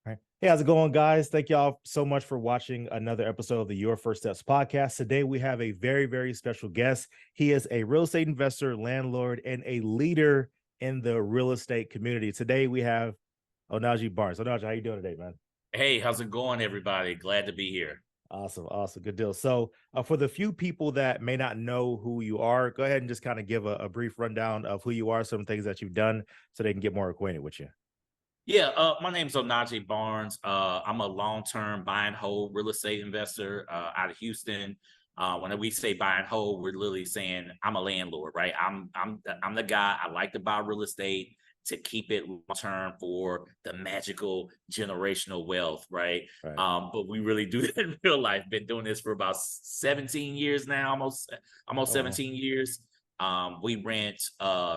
All right. Hey, how's it going, guys? Thank y'all so much for watching another episode of the Your First Steps podcast. Today, we have a very, very special guest. He is a real estate investor, landlord, and a leader in the real estate community. Today, we have Onaje Barnes. Onaje, how you doing today, man? Hey, how's it going, everybody? Glad to be here. Awesome, awesome, good deal. So, for the few people that may not know who you are, go ahead and just kind of give a brief rundown of who you are, some things that you've done, so they can get more acquainted with you. Yeah, my name's Onaje Barnes. I'm a long-term buy and hold real estate investor out of Houston. When we say buy and hold, we're literally saying I'm a landlord, right? I'm the guy. I like to buy real estate to keep it long term for the magical generational wealth, right? Right. But we really do that in real life. Been doing this for about 17 years now, almost Oh, wow. 17 years. We rent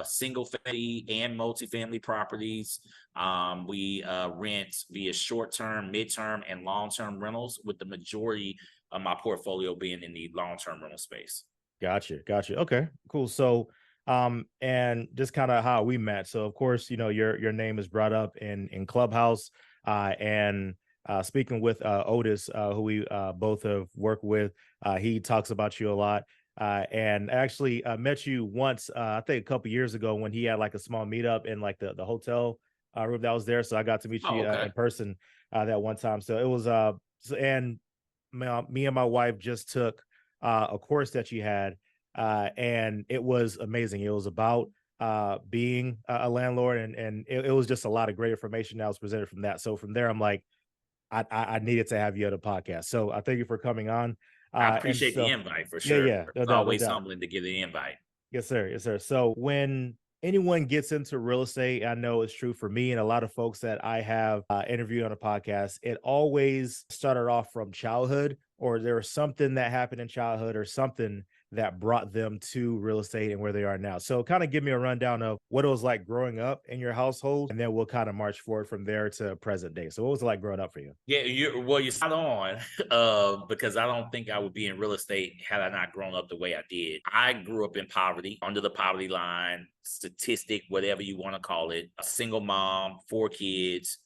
single family and multifamily properties. We rent via short-term, mid-term, and long-term rentals, with the majority of my portfolio being in the long-term rental space. Gotcha. Gotcha. Okay, cool. So, and just kind of how we met. So, of course, your name is brought up in Clubhouse, and speaking with Otis, who we both have worked with, he talks about you a lot. And actually met you once, I think a couple years ago when he had like a small meetup in like the hotel room that was there. So I got to meet Oh, you okay. in person that one time. So it was and me and my wife just took a course that you had, and it was amazing. It was about being a landlord, and it was just a lot of great information that was presented from that. So from there, I'm like, I needed to have you on the podcast. So I thank you for coming on. I And appreciate the so, invite for yeah, sure. yeah, no It's doubt, no always doubt. humbling to get the invite. Yes, sir. Yes, sir. So when anyone gets into real estate, I know it's true for me and a lot of folks that I have interviewed on a podcast, it always started off from childhood, or there was something that happened in childhood or something that brought them to real estate and where they are now. So kind of give me a rundown of what it was like growing up in your household, and then we'll kind of march forward from there to present day. So what was it like growing up for you? Yeah, you're spot on. Because I don't think I would be in real estate had I not grown up the way I did. I grew up in poverty, under the poverty line, statistic, whatever you want to call it. A single mom, four kids.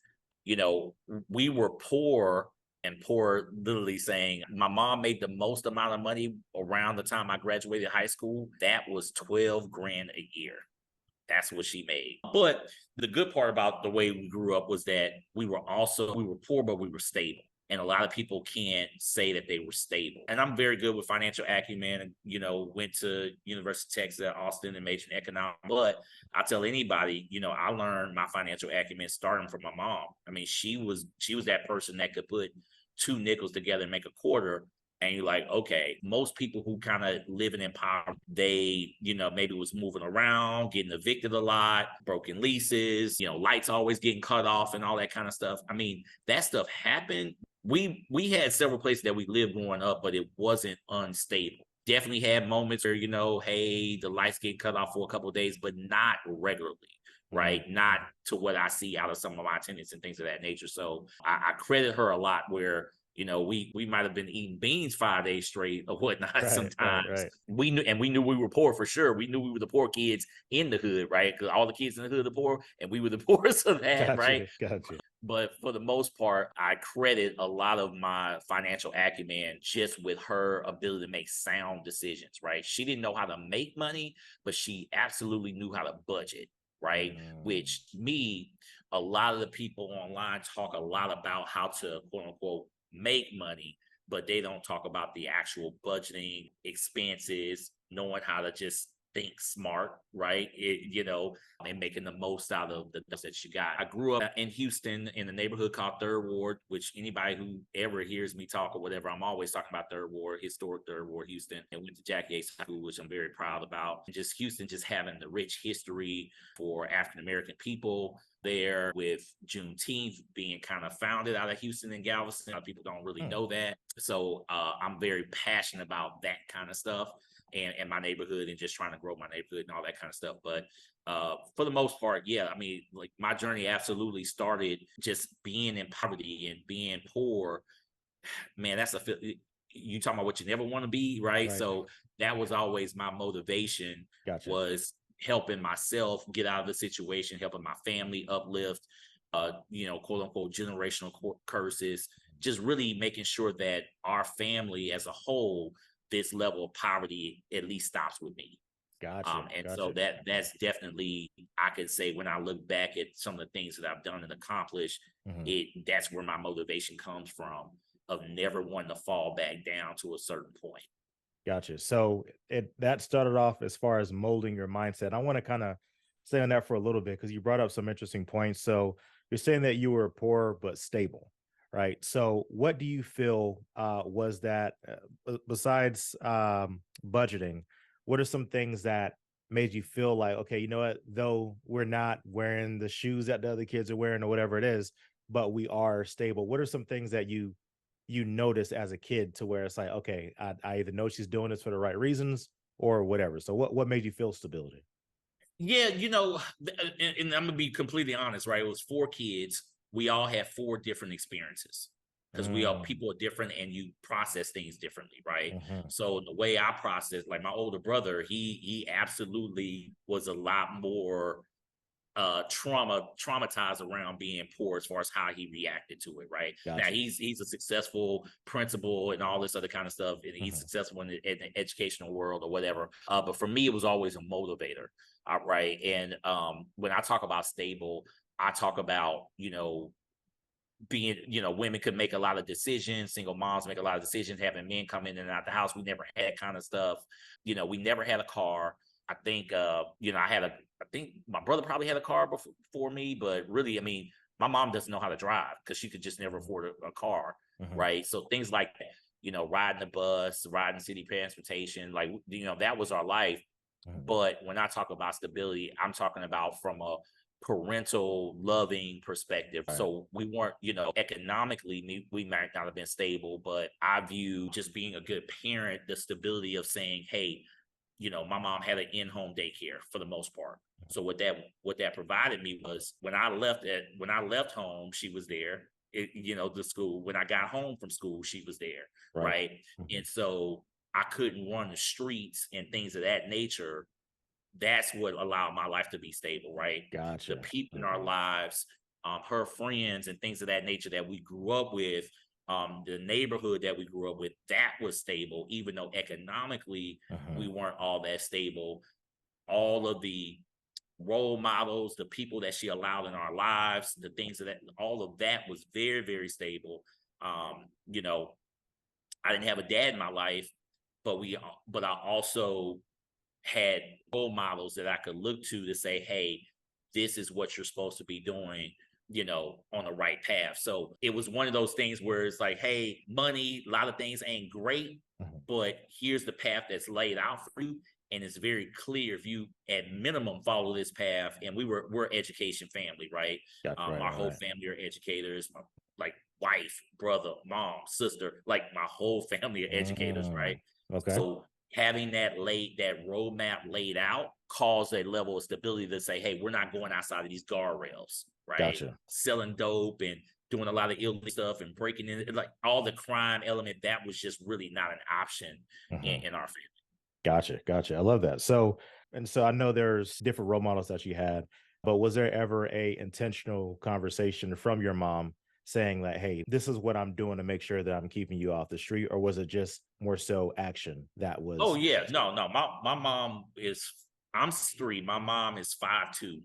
You know, we were poor, and poor literally saying my mom made the most amount of money around the time I graduated high school. That was 12 grand a year. That's what she made. But the good part about the way we grew up was that we were poor, but we were stable. And a lot of people can't say that they were stable. And I'm very good with financial acumen, and, went to University of Texas at Austin and majored in economics. But I tell anybody, I learned my financial acumen starting from my mom. I mean, she was that person that could put two nickels together and make a quarter. And you're like, okay, most people who kind of living in poverty, they, maybe was moving around, getting evicted a lot, broken leases, lights always getting cut off and all that kind of stuff. I mean, that stuff happened. We had several places that we lived growing up, but it wasn't unstable. Definitely had moments where, hey, the lights get cut off for a couple of days, but not regularly. Right. Not to what I see out of some of my tenants and things of that nature. So I credit her a lot where we might have been eating beans 5 days straight or whatnot. Right, right, Sometimes right. we knew we were poor for sure. We knew we were the poor kids in the hood, right? Because all the kids in the hood are poor, and we were the poorest of that, right? Gotcha, gotcha. But for the most part, I credit a lot of my financial acumen just with her ability to make sound decisions, right? She didn't know how to make money, but she absolutely knew how to budget, right? Which me, a lot of the people online talk a lot about how to quote unquote make money, but they don't talk about the actual budgeting, expenses, knowing how to just think smart, right? And making the most out of the stuff that you got. I grew up in Houston in a neighborhood called Third Ward, which anybody who ever hears me talk or whatever, I'm always talking about Third Ward, historic Third Ward, Houston, and went to Jackie A School, which I'm very proud about. And just Houston, just having the rich history for African American people there, with Juneteenth being kind of founded out of Houston and Galveston. A lot of people don't really know that. So I'm very passionate about that kind of stuff and my neighborhood, and just trying to grow my neighborhood and all that kind of stuff. But for the most part, yeah, I mean, like my journey absolutely started just being in poverty and being poor. Man, you talking about what you never want to be, right? Right. So that was always my motivation, Gotcha. was helping myself get out of the situation, helping my family uplift. quote unquote generational curses, just really making sure that our family as a whole, this level of poverty at least stops with me. Gotcha. And so Gotcha. that's definitely, I could say, when I look back at some of the things that I've done and accomplished, Mhm. that's where my motivation comes from, of never wanting to fall back down to a certain point. Gotcha. So that started off as far as molding your mindset. I want to kind of stay on that for a little bit because you brought up some interesting points. So you're saying that you were poor but stable, right? So what do you feel was that besides budgeting? What are some things that made you feel like, okay, you know what? Though we're not wearing the shoes that the other kids are wearing or whatever it is, but we are stable. What are some things that you notice as a kid to where it's like, okay, I either know she's doing this for the right reasons or whatever. So what made you feel stability? Yeah, and I'm gonna be completely honest, right? It was four kids. We all had four different experiences because we are Mm, people are different and you process things differently, right? mhm. So the way I process, like my older brother, he absolutely was a lot more traumatized around being poor as far as how he reacted to it. Right now, Gotcha. he's a successful principal and all this other kind of stuff, and he's Mhm. successful in the educational world or whatever. But for me, it was always a motivator. Right, and when I talk about stable, I talk about being, women could make a lot of decisions, single moms make a lot of decisions, having men come in and out the house. We never had that kind of stuff. We never had a car. I think I think my brother probably had a car before me, but really, I mean, my mom doesn't know how to drive because she could just never Mhm. afford a car, Mhm. right? So things like that, riding the bus, riding city transportation, like that was our life. Mhm. But when I talk about stability, I'm talking about from a parental loving perspective. Right. So we weren't, economically, we might not have been stable, but I view just being a good parent, the stability of saying, hey, my mom had an in-home daycare for the most part. So what that provided me was when I left home, she was there. The school. When I got home from school, she was there, Right. right? Mhm. And so I couldn't run the streets and things of that nature. That's what allowed my life to be stable, right? The Gotcha. people in our Okay. lives, her friends and things of that nature that we grew up with, the neighborhood that we grew up with, that was stable, even though economically we Mhm. weren't all that stable. All of the role models, the people that she allowed in our lives, the things that all of that was very, very stable. Um, you know, I didn't have a dad in my life, but I also had role models that I could look to say, hey, this is what you're supposed to be doing, on the right path. So it was one of those things where it's like, hey, money, a lot of things ain't great, Mhm. but here's the path that's laid out for you. And it's very clear if you at minimum follow this path. And we're education family, right? Gotcha. Right. Our Right. whole Right. family are educators, like wife, brother, mom, sister, like my whole family are educators, right? Mm. Okay. So having that roadmap laid out caused a level of stability to say, hey, we're not going outside of these guardrails, right? Gotcha. Selling dope and doing a lot of illegal stuff and breaking in, like all the crime element, that was just really not an option Mhm. in our family. Gotcha. Gotcha. I love that. So I know there's different role models that you had, but was there ever a intentional conversation from your mom saying that, hey, this is what I'm doing to make sure that I'm keeping you off the street, or was it just more so action that Oh was yeah, said? no. My mom is, I'm 3. My mom is 5'2",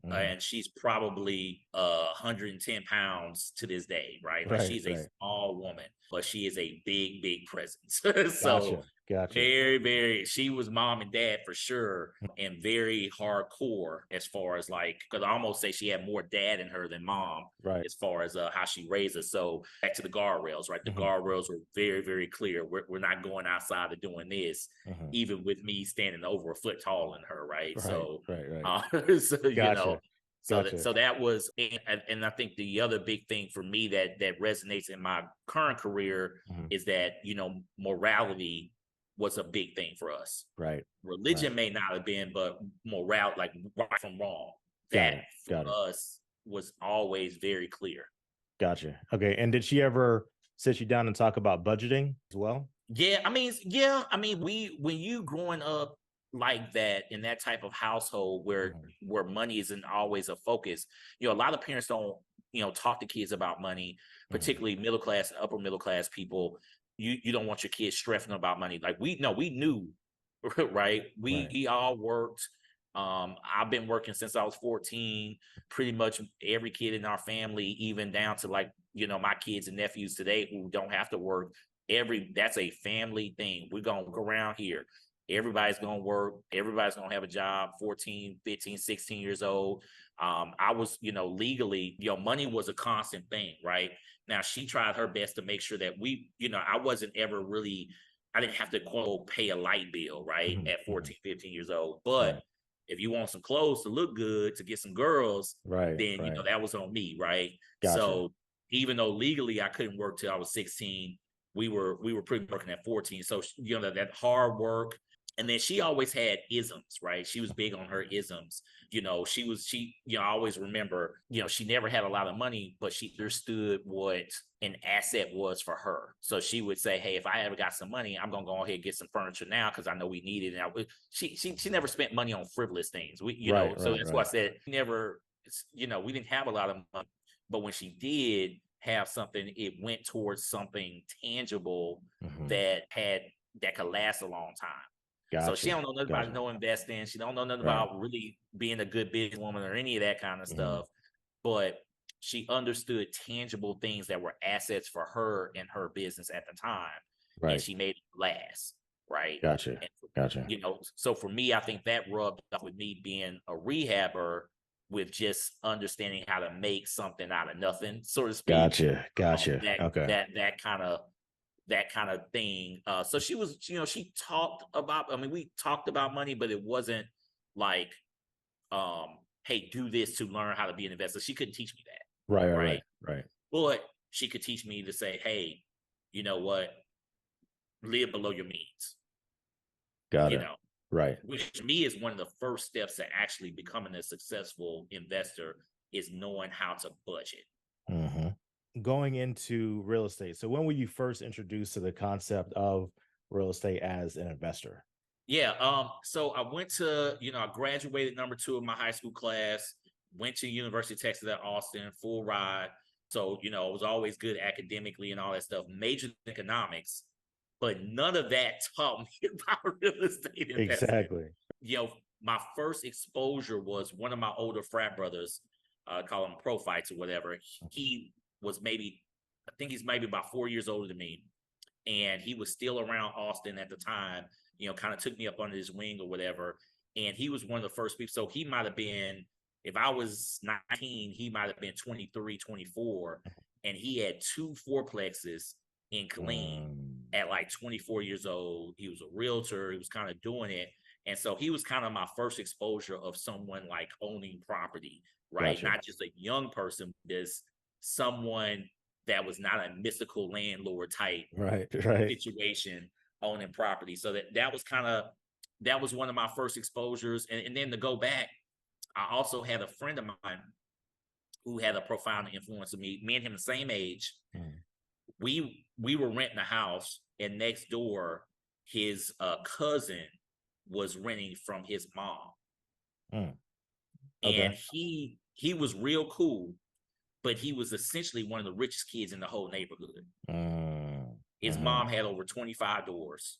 Mhm. and she's probably 110 pounds to this day, right? Like Right, she's a right. small woman, but she is a big, big presence. So Gotcha, gotcha. very, very, she was mom and dad for sure, and very hardcore as far as like, because I almost say she had more dad in her than mom Right. as far as how she raised us. So back to the guardrails, right? The Mhm, guardrails were very, very clear. We're not going outside of doing this, mhm. even with me standing over a foot taller than her, right? Right, So, right, right. so Gotcha, gotcha. so that was, and I think the other big thing for me that resonates in my current career Mhm. is that morality was a big thing for us. Right, right. Religion may not have been, but morale, like right from wrong, Got that it, for got it. us was always very clear. Gotcha. Okay, and did she ever sit you down and talk about budgeting as well? Yeah, I mean, we when you growing up like that in that type of household where Mhm. money isn't always a focus, a lot of parents don't talk to kids about money, particularly middle class and upper middle class people. You don't want your kids stressing about money. Like we knew, right? We all worked. I've been working since I was 14. Pretty much every kid in our family, even down to like, my kids and nephews today who don't have to work. That's a family thing. We're gonna go around here. Everybody's gonna work. Everybody's gonna have a job. 14, 15, 16 years old. I was, legally, money was a constant thing, right? Now she tried her best to make sure that I wasn't ever really, I didn't have to quote pay a light bill, right? At 14, 15 years old. But if you want some clothes to look good, to get some girls, then, that was on me, right? Gotcha. So even though legally I couldn't work till I was 16, we were pretty working at 14. So, that hard work. And then she always had isms, right? She was big on her isms. I always remember, she never had a lot of money, but she understood what an asset was for her. So she would say, hey, if I ever got some money, I'm going to go ahead and get some furniture now because I know we need it. And she never spent money on frivolous things. So that's why I said never, we didn't have a lot of money, but when she did have something, it went towards something tangible that could last a long time. Gotcha. So she don't know nothing about no investing. She don't know nothing about really being a good businesswoman or any of that kind of stuff. But she understood tangible things that were assets for her and her business at the time. And she made it last. Right. Gotcha. So for me, I think that rubbed off with me being a rehabber with just understanding how to make something out of nothing, so to speak. Gotcha. Okay. That kind of thing. So she was, she talked about, we talked about money, but it wasn't like, hey, do this to learn how to be an investor. She couldn't teach me that. Right. But she could teach me to say, hey, you know what? Live below your means. Got it. Right. Which to me is one of the first steps to actually becoming a successful investor is knowing how to budget. Going into real estate. So when were you first introduced to the concept of real estate as an investor? Yeah. So I went to, I graduated number 2 of my high school class, went to University of Texas at Austin, full ride. So, I was always good academically and all that stuff, majored in economics, but none of that taught me about real estate investing. Exactly. My first exposure was one of my older frat brothers, call him Prophytes or whatever. He was I think he's maybe about 4 years older than me. And he was still around Austin at the time, kind of took me up under his wing or whatever. And he was one of the first people. So he might have been, if I was 19, he might have been 23, 24. And he had 2 fourplexes in Killeen at like 24 years old. He was a realtor. He was kind of doing it. And so he was kind of my first exposure of someone like owning property, right? Gotcha. Not just a young person, there's someone that was not a mystical landlord type situation owning property. So that was one of my first exposures. And then to go back, I also had a friend of mine who had a profound influence on me. Me and him the same age. We were renting a house, and next door, his cousin was renting from his mom. And he was real cool, but he was essentially one of the richest kids in the whole neighborhood. His mom had over 25 doors,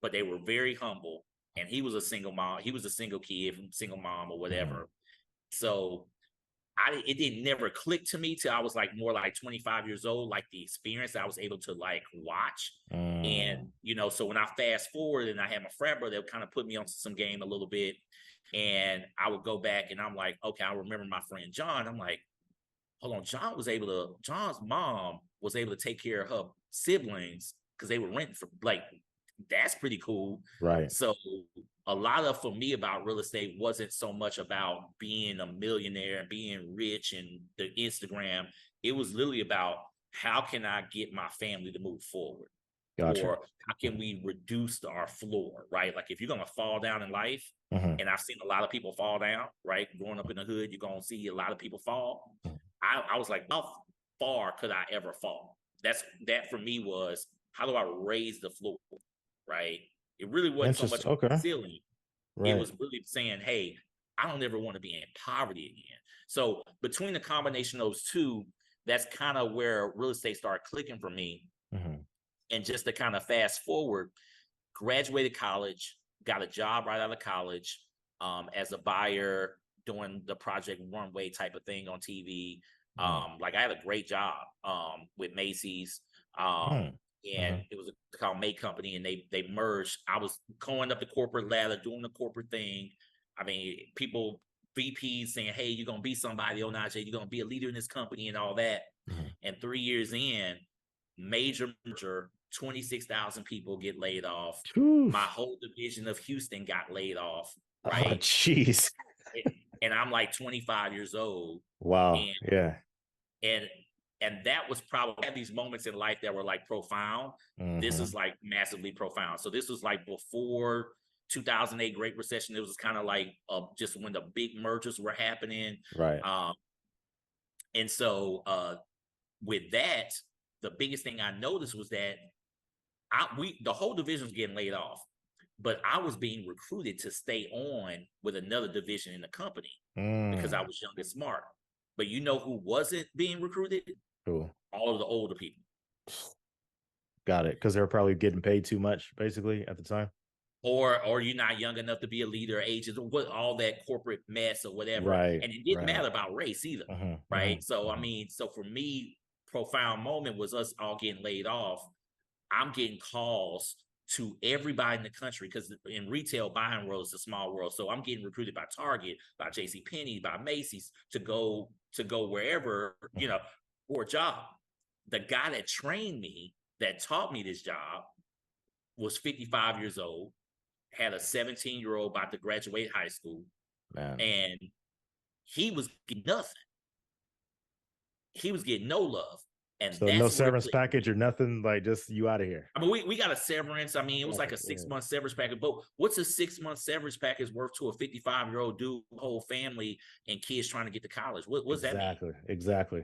but they were very humble. And he was a single mom. He was a single kid from single mom or whatever. So it didn't never click to me till I was like more like 25 years old, like the experience I was able to like watch. And, so when I fast forward and I had my frat brother, that kind of put me on some game a little bit. And I would go back and I'm like, okay, I remember my friend John. I'm like, hold on, John's mom was able to take care of her siblings because they were renting for like, that's pretty cool. Right. So a lot of for me about real estate wasn't so much about being a millionaire and being rich and the Instagram. It was literally about how can I get my family to move forward? Gotcha. Or how can we reduce our floor, right? Like if you're going to fall down in life, and I've seen a lot of people fall down, right? Growing up in the hood, you're going to see a lot of people fall. I was like, how far could I ever fall? That for me was, how do I raise the floor, right? It really wasn't so much the ceiling. Right. It was really saying, hey, I don't ever want to be in poverty again. So between the combination of those two, that's kind of where real estate started clicking for me. Mm-hmm. And just to kind of fast forward, graduated college, got a job right out of college as a buyer doing the Project Runway type of thing on TV. Like I had a great job with Macy's. And it was called May Company, and they merged. I was going up the corporate ladder, doing the corporate thing. I mean, people, VPs saying, "Hey, you're gonna be somebody, Onaje. You're gonna be a leader in this company and all that." And 3 years in, major merger, 26,000 people get laid off. Oof. My whole division of Houston got laid off. Oh, right? jeez. And I'm like 25 years old. Wow. And Yeah. and that was probably, I had these moments in life that were like profound. This is like massively profound. So this was like before 2008 Great Recession. It was kind of like just when the big mergers were happening. Right. And so with that, the biggest thing I noticed was that the whole division was getting laid off, but I was being recruited to stay on with another division in the company because I was young and smart. But you know who wasn't being recruited? Cool. All of the older people. Got it. Because they were probably getting paid too much, basically, at the time. Or you're not young enough to be a leader, agent, or what, all that corporate mess or whatever. Right. And it didn't matter about race either. Right. So I mean, so for me, profound moment was us all getting laid off. I'm getting calls to everybody in the country, because in retail, buying world is a small world. So I'm getting recruited by Target, by JCPenney, by Macy's to go wherever, you know, for a job. The guy that trained me, that taught me this job, was 55 years old, had a 17-year-old about to graduate high school. Man. And he was getting nothing. He was getting no love. And so no severance package or nothing, like just you out of here. I mean, we got a severance. I mean, it was like a 6-month severance package. But what's a 6-month severance package worth to a 55-year-old dude, whole family and kids trying to get to college? What's that mean? Exactly.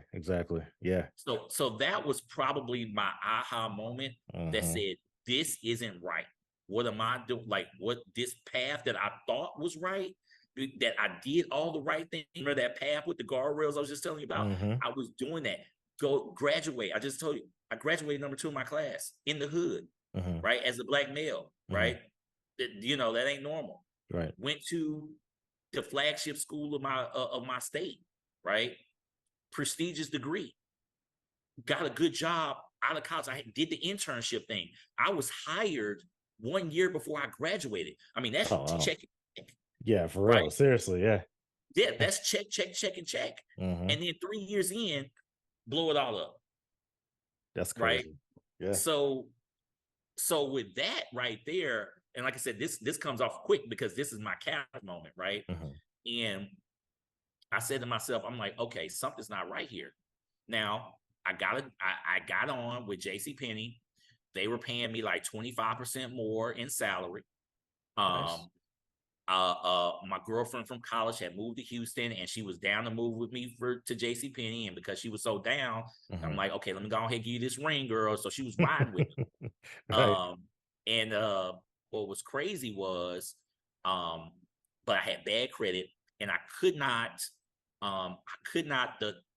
Yeah. So that was probably my aha moment that said, this isn't right. What am I doing? Like, what, this path that I thought was right, that I did all the right things. Remember that path with the guardrails I was just telling you about? I was doing that. Go graduate. I just told you, I graduated number 2 in my class in the hood, right? As a black male, right? You know, that ain't normal. Right. Went to the flagship school of my state, right? Prestigious degree. Got a good job out of college. I did the internship thing. I was hired 1 year before I graduated. I mean, that's check. Yeah, for real. Right? Seriously, yeah. Yeah, that's check. And then 3 years in, blow it all up. That's crazy. Right? Yeah. So with that right there, and like I said, this comes off quick because this is my cap moment, right? And I said to myself, I'm like, okay, something's not right here. Now, I got on with JCPenney. They were paying me like 25% more in salary. Nice. My girlfriend from college had moved to Houston, and she was down to move with me to JCPenney. And because she was so down, I'm like, okay, let me go ahead and give you this ring, girl. So she was riding with me. Right. And what was crazy was, but I had bad credit, and I could not.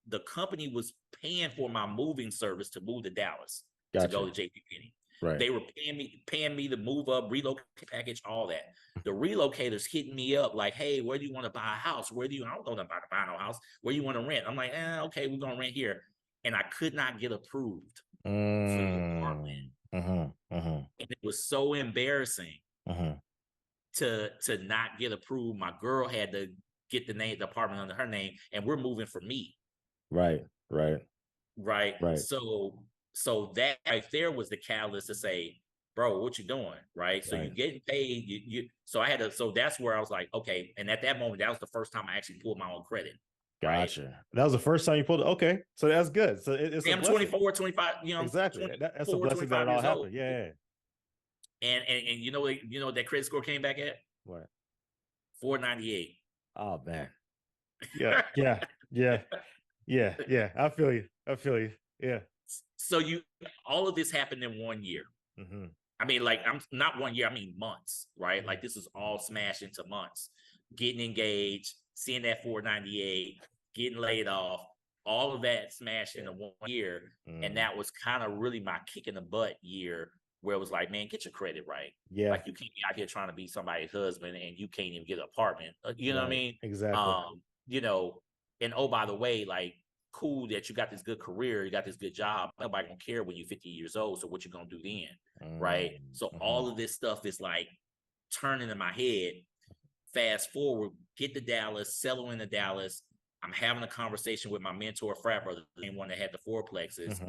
The company was paying for my moving service to move to Dallas to go to JCPenney. Right. They were paying me to move up, relocate package, all that. The relocators hitting me up like, hey, where do you want to buy a house? I don't know about to buy no house. Where do you want to rent? I'm like, okay, we're gonna rent here. And I could not get approved for the apartment. And it was so embarrassing to not get approved. My girl had to get the apartment under her name, and we're moving for me. Right. So that right there was the catalyst to say, bro, what you doing? Right. So you're getting paid. So that's where I was like, okay. And at that moment, that was the first time I actually pulled my own credit. Gotcha. Right? That was the first time you pulled it. Okay. So that's good. So it's I'm 24, 25, exactly. That's a blessing that it all happened. Yeah. And you know that credit score came back at? What? 498. Oh man. Yeah. I feel you. Yeah. So all of this happened in 1 year. I mean, like, I'm not 1 year, I mean months, right? Like, this is all smashed into months. getting engaged, seeing that 498, getting laid off, all of that smashed into 1 year. And that was kind of really my kick in the butt year, where it was like, man, get your credit right. Yeah. Like, you can't be out here trying to be somebody's husband and you can't even get an apartment. You know what I mean? Exactly. You know, and oh, by the way, like, cool that you got this good career, you got this good job. Nobody gonna care when you're 50 years old. So what you gonna do then? Right. So all of this stuff is like turning in my head. Fast forward, get to Dallas, settle into Dallas. I'm having a conversation with my mentor, frat brother, the same one that had the fourplexes.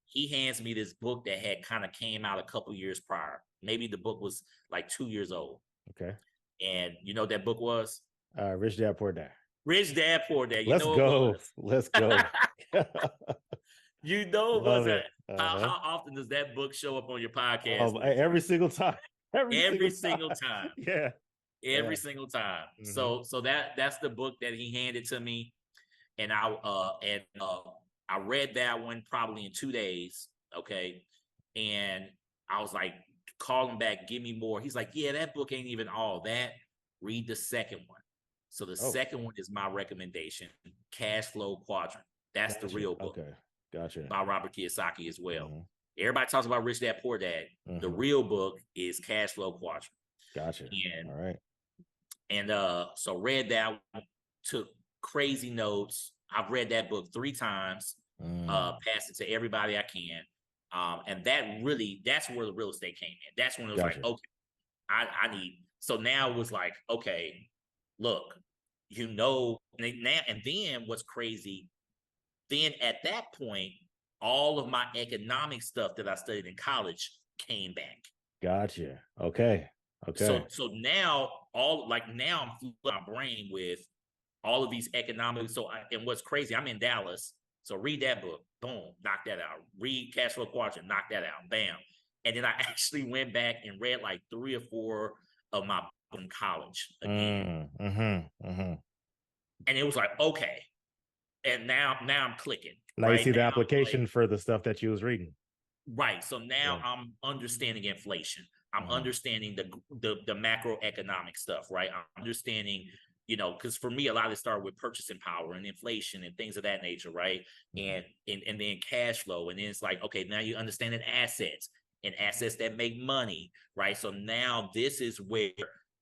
He hands me this book that had kind of came out a couple years prior. Maybe the book was like 2 years old. Okay. And you know what that book was? Rich Dad Poor Dad. Rich Dad Poor Dad. You Let's know go. it was. Let's go. You know it Love was. it. How often does that book show up on your podcast? Every single time. Every single time. Yeah. Every single time. So that's the book that he handed to me. And I read that one probably in 2 days. Okay. And I was like, call him back, give me more. He's like, yeah, that book ain't even all that. Read the second one. So the second one is my recommendation, Cash Flow Quadrant. That's the real book. Okay. Gotcha. By Robert Kiyosaki as well. Everybody talks about Rich Dad Poor Dad. The real book is Cash Flow Quadrant. Gotcha. And, all right. And so read that, took crazy notes. I've read that book 3 times, passed it to everybody I can. And that's where the real estate came in. That's when it was like, okay, I need. So now it was like, okay, look, and then what's crazy, then at that point, all of my economic stuff that I studied in college came back. Gotcha. Okay. So now I'm filling my brain with all of these economics. And what's crazy, I'm in Dallas. So read that book, boom, knock that out. Read Cash Flow Quadrant, knock that out, bam. And then I actually went back and read like 3 or 4 of my books in college again. And it was like, okay. And now I'm clicking. Now you see the application for the stuff that you was reading. Right. So now I'm understanding inflation. I'm understanding the macroeconomic stuff, right? I'm understanding, because for me, a lot of it started with purchasing power and inflation and things of that nature, right? And then cash flow. And then it's like, okay, now you're understanding assets and assets that make money, right? So now this is where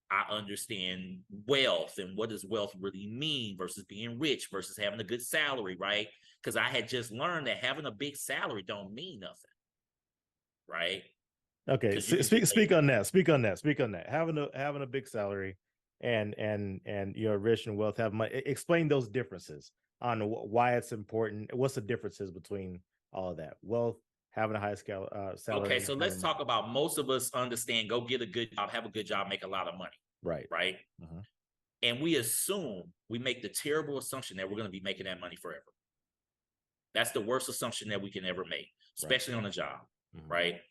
I understand wealth and what does wealth really mean versus being rich versus having a good salary, right? Because I had just learned that having a big salary don't mean nothing, right? Okay, speak on that. Having a big salary and you're rich and wealth, have money. Explain those differences on why it's important. What's the differences between all of that? Wealth, having a high scale salary. Okay, so let's talk about, most of us understand, go get a good job, have a good job, make a lot of money. Right. And we make the terrible assumption that we're going to be making that money forever. That's the worst assumption that we can ever make, especially on a job, right?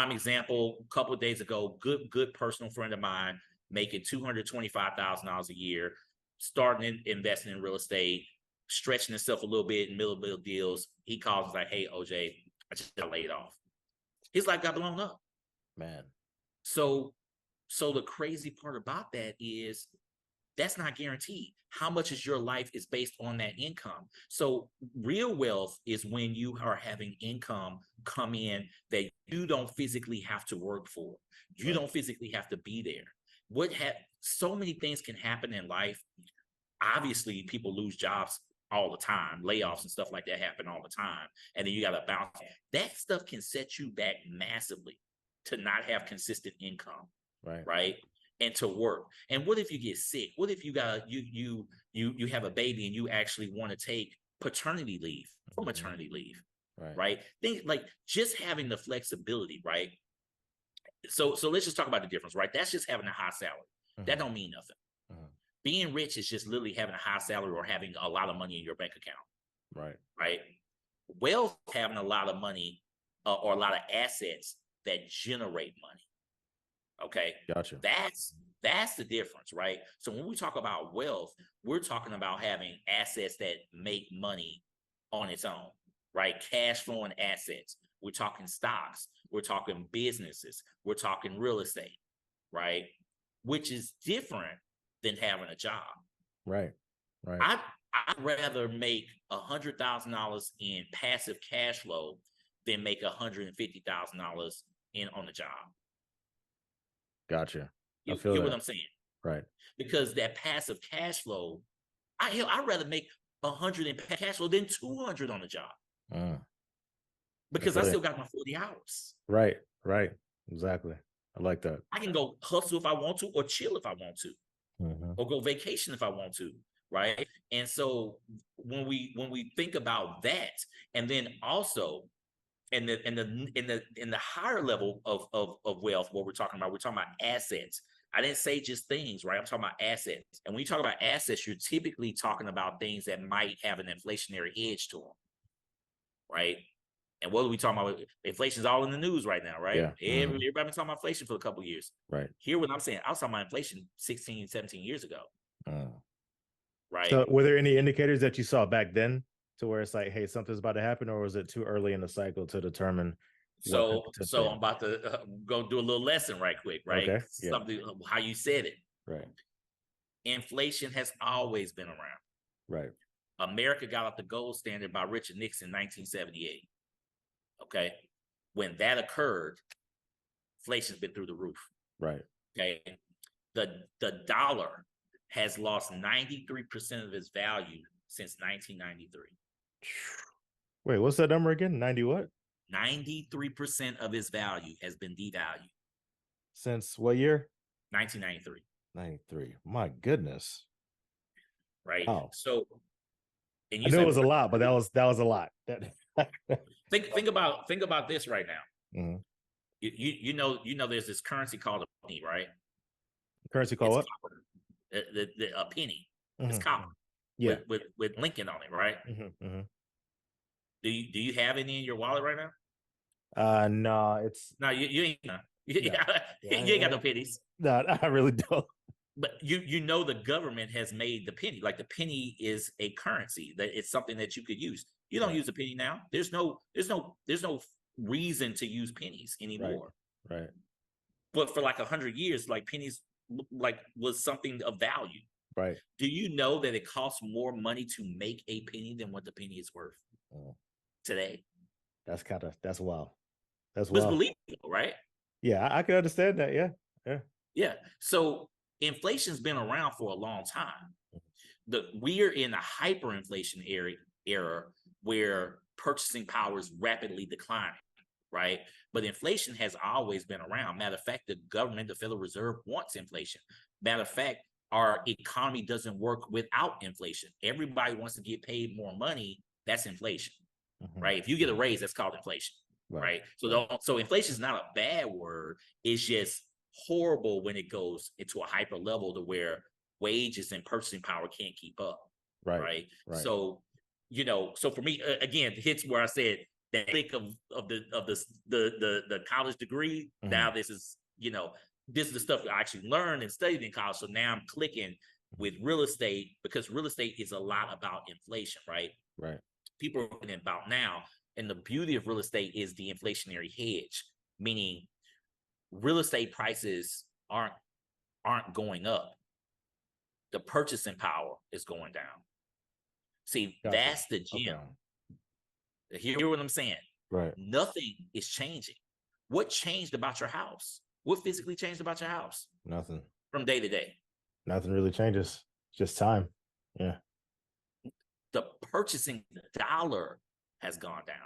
Example, a couple of days ago, good personal friend of mine making $225,000 a year, starting investing in real estate, stretching himself a little bit in middle deals. He calls us like, hey, OJ, I just got laid off. His life got blown up. Man. So the crazy part about that is that's not guaranteed. How much is your life is based on that income. So real wealth is when you are having income come in that you don't physically have to work for. You don't physically have to be there. So many things can happen in life. Obviously, people lose jobs all the time. Layoffs and stuff like that happen all the time. And then you got to bounce. That stuff can set you back massively to not have consistent income. Right. And to work. And what if you get sick? What if you got you have a baby and you actually want to take paternity leave or maternity leave? Right. Think like just having the flexibility, right? So let's just talk about the difference, right? That's just having a high salary. That don't mean nothing. Being rich is just literally having a high salary or having a lot of money in your bank account. Right. Wealth, having a lot of money or a lot of assets that generate money. Okay. Gotcha. That's the difference, right? So when we talk about wealth, we're talking about having assets that make money on its own, right? Cash flowing assets. We're talking stocks. We're talking businesses. We're talking real estate, right? Which is different than having a job. Right. Right. I'd rather make $100,000 in passive cash flow than make $150,000 on the job. Gotcha. I You feel hear that. what I'm saying? Right. Because that passive cash flow, I'd rather make 100 in cash flow than 200 on the job. Because I still got my 40 hours. Right. Right. Exactly. I like that. I can go hustle if I want to, or chill if I want to, or go vacation if I want to, right? And so when we think about that, and then also in the higher level of wealth, what we're talking about assets. I didn't say just things, right? I'm talking about assets. And when you talk about assets, you're typically talking about things that might have an inflationary edge to them, right? And what are we talking about? Inflation's all in the news right now, right? Yeah. Everybody been talking about inflation for a couple of years. Right. Hear what I'm saying. I was talking about inflation 16, 17 years ago. Right. So were there any indicators that you saw back then to where it's like, hey, something's about to happen, or was it too early in the cycle to determine? So I'm about to go do a little lesson right quick, right? Okay. Yeah. Something how you said it. Right. Inflation has always been around. Right. America got off the gold standard by Richard Nixon in 1978. Okay. When that occurred, inflation's been through the roof. Right. Okay. The dollar has lost 93% of its value since 1993. Wait, what's that number again? 90 what? 93% of its value has been devalued. Since what year? 1993. 93. My goodness. Right. Wow. So, and I knew it was a lot, but that was a lot. think about this right now. You know there's this currency called a penny, right? Currency called what? Copper. A penny. It's copper. Yeah. With Lincoln on it, right? Do you have any in your wallet right now? No, it's no. You ain't. You ain't got no pennies. No, I really don't. But you know the government has made the penny. Like the penny is a currency, that it's something that you could use. You don't use a penny now. There's no reason to use pennies anymore. Right. But for like 100 years, like pennies like was something of value. Right. Do you know that it costs more money to make a penny than what the penny is worth today? That's wild. That's wild. It's believable, right? Yeah, I can understand that. Yeah. So inflation's been around for a long time. We're in a hyperinflation era where purchasing power is rapidly declining, right? But inflation has always been around. Matter of fact, the government, the Federal Reserve, wants inflation. Matter of fact, our economy doesn't work without inflation. Everybody wants to get paid more money. That's inflation, right? If you get a raise, that's called inflation, right? So inflation is not a bad word. It's just horrible when it goes into a hyper level to where wages and purchasing power can't keep up. Right. So, so for me, again, hits where I said that think of the college degree. Now this is the stuff I actually learned and studied in college. So now I'm clicking with real estate, because real estate is a lot about inflation, right? Right. People are talking about now, and the beauty of real estate is the inflationary hedge, meaning real estate prices aren't going up. The purchasing power is going down. See, that's the gem. Okay. Hear what I'm saying? Right. Nothing is changing. What changed about your house? What physically changed about your house? Nothing. From day to day. Nothing really changes. Just time. Yeah. The purchasing dollar has gone down.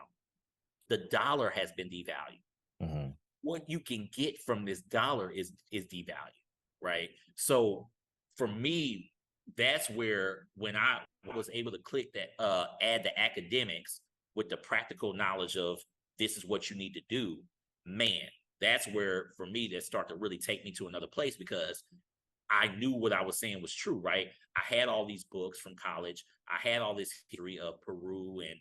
The dollar has been devalued. What you can get from this dollar is devalued, right? So for me, that's where, when I was able to click that, add the academics with the practical knowledge of this is what you need to do, man, that's where for me that start to really take me to another place, because I knew what I was saying was true, right? I had all these books from college. I had all this history of Peru and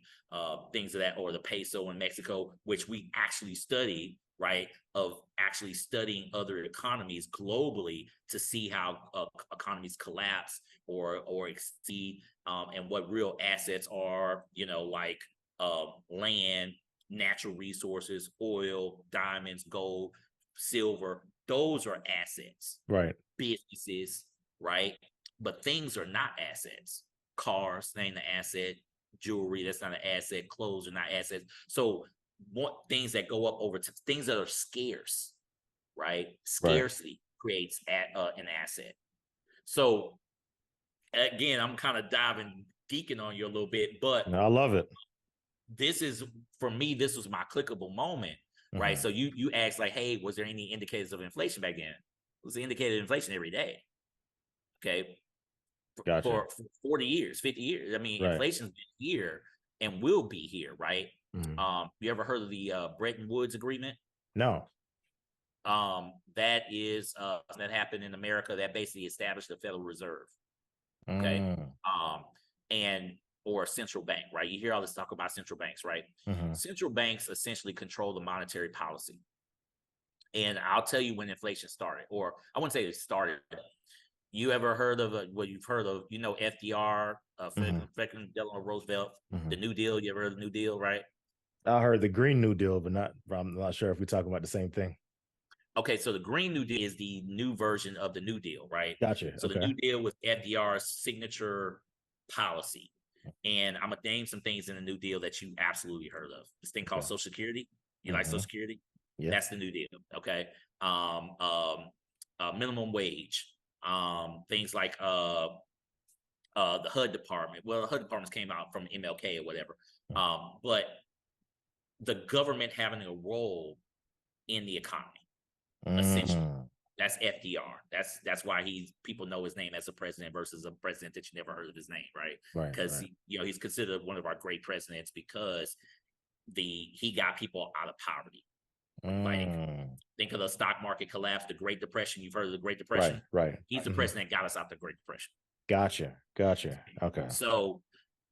things of that, or the peso in Mexico, which we actually studied, right? Of actually studying other economies globally to see how economies collapse or exceed, and what real assets are, like land, natural resources, oil, diamonds, gold, silver. Those are assets. Right. Businesses, right? But things are not assets. Cars, that ain't an asset. Jewelry, that's not an asset. Clothes are not assets. So what things that go up over things that are scarce, right? Right. Scarcity creates an asset. So again, I'm kind of geeking on you a little bit, but No, I love it. this is for me, this was my clickable moment, right? Mm-hmm. So you asked like, hey, was there any indicators of inflation back then? It was the indicator of inflation every day. Okay. Gotcha. For 40 years, 50 years. I mean, Right. inflation's been here and will be here, right? Mm-hmm. You ever heard of the Bretton Woods Agreement? No. That is that happened in America that basically established the Federal Reserve. Okay. Mm-hmm. And or a central bank, right? You hear all this talk about central banks, right? Mm-hmm. Central banks essentially control the monetary policy. And I'll tell you when inflation started, or I wouldn't say it started. You ever heard of what you've heard of, FDR, Franklin Delano Roosevelt, Mm-hmm. the New Deal? You ever heard of the New Deal, right? I heard the Green New Deal, but I'm not sure if we're talking about the same thing. Okay, so the Green New Deal is the new version of the New Deal, right? Gotcha. So the Okay. New Deal was FDR's signature policy. And I'm gonna name some things in the New Deal that you absolutely heard of. This thing called Okay. Social Security. You like Mm-hmm. Social Security? Yeah. That's the New Deal. Okay. Minimum wage. Things like the HUD department. Well, the HUD departments came out from MLK or whatever. But the government having a role in the economy, essentially. Mm-hmm. That's FDR. That's why people know his name as a president versus a president that you never heard of his name, right? Right. Because Right. he's considered one of our great presidents because he got people out of poverty. Like Mm. think of the stock market collapse, the Great Depression. You've heard of the Great Right. Depression? Right. He's the Mm-hmm. president that got us out the Great Depression. Gotcha. Gotcha. Okay. So,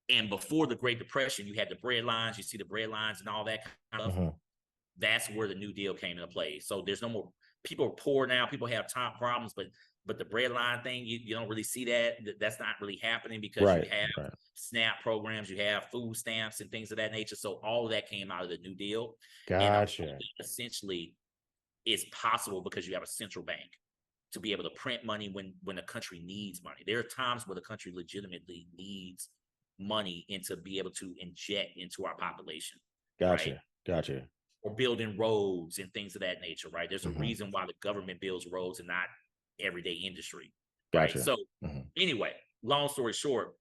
and before the Great Depression, you had the bread lines. You see the bread lines and all that kind of. Mm-hmm. That's where the New Deal came into play. So there's no more people are poor now. People have top problems, but the bread line thing, you don't really see that. That's not really happening because you Right. have Right. SNAP programs, you have food stamps and things of that nature. So all of that came out of the New Deal. And Gotcha. essentially it's possible because you have a central bank to be able to print money when a country needs money. There are times where the country legitimately needs money and to be able to inject into our population, right? Gotcha. Gotcha. Or building roads and things of that nature, right? There's a Mm-hmm. reason why the government builds roads and not everyday industry, right? Gotcha. So Mm-hmm. anyway, long story short,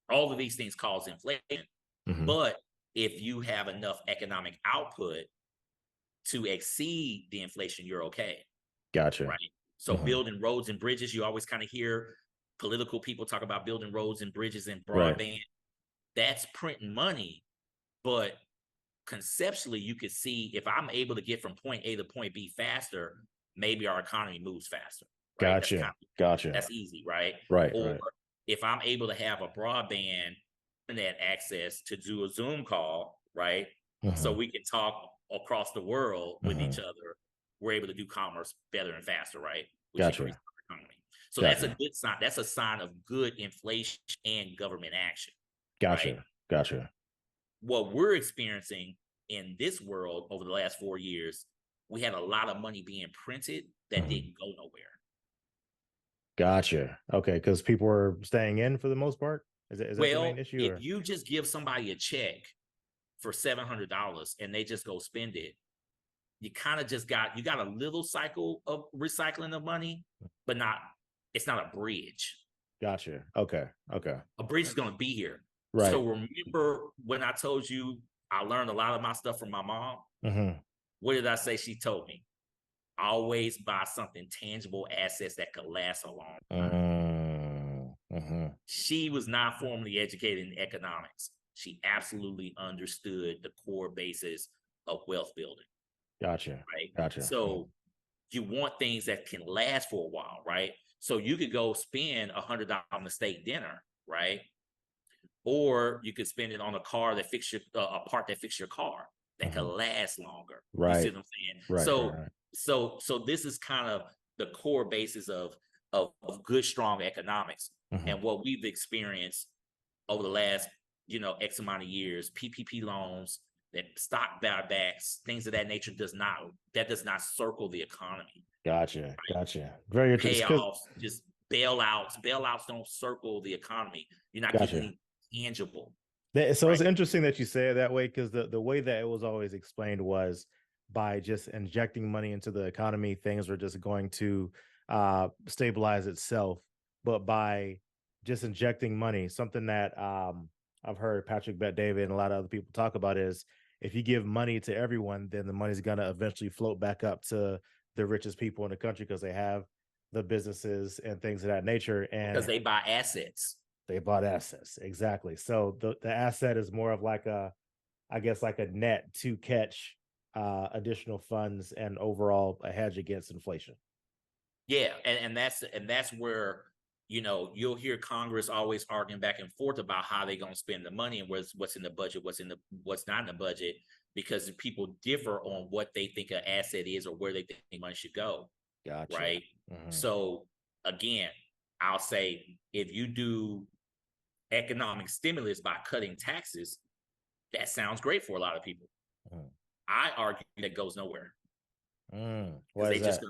all of these things cause inflation. Mm-hmm. But if you have enough economic output to exceed the inflation, you're okay, Gotcha. right? So Mm-hmm. building roads and bridges, you always kind of hear political people talk about building roads and bridges and Right. broadband. That's printing money, but conceptually, you could see if I'm able to get from point A to point B faster, maybe our economy moves faster, right? Gotcha. Gotcha. That's easy, right? Right. Or Right. if I'm able to have a broadband internet access to do a Zoom call, right? So Mm-hmm. we can talk across the world with Mm-hmm. each other. We're able to do commerce better and faster, right? Which increases Gotcha. our economy. So that's a Gotcha. good sign. That's a sign of good inflation and government action, right? Gotcha. Gotcha. What we're experiencing in this world over the last 4 years, we had a lot of money being printed that Mm-hmm. didn't go nowhere. Gotcha. Okay, because people are staying in for the most part. Is that the main Well, issue? if Or? you just give somebody a check for $700 and they just go spend it, you kind of just got a little cycle of recycling of money, but it's not a bridge. Gotcha. Okay. Okay. A bridge is going to be here. Right. So remember when I told you I learned a lot of my stuff from my mom? Mm-hmm. What did I say she told me? Always buy something tangible, assets that could last a long time. Mm-hmm. She was not formally educated in economics. She absolutely understood the core basis of wealth building. Gotcha. Right. Gotcha. So you want things that can last for a while, right? So you could go spend $100 on a steak dinner, right? Or you could spend it on a car that fix your a part that fix your car that could last longer. You see Right. what I'm saying? Right. So Right. so this is kind of the core basis of good, strong economics. Mm-hmm. And what we've experienced over the last, X amount of years, PPP loans, that stock buybacks, things of that nature does not circle the economy. Gotcha. Gotcha. Very interesting. Because Payoffs just Bailouts don't circle the economy. You're not getting Gotcha. anything tangible. So it's Right. interesting that you say it that way, because the way that it was always explained was by just injecting money into the economy, things were just going to stabilize itself. But by just injecting money, something that I've heard Patrick Bet David and a lot of other people talk about is, if you give money to everyone, then the money's going to eventually float back up to the richest people in the country, because they have the businesses and things of that nature. Because And they buy assets. they bought assets. Exactly. So the asset is more of like a, I guess, like a net to catch additional funds and overall a hedge against inflation. Yeah, and that's where, you'll hear Congress always arguing back and forth about how they're going to spend the money and what's in the budget, what's not in the budget, because people differ on what they think an asset is or where they think money should go. Gotcha. Right. Mm-hmm. So again, I'll say, if you do economic stimulus by cutting taxes, that sounds great for a lot of people. Mm-hmm. I argue that goes nowhere. Why is that?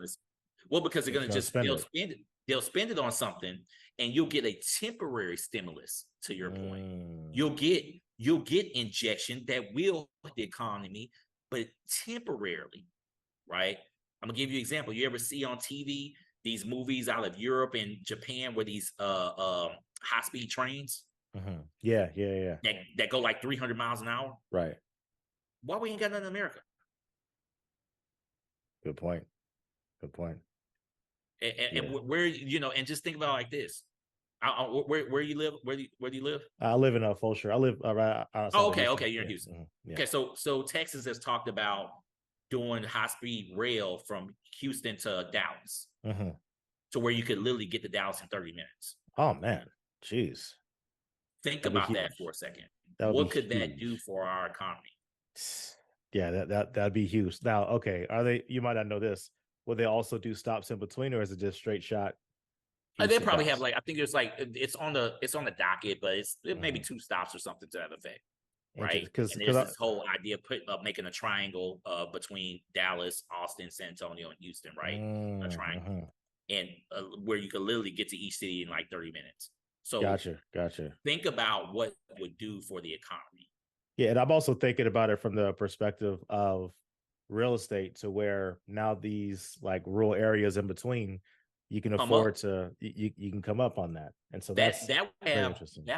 Because they're going to just they'll spend it on something, and you'll get a temporary stimulus. To your point, you'll get injection that will hit the economy, but temporarily, right? I'm gonna give you an example. You ever see on TV these movies out of Europe and Japan where these high-speed trains? Mm-hmm. Yeah. That go like 300 miles an hour. Right. Why we ain't got nothing in America? Good point. And where, and just think about it like this. Where you live? Where do you live? I live in Fulshire. I live right outside. Oh, okay, you're in Houston. Mm-hmm. Yeah. Okay, so Texas has talked about doing high-speed rail from Houston to Dallas, to where you could literally get to Dallas in 30 minutes. Oh man, jeez. Think about that for a second. What could that do for our economy? Yeah, that'd be huge. Now, okay, you might not know this. Will they also do stops in between, or is it just straight shot? They probably have, like, I think there's like, it's on the docket, but it's maybe 2 stops or something to that effect. Right. Because there's this whole idea of making a triangle between Dallas, Austin, San Antonio, and Houston, right? A triangle. And where you could literally get to each city in like 30 minutes. So gotcha. Think about what it would do for the economy. Yeah, and I'm also thinking about it from the perspective of real estate, to where now these like rural areas in between, you can afford to you can come up on that. And so that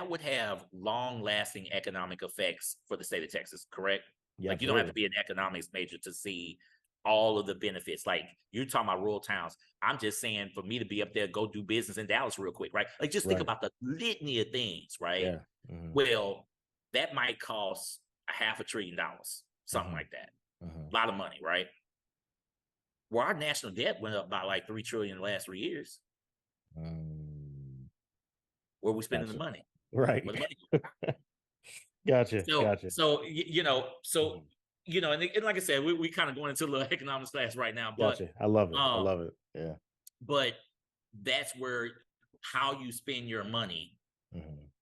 would have long-lasting economic effects for the state of Texas, correct? Yeah, like, you don't have to be an economics major to see all of the benefits. Like, you're talking about rural towns. I'm just saying, for me to be up there, go do business in Dallas real quick, right? Like, just think about the litany of things, right? Yeah. Well, that might cost $500 billion, something like that. A lot of money, right? Well, our national debt went up by like $3 trillion in the last 3 years. Where are we spending the money? Right. Gotcha. So, and like I said, we kind of going into a little economics class right now. But gotcha. I love it. Yeah. But that's where how you spend your money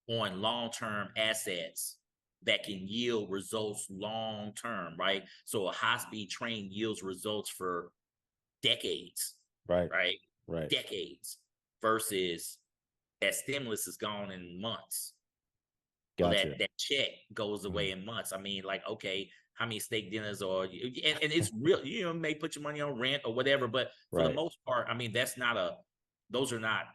on long-term assets that can yield results long-term, right? So a high-speed train yields results for decades, right? Decades, versus that stimulus is gone in months. Gotcha. That check goes away in months. I mean, like, okay, how many steak dinners and it's real, may put your money on rent or whatever, but for the most part, I mean,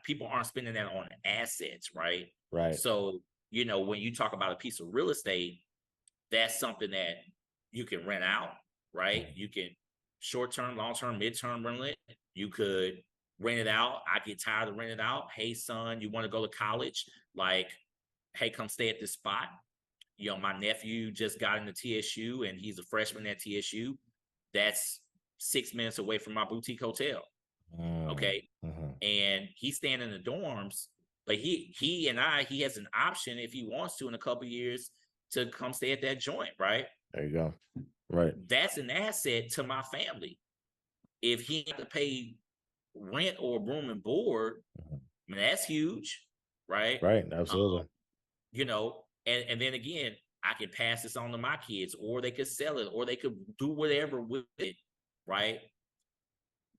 people aren't spending that on assets, right? Right. So, when you talk about a piece of real estate, that's something that you can rent out, right? You can short-term, long-term, mid-term rent it. You could rent it out. I get tired of renting it out. Hey, son, you want to go to college? Like, hey, come stay at this spot. My nephew just got into TSU and he's a freshman at TSU. That's 6 minutes away from my boutique hotel. Okay. And he's staying in the dorms, but he has an option if he wants to in a couple of years to come stay at that joint, right? There you go. Right. That's an asset to my family. If he had to pay rent or room and board, I mean, that's huge, right? Right. Absolutely. And then again, I can pass this on to my kids, or they could sell it, or they could do whatever with it, right?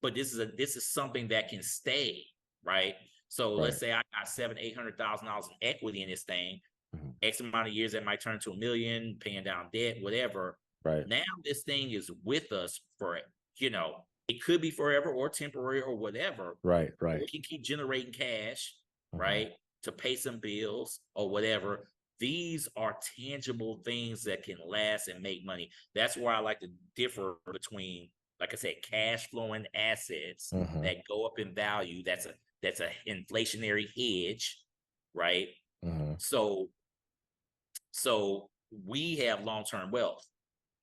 But this is something that can stay, right? So Right. let's say I got $700,000-800,000 in equity in this thing. Mhm. X amount of years that might turn to $1 million, paying down debt, whatever. Right. Now this thing is with us for, it could be forever or temporary or whatever. Right. We Right. can keep generating cash, Mhm. right, to pay some bills or whatever. These are tangible things that can last and make money. That's where I like to differ between, like I said, cash flowing assets Mhm. that go up in value. That's a inflationary hedge, right? Mhm. So we have long-term wealth.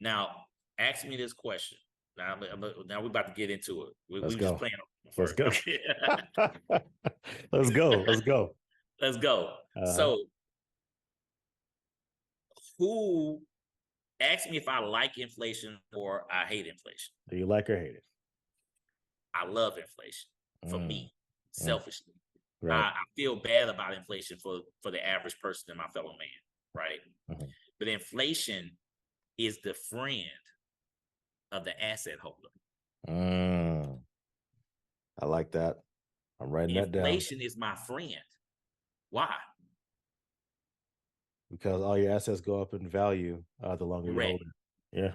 Now, ask me this question. Now we're about to get into it. Let's We just go. playing Let's first. go. Okay. Let's go. Let's go. Let's go. Uh-huh. So who ask me if I like inflation or I hate inflation? Do you like or hate it? I love inflation for Mm. me, Mm. selfishly. Right. I feel bad about inflation for the average person and my fellow man, right? Mhm. But inflation is the friend of the asset holder. Mm. I like that. I'm writing that down Inflation is my friend. Why? because all your assets go up in value the longer you Correct. hold it. Yeah.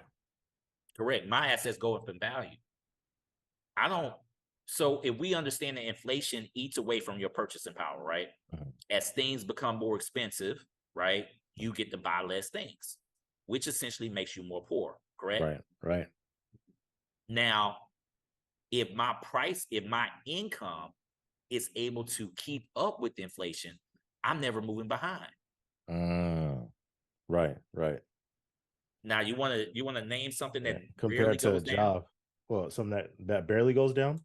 Correct. My assets go up in value. I don't. So if we understand that inflation eats away from your purchasing power, right? Mhm. As things become more expensive, right? You get to buy less things, which essentially makes you more poor. Correct. Right. Right. Now, if my income is able to keep up with inflation, I'm never moving behind. Mm. Right. Right. Now, you want to name something that Yeah. rarely Compared to a goes down? job, well, something that barely goes down.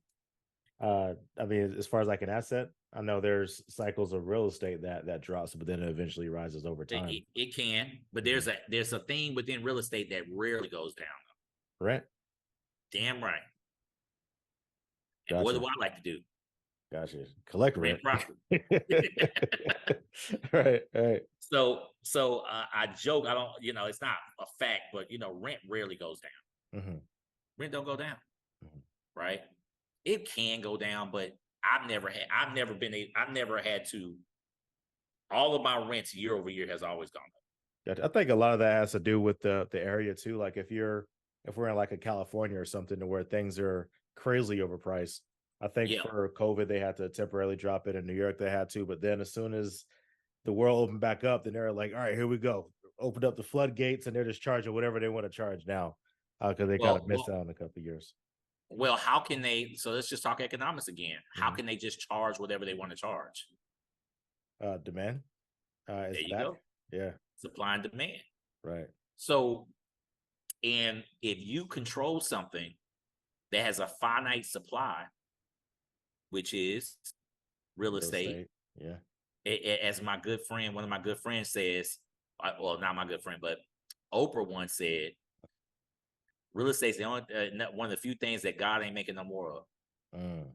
I mean, as far as like an asset, I know there's cycles of real estate that drops, but then it eventually rises over time. It can, but Mhm. there's a thing within real estate that rarely goes down. Right. Damn right. And what Gotcha. do I like to do? Gotcha. Collect Rent rent. property. Right. Right. So I joke. I don't. It's not a fact, but rent rarely goes down. Hmm. Rent don't go down, Hmm. right? It can go down, but I've never had to. All of my rents year over year has always gone up. Gotcha. I think a lot of that has to do with the area too. Like if we're in like a California or something to where things are crazy overpriced. I think Yeah. for COVID they had to temporarily drop it. In New York they had to, but then as soon as the world opened back up, then they're like, all right, here we go. Opened up the floodgates and they're just charging whatever they want to charge now. Because they kind of Well, missed well, out in a couple of years. well. How can they? So let's just talk economics again. How Mhm. can they just charge whatever they want to charge? Demand is There you back. go. Yeah. Supply and demand. Right. So, and if you control something that has a finite supply, which is real Real estate, estate. Yeah. as my good friend, one of my good friends says, well, not my good friend, but Oprah once said, real estate's the only one of the few things that God ain't making no more of. Mm,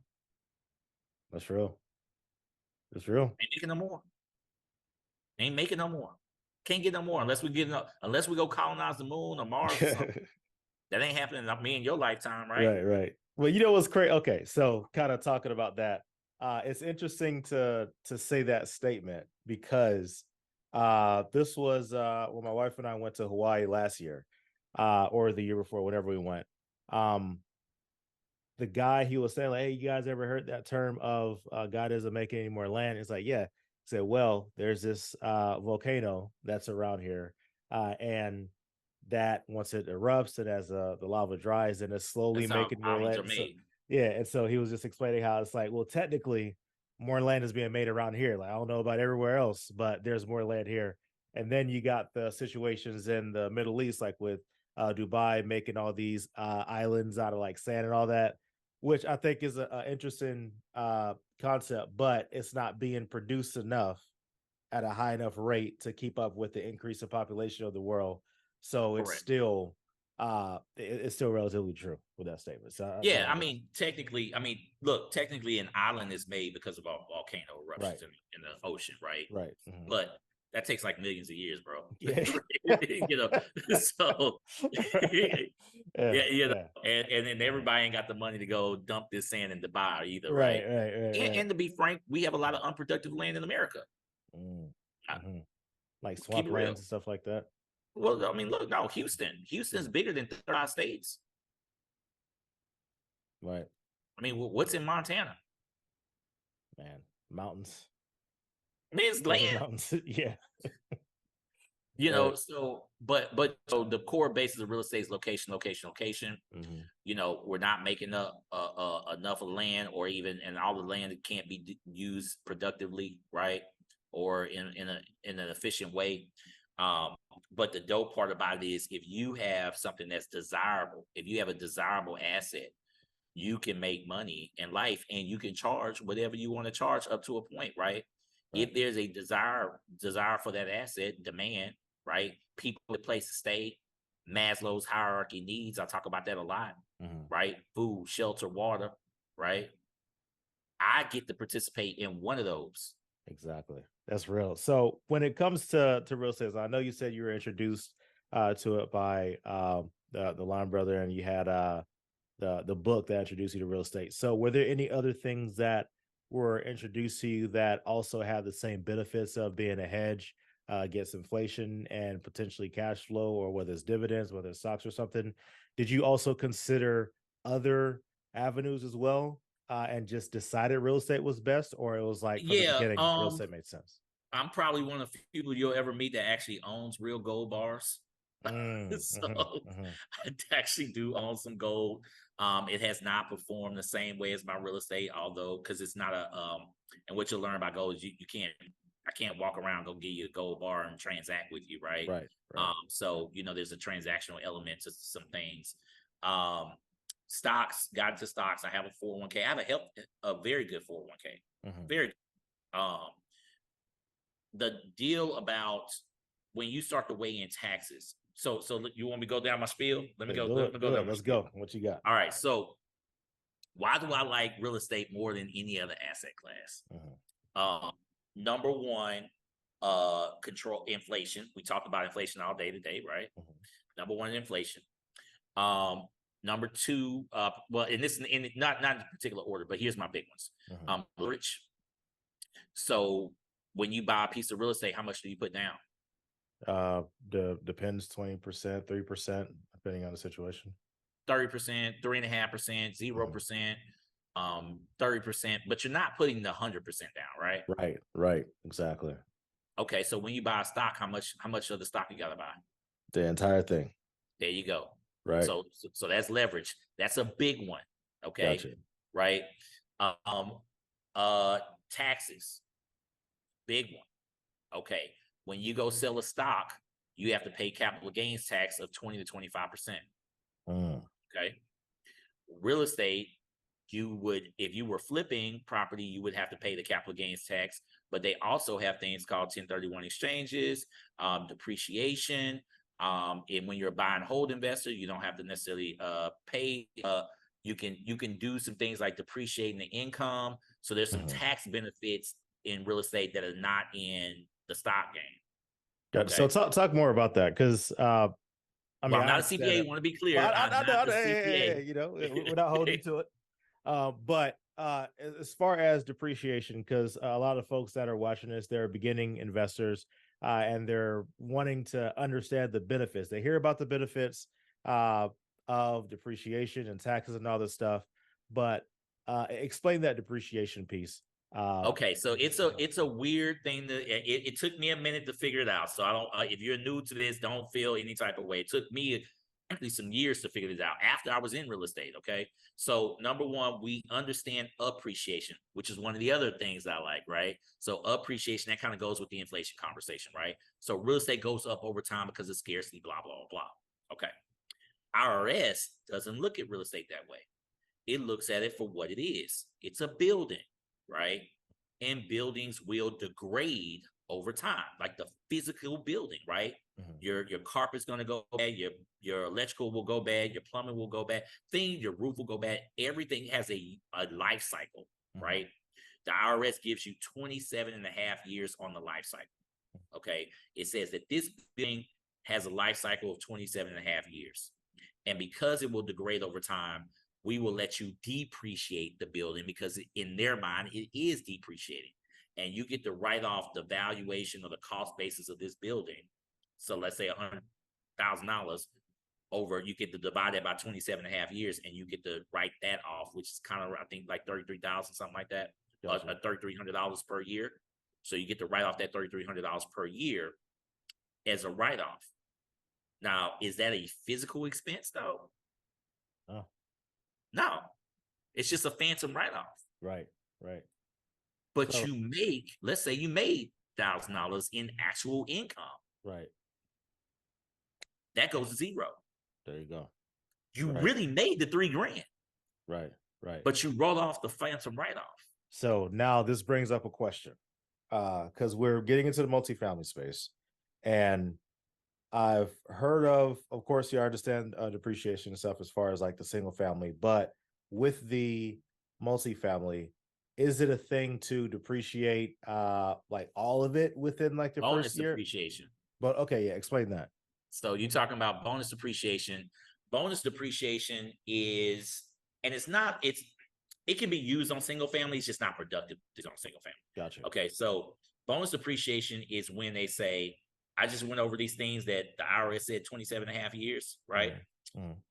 that's real. It's real. Ain't making no more. Ain't making no more. Can't get no more unless we go colonize the moon or Mars or something. That ain't happening in me in your lifetime, right? Right, right. Well, you know what's crazy? Okay, so kind of talking about that. It's interesting to say that statement because this was when my wife and I went to Hawaii last year, or the year before, whenever we went. Um, the guy he was saying, like, hey, you guys ever heard that term of God doesn't make any more land? It's like, yeah. He said, well, there's this volcano that's around here, and that once it erupts and as the lava dries, and it's slowly That's how making more islands are land. So made. yeah, and so he was just explaining how it's like, well, technically, more land is being made around here. Like I don't know about everywhere else, but there's more land here. And then you got the situations in the Middle East, like with Dubai making all these islands out of like sand and all that, which I think is a interesting concept, but it's not being produced enough at a high enough rate to keep up with the increase in population of the world. So Correct. it's still relatively true with that statement. So I Yeah, like that. look, technically an island is made because of volcano Right, eruptions in the ocean, right? right. Mhm. But that takes like millions of years, bro. Yeah. you know, so Yeah, Yeah, yeah. and then everybody ain't got the money to go dump this sand in Dubai either, Right, right? right, right, right. And to be frank, we have a lot of unproductive land in America. Mm, Uh, mhm. Like Keep it swamplands real. and stuff like that. Well, I mean, look, no, Houston's Mhm. bigger than 35 states. Right, I mean, what's in Montana? man. Mountains, I mean, it's desert land. mountains. Yeah, right. So so the core basis of real estate is location, location, location. Hmm. We're not making up enough of land, or even and all the land that can't be used productively, right? Or in an efficient way. Um, but the dope part about it is if you have something that's desirable, if you have a desirable asset, you can make money in life and you can charge whatever you want to charge up to a point, right? Right. If there's a desire for that asset, demand, right? People with place to stay, Maslow's hierarchy needs. I talk about that a lot, Hmm. right? Food, shelter, water, right? I get to participate in one of those. Exactly. That's real. So when it comes to real estate, I know you said you were introduced to it by the Lime brother, and you had the book that introduced you to real estate. So were there any other things that were introduced to you that also have the same benefits of being a hedge against inflation and potentially cash flow, or whether it's dividends, whether it's stocks or something? Did you also consider other avenues as well, and just decided real estate was best, or it was like from the Yeah, beginning real estate made sense? I'm probably one of the people you'll ever meet that actually owns real gold bars. Mm, mhm, So mhm. I actually do own some gold. It has not performed the same way as my real estate, although because it's not a and what you'll learn about gold is you can't I can't walk around go give you a gold bar and transact with you, right? Right, right. So there's a transactional element to some things. Um, Stocks, got into stocks. I have a 401k. I have a very good 401k. Mhm. Very um the deal about when you start to weigh in taxes. So you want me to go down my spiel? Do Let it, me go do down it. my Let's spiel. go. What you got? All right. So why do I like real estate more than any other asset class? Mhm, Um, Number one, control inflation. We talk about inflation all day today, right? mhm, Number one, inflation. Um, Number two, well, in this in not in particular order, but here's my big ones. mhm. Rich. So when you buy a piece of real estate, how much do you put down? Depends 20%, 3%, depending on the situation. 30%, 3.5%, Mhm. 0%, 30%, but you're not putting the 100% down, right? Right, right, exactly. Okay, so when you buy a stock, how much of the stock you gotta buy? The entire thing. There you go. Right. So that's leverage. That's a big one. Okay, Gotcha. right? Um, uh, Taxes, big one. Okay, when you go sell a stock, you have to pay capital gains tax of 20 to 25%. Mm, Okay, real estate, you would, if you were flipping property, you would have to pay the capital gains tax, but they also have things called 1031 exchanges, depreciation. And when you're a buy and hold investor, you don't have to necessarily pay. You can do some things like depreciating the income. So there's some mhm. tax benefits in real estate that are not in the stock game. Gotcha. So Okay. talk more about that, because I Well, mean, I'm I not a understand CPA. it. Want to be Well, clear? I'm I know, not the hey, we're not holding you CPA. to it. But as far as depreciation, because a lot of folks that are watching this, they're beginning investors, and they're wanting to understand the benefits. They hear about the benefits uh, of depreciation and taxes and all this stuff, but explain that depreciation piece. Uh, Okay, so it's a weird thing that it took me a minute to figure it out. So I don't if you're new to this, don't feel any type of way. It took me actually some years to figure this out after I was in real estate. Okay, so number one, we understand appreciation, which is one of the other things I like, right? So appreciation, that kind of goes with the inflation conversation, right? So real estate goes up over time because of scarcity, blah blah blah. Okay, IRS doesn't look at real estate that way. It looks at it for what it is. It's a building, right? And buildings will degrade over time, like the physical building, right? mhm, Your carpet's gonna go bad, your electrical will go bad, your plumbing will go bad, your roof will go bad. Everything has a life cycle, mhm, right? The IRS gives you 27 and a half years on the life cycle. Okay. It says that this building has a life cycle of 27 and a half years. And because it will degrade over time, we will let you depreciate the building because in their mind, it is depreciating. And you get to write off the valuation or the cost basis of this building. So let's say $100,000 over, you get to divide it by 27.5 years and you get to write that off, which is kind of, I think, like 33,000, something like that, Gotcha. $3,300 per year. So you get to write off that $3,300 per year as a write-off. Now, is that a physical expense though? Oh. No, it's just a phantom write-off. Right. But so, you make, let's say you made $1,000 in actual income. Right. That goes to zero. There you go. You really made the $3,000. Right. But you wrote off the phantom write-off. So now this brings up a question. Because we're getting into the multifamily space. And I've heard of course, you understand depreciation and stuff as far as like the single family, but with the multifamily, is it a thing to depreciate like all of it within like the bonus first year? Depreciation. But okay, yeah, explain that. So you're talking about bonus depreciation. Bonus depreciation is, and it can be used on single family, it's just not productive on single family. Gotcha. Okay, so bonus depreciation is when they say, I just went over these things that the IRS said 27.5 years, right?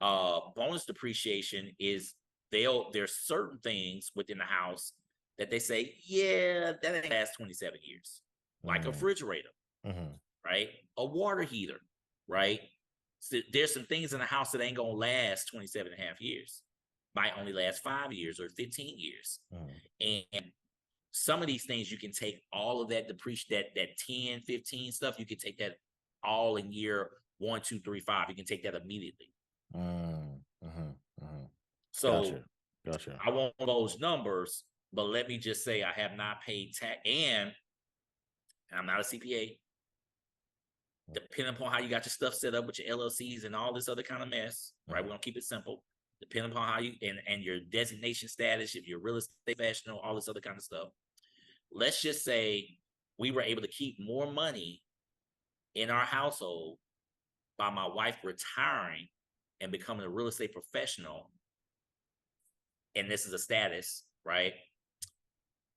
Bonus depreciation is there's certain things within the house that they say, yeah, that ain't last 27 years. Like a refrigerator, right? A water heater, right? So there's some things in the house that ain't gonna last 27.5 years. Might only last 5 years or 15 years. And some of these things, you can take all of that that 10, 15 stuff, you can take that all in year 1, 2, 3, 5. You can take that immediately. So gotcha. I want those numbers, but let me just say I have not paid tax, and I'm not a CPA. Depending upon how you got your stuff set up with your LLCs and all this other kind of mess, right? We're gonna keep it simple. Depending upon how you and your designation status, if you're a real estate professional, all this other kind of stuff. Let's just say we were able to keep more money in our household by my wife retiring and becoming a real estate professional. And this is a status, right?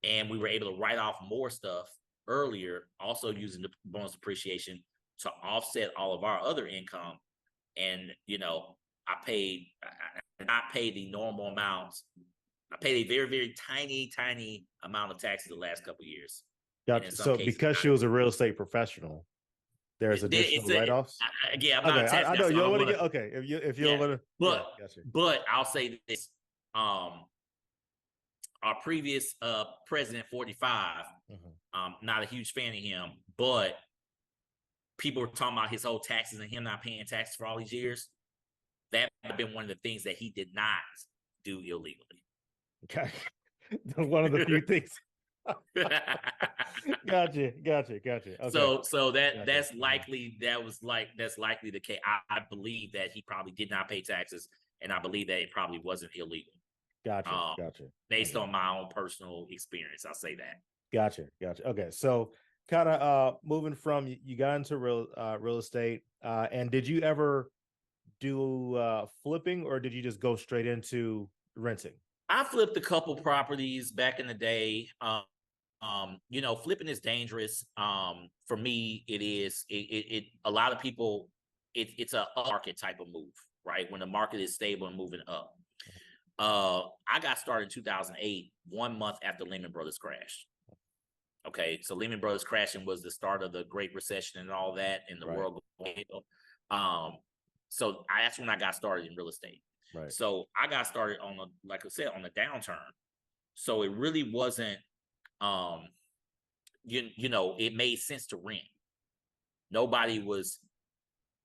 And we were able to write off more stuff earlier, also using the bonus depreciation to offset all of our other income. And, I paid the normal amounts. I paid a very, very tiny amount of taxes the last couple of years. Gotcha. So because she was a real estate professional, there's additional write-offs. Yeah, I'm not a tax guy. I know you don't want to get okay. If you don't want to, but I'll say this: our previous president, 45, not a huge fan of him, but people were talking about his whole taxes and him not paying taxes for all these years. That would have been one of the things that he did not do illegally. Okay. One of the few things. Gotcha. Okay. So that's likely the case. I believe that he probably did not pay taxes, and I believe that it probably wasn't illegal. Gotcha. Based on my own personal experience, I'll say that. Gotcha. Okay, so kind of moving from you got into real estate, and did you ever do flipping, or did you just go straight into renting? I flipped a couple properties back in the day. Flipping is dangerous. For me, it is. It a lot of people. It's a market type of move, right? When the market is stable and moving up. I got started in 2008, 1 month after Lehman Brothers crashed. Okay, so Lehman Brothers crashing was the start of the Great Recession and all that, and the world going. So that's when I got started in real estate. Right. So I got started like I said, on the downturn. So it really wasn't, it made sense to rent. Nobody was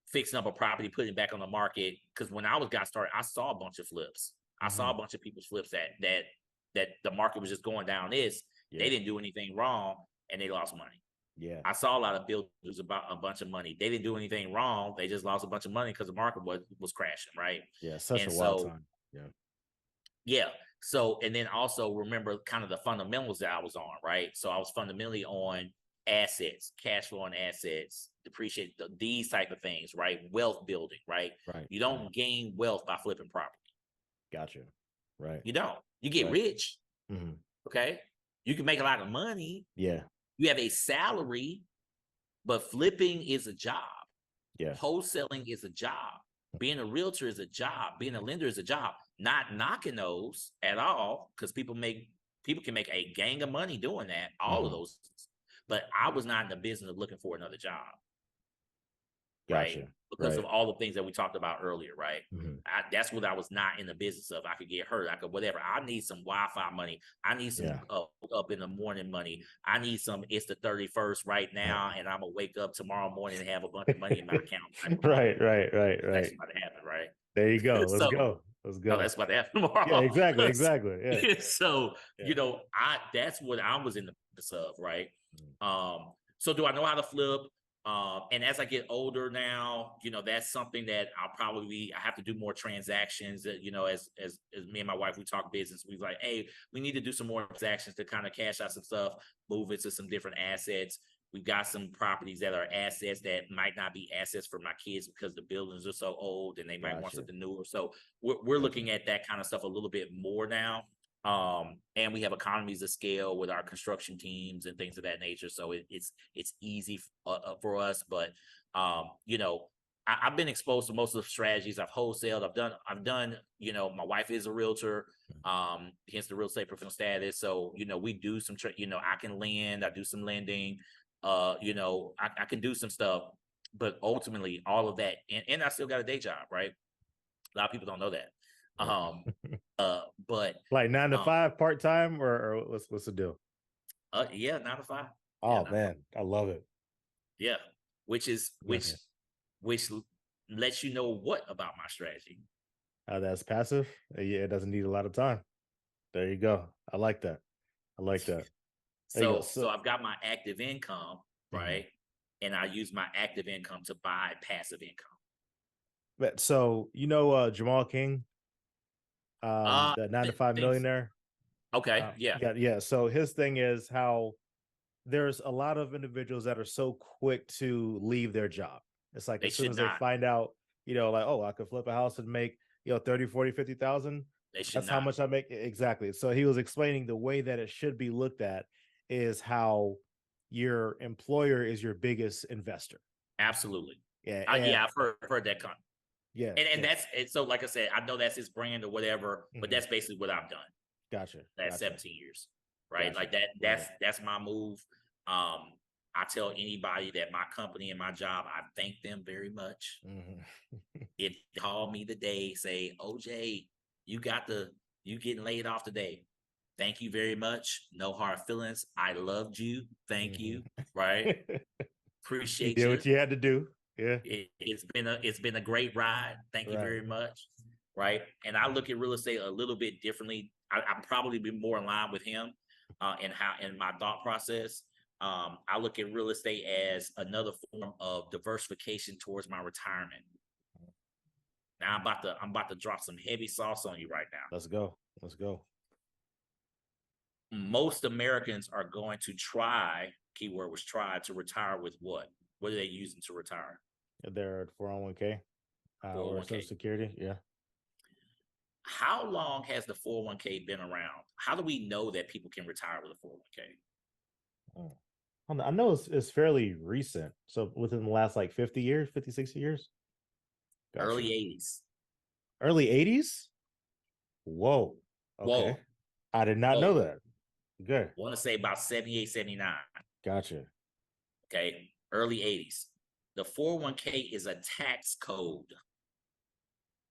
fixing up a property, putting it back on the market. Because when I got started, I saw a bunch of flips. I saw a bunch of people's flips that the market was just going down. They didn't do anything wrong and they lost money. Yeah, I saw a lot of builders about a bunch of money. They didn't do anything wrong. They just lost a bunch of money because the market was crashing, right? Yeah, such a wild time. Yeah. So, and then also remember kind of the fundamentals that I was on, right? So I was fundamentally on assets, cash flowing assets, depreciate these type of things, right? Wealth building, right? Right. You don't gain wealth by flipping property. Gotcha. Right. You don't. You get rich. Mm-hmm. Okay. You can make a lot of money. Yeah. You have a salary, but flipping is a job. Yeah. Wholesaling is a job. Being a realtor is a job. Being a lender is a job. Not knocking those at all, because people can make a gang of money doing that, all of those. But I was not in the business of looking for another job. Gotcha. Right? Because of all the things that we talked about earlier, right? Mm-hmm. That's what I was not in the business of. I could get hurt. I could whatever. I need some Wi-Fi money. I need some up in the morning money. I need some. It's the 31st right now, and I'm gonna wake up tomorrow morning and have a bunch of money in my account. Right. That's about to happen, right? There you go. Let's So, go. Let's go. No, that's about to happen tomorrow. Yeah, exactly. Yeah. So, that's what I was in the business of, right? So do I know how to flip? And as I get older now, that's something that I have to do more transactions that, as me and my wife, we talk business. We like, hey, we need to do some more transactions to kind of cash out some stuff, move it to some different assets. We've got some properties that are assets that might not be assets for my kids because the buildings are so old and they might want something newer. So we're looking at that kind of stuff a little bit more now. And we have economies of scale with our construction teams and things of that nature. So it's easy for us. But I've been exposed to most of the strategies. I've wholesaled. I've done. My wife is a realtor, hence the real estate professional status. So we do some. I can lend. I do some lending. I can do some stuff. But ultimately, all of that, and I still got a day job, right? A lot of people don't know that. But like 9 to 5 part time or what's the deal? 9 to 5. Oh man, I love it. Yeah, which lets you know what about my strategy. That's passive. Yeah, it doesn't need a lot of time. There you go. I like that. So I've got my active income, right? And I use my active income to buy passive income. But so Jamal King, the 9 to 5 millionaire. Okay. Yeah. So his thing is how there's a lot of individuals that are so quick to leave their job. It's like as soon as they find out, like, oh, I could flip a house and make 30, 40, 50,000. That's how much I make. Exactly. So he was explaining the way that it should be looked at is how your employer is your biggest investor. Absolutely. Yeah. I've heard that comment. Yeah. And that's it. So like I said, I know that's his brand or whatever, but that's basically what I've done. Gotcha. That's 17 years. Right. Gotcha. Like that's my move. I tell anybody that my company and my job, I thank them very much. It called me today, say, OJ, you getting laid off today. Thank you very much. No hard feelings. I loved you. Thank you. Right. Appreciate you. What you had to do. Yeah. It's been a great ride. Thank you very much. Right. And I look at real estate a little bit differently. I'm probably be more in line with him in my thought process. I look at real estate as another form of diversification towards my retirement. Now I'm about to drop some heavy sauce on you right now. Let's go. Most Americans are going to try, keyword was try, to retire with what? What are they using to retire? Their 401k or Social Security. Yeah. How long has the 401k been around? How do we know that people can retire with a 401k? I know it's fairly recent. So within the last 50 years, 50, 60 years? Gotcha. Early 80s. Early 80s? Whoa. Okay. Whoa. I did not know that. Good. I want to say about 78, 79. Gotcha. Okay. Early 80s. The 401k is a tax code.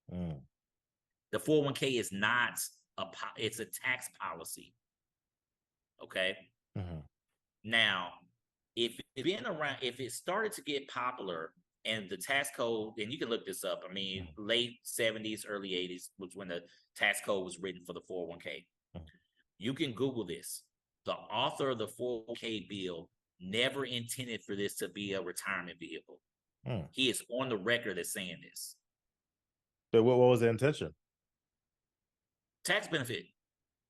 The 401k is not it's a tax policy. Okay. Now, if it started to get popular and the tax code, and you can look this up. I mean, late 70s, early 80s was when the tax code was written for the 401k. You can Google this. The author of the 401k bill never intended for this to be a retirement vehicle. He is on the record as saying this. So what was the intention? Tax benefit.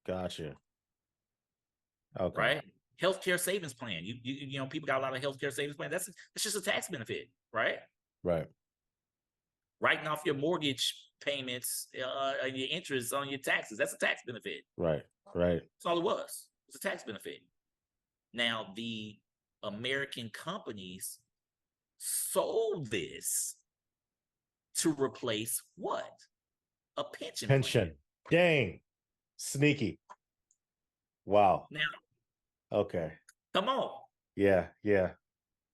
Gotcha. Okay. Right? Healthcare savings plan. You know, people got a lot of healthcare savings plan. That's just a tax benefit, right? Right. Writing off your mortgage payments and your interest on your taxes. That's a tax benefit. Right. Right. That's all it was. It's a tax benefit. Now, the American companies sold this to replace what? A pension plan. Dang. Sneaky. Wow. Now, Okay. come on. Yeah. Yeah.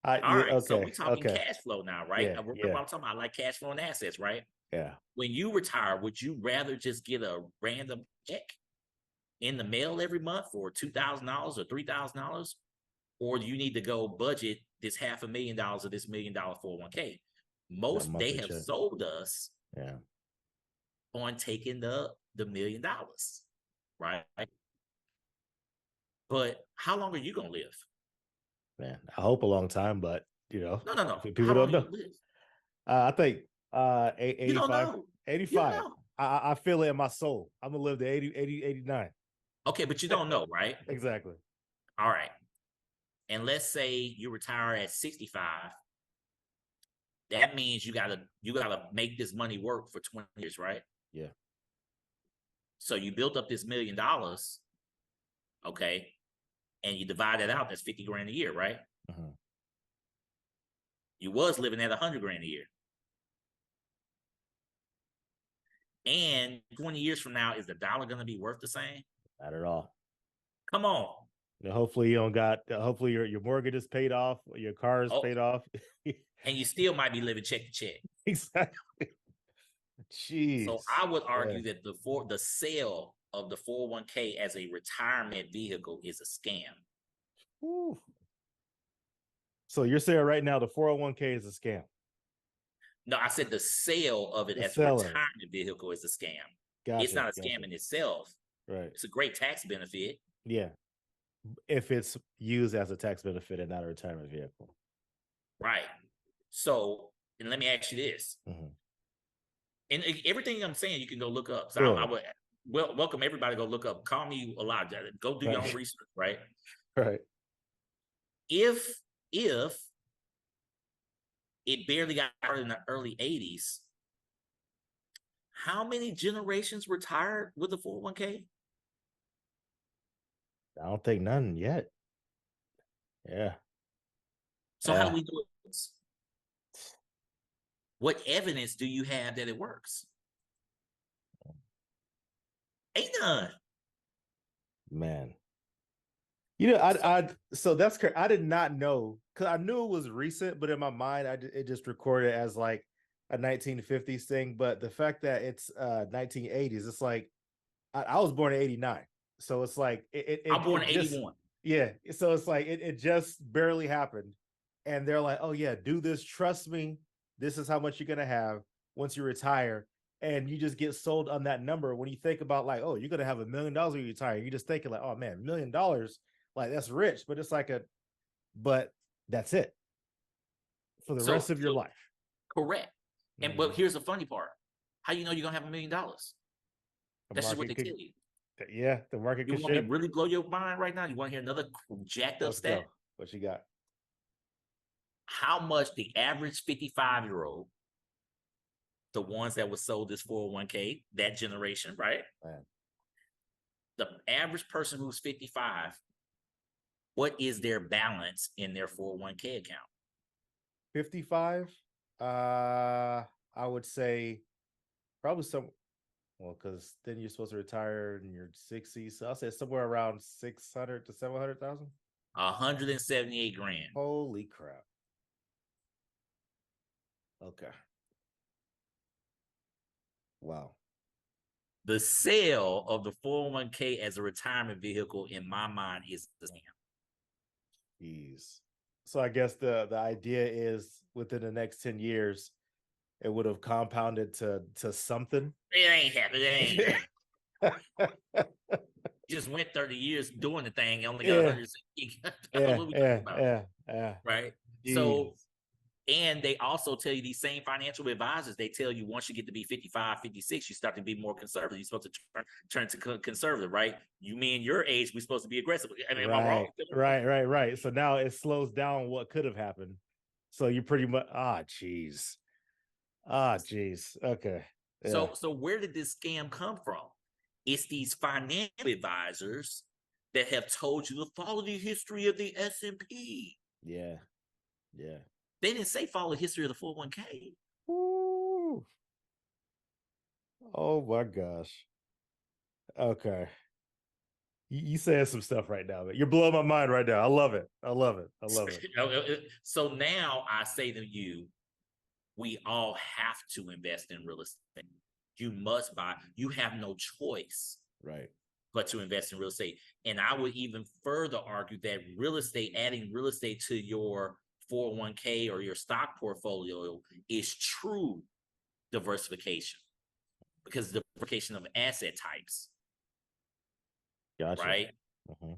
All right. So Okay. we're talking Okay. cash flow now, right? Yeah. Remember Yeah. what I'm talking about, like cash flow and assets, right? Yeah. When you retire, would you rather just get a random check in the mail every month for $2,000 or $3,000? Or do you need to go budget this $500,000 of this $1 million 401k? Most they have check. sold us Yeah. on taking the $1 million, right? But how long are you gonna live? Man, I hope a long time, but No. people How don't long are you know. gonna live? I think You don't 85. know. 85. You don't know. I feel it in my soul. I'm gonna live to 80, 80, 89. Okay, but you don't know, right? Exactly. All right. And let's say you retire at 65. That means you gotta make this money work for 20 years, right? Yeah. So you built up this $1 million, okay, and you divide that out, that's 50 grand a year, right? Mm-hmm. You was living at 100 grand a year. And 20 years from now, is the dollar going to be worth the same? Not at all. Come on. Hopefully you don't got. Hopefully your mortgage is paid off. Your car is paid off. And you still might be living check to check. Exactly. Jeez. So I would argue that the sale of the 401k as a retirement vehicle is a scam. Ooh. So you're saying right now the 401k is a scam? No, I said the sale of it as a retirement vehicle is a scam. Gotcha, it's not a scam in itself. Right. It's a great tax benefit. Yeah. If it's used as a tax benefit and not a retirement vehicle. Right. So, and let me ask you this. Mm-hmm. And everything I'm saying, you can go look up. So I would welcome everybody to go look up. Call me a lot. Go do your own research, right? Right. If it barely got started in the early 80s, how many generations retired with a 401k? I don't think none yet. Yeah. So how do we do it? What evidence do you have that it works? Ain't none. Man. So that's correct. I did not know, because I knew it was recent, but in my mind, it just recorded as like a 1950s thing. But the fact that it's 1980s, it's like I was born in 89. So it's like I'm born in 81. Yeah. So it's like it just barely happened. And they're like, oh yeah, do this. Trust me. This is how much you're gonna have once you retire. And you just get sold on that number. When you think about like, oh, you're gonna have $1 million when you retire, you just thinking like, oh man, $1 million, like that's rich, but it's like but that's it for the rest of your life. Correct. And but here's the funny part: how you know you're gonna have $1 million? That's just what they tell you. Yeah, the market. You want me to really blow your mind right now? You want to hear another jacked up stat? What you got? How much the average 55-year-old, the ones that were sold this 401k, that generation, right? Man. The average person who's 55, what is their balance in their 401k account? 55? I would say probably because then you're supposed to retire in your 60s. So I'll say somewhere around 600 to 700,000. 178 grand. Holy crap. Okay. Wow. The sale of the 401k as a retirement vehicle, in my mind, is the scam. Jeez. So I guess the idea is within the next 10 years, it would have compounded to something. It ain't happening. It ain't. Just went 30 years doing the thing. Only got 160. Yeah. Right. Jeez. So And they also tell you, these same financial advisors, they tell you once you get to be 55, 56, you start to be more conservative. You're supposed to turn to conservative, right? You mean your age, we're supposed to be aggressive. I mean, am I wrong? Right. So now it slows down what could have happened. So you pretty much, geez. Okay. Yeah. So where did this scam come from? It's these financial advisors that have told you to follow the history of the S&P. Yeah. Yeah. They didn't say follow the history of the 401k. Ooh. Oh my gosh. Okay. You saying some stuff right now, man. You're blowing my mind right now. I love it. I love it. I love it. So now I say to you, we all have to invest in real estate. You must buy. You have no choice. Right. But to invest in real estate. And I would even further argue that real estate, adding real estate to your 401k or your stock portfolio is true diversification, because the diversification of asset types. Gotcha. Right? Mm-hmm.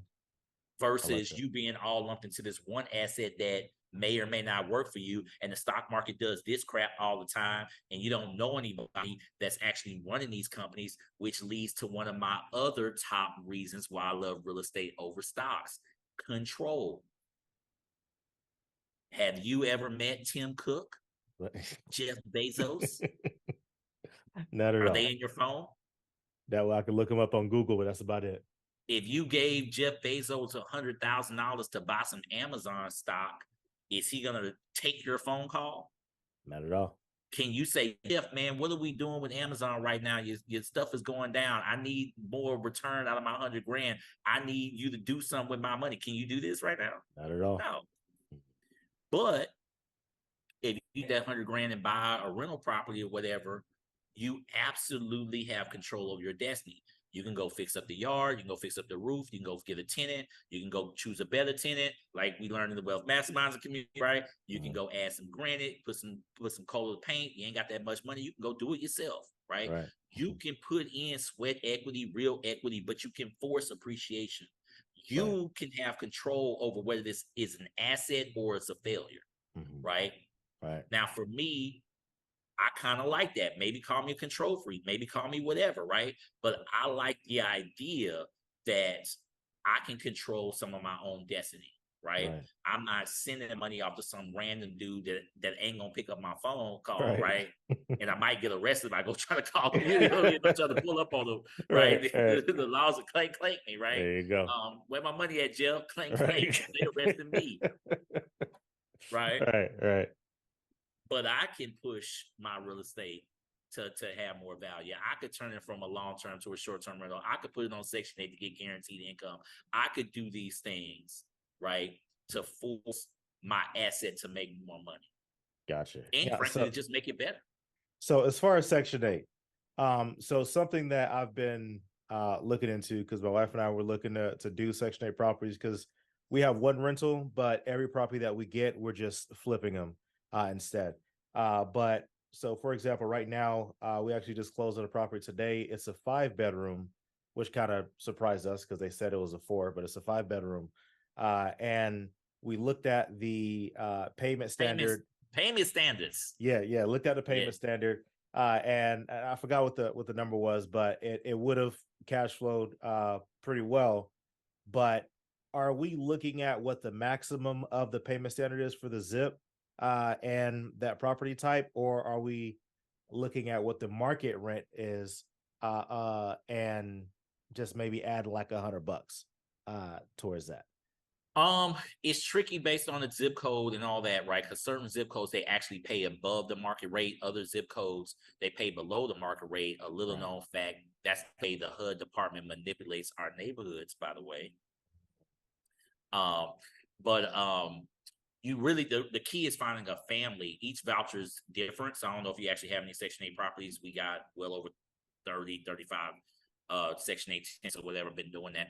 Versus you being all lumped into this one asset that may or may not work for you, and the stock market does this crap all the time, and you don't know anybody that's actually running these companies, which leads to one of my other top reasons why I love real estate over stocks: control. Have you ever met Tim Cook, Jeff Bezos? Not at Are all. they in your phone? That way I can look them up on Google, but that's about it. If you gave Jeff Bezos $100,000 to buy some Amazon stock, is he going to take your phone call? Not at all. Can you say, Jeff, man, what are we doing with Amazon right now? Your stuff is going down. I need more return out of my 100 grand. I need you to do something with my money. Can you do this right now? Not at all. No. But if you get that 100 grand and buy a rental property or whatever, you absolutely have control over your destiny. You can go fix up the yard. You can go fix up the roof. You can go get a tenant. You can go choose a better tenant, like we learned in the Wealth Masterminds community, right? You can go add some granite, put some colored paint. You ain't got that much money. You can go do it yourself, right? You can put in sweat equity, real equity, but you can force appreciation. You can have control over whether this is an asset or it's a failure, right? Now, for me, I kind of like that. Maybe call me a control freak, maybe call me whatever, right? But I like the idea that I can control some of my own destiny, right? I'm not sending money off to some random dude that ain't gonna pick up my phone call, right? And I might get arrested if I go try to call him, if I try to pull up on him, right? The laws of clank me, right? There you go. Where my money at, Jeff? Clank. They arrested me, right? Right. But I can push my real estate to have more value. I could turn it from a long-term to a short-term rental. I could put it on Section 8 to get guaranteed income. I could do these things, right, to force my asset to make more money. Gotcha. And frankly, to just make it better. So as far as Section 8, so something that I've been looking into, because my wife and I were looking to do Section 8 properties, because we have one rental, but every property that we get, we're just flipping them instead. But so, for example, right now, we actually just closed on a property today. It's a 5-bedroom, which kind of surprised us because they said it was a 4, but it's a 5-bedroom. And we looked at the payment standard. Payment standards. Yeah. Looked at the payment standard. And I forgot what the number was, but it would have cash flowed pretty well. But are we looking at what the maximum of the payment standard is for the zip and that property type, or are we looking at what the market rent is and just maybe add like $100 towards that? It's tricky based on the zip code and all that, right? Because certain zip codes, they actually pay above the market rate. Other zip codes, they pay below the market rate. A little known fact, that's the way the HUD department manipulates our neighborhoods, by the way. You really, the key is finding a family. Each voucher is different. So I don't know if you actually have any Section 8 properties. We got well over 30, 35 Section 8 tenants or whatever, been doing that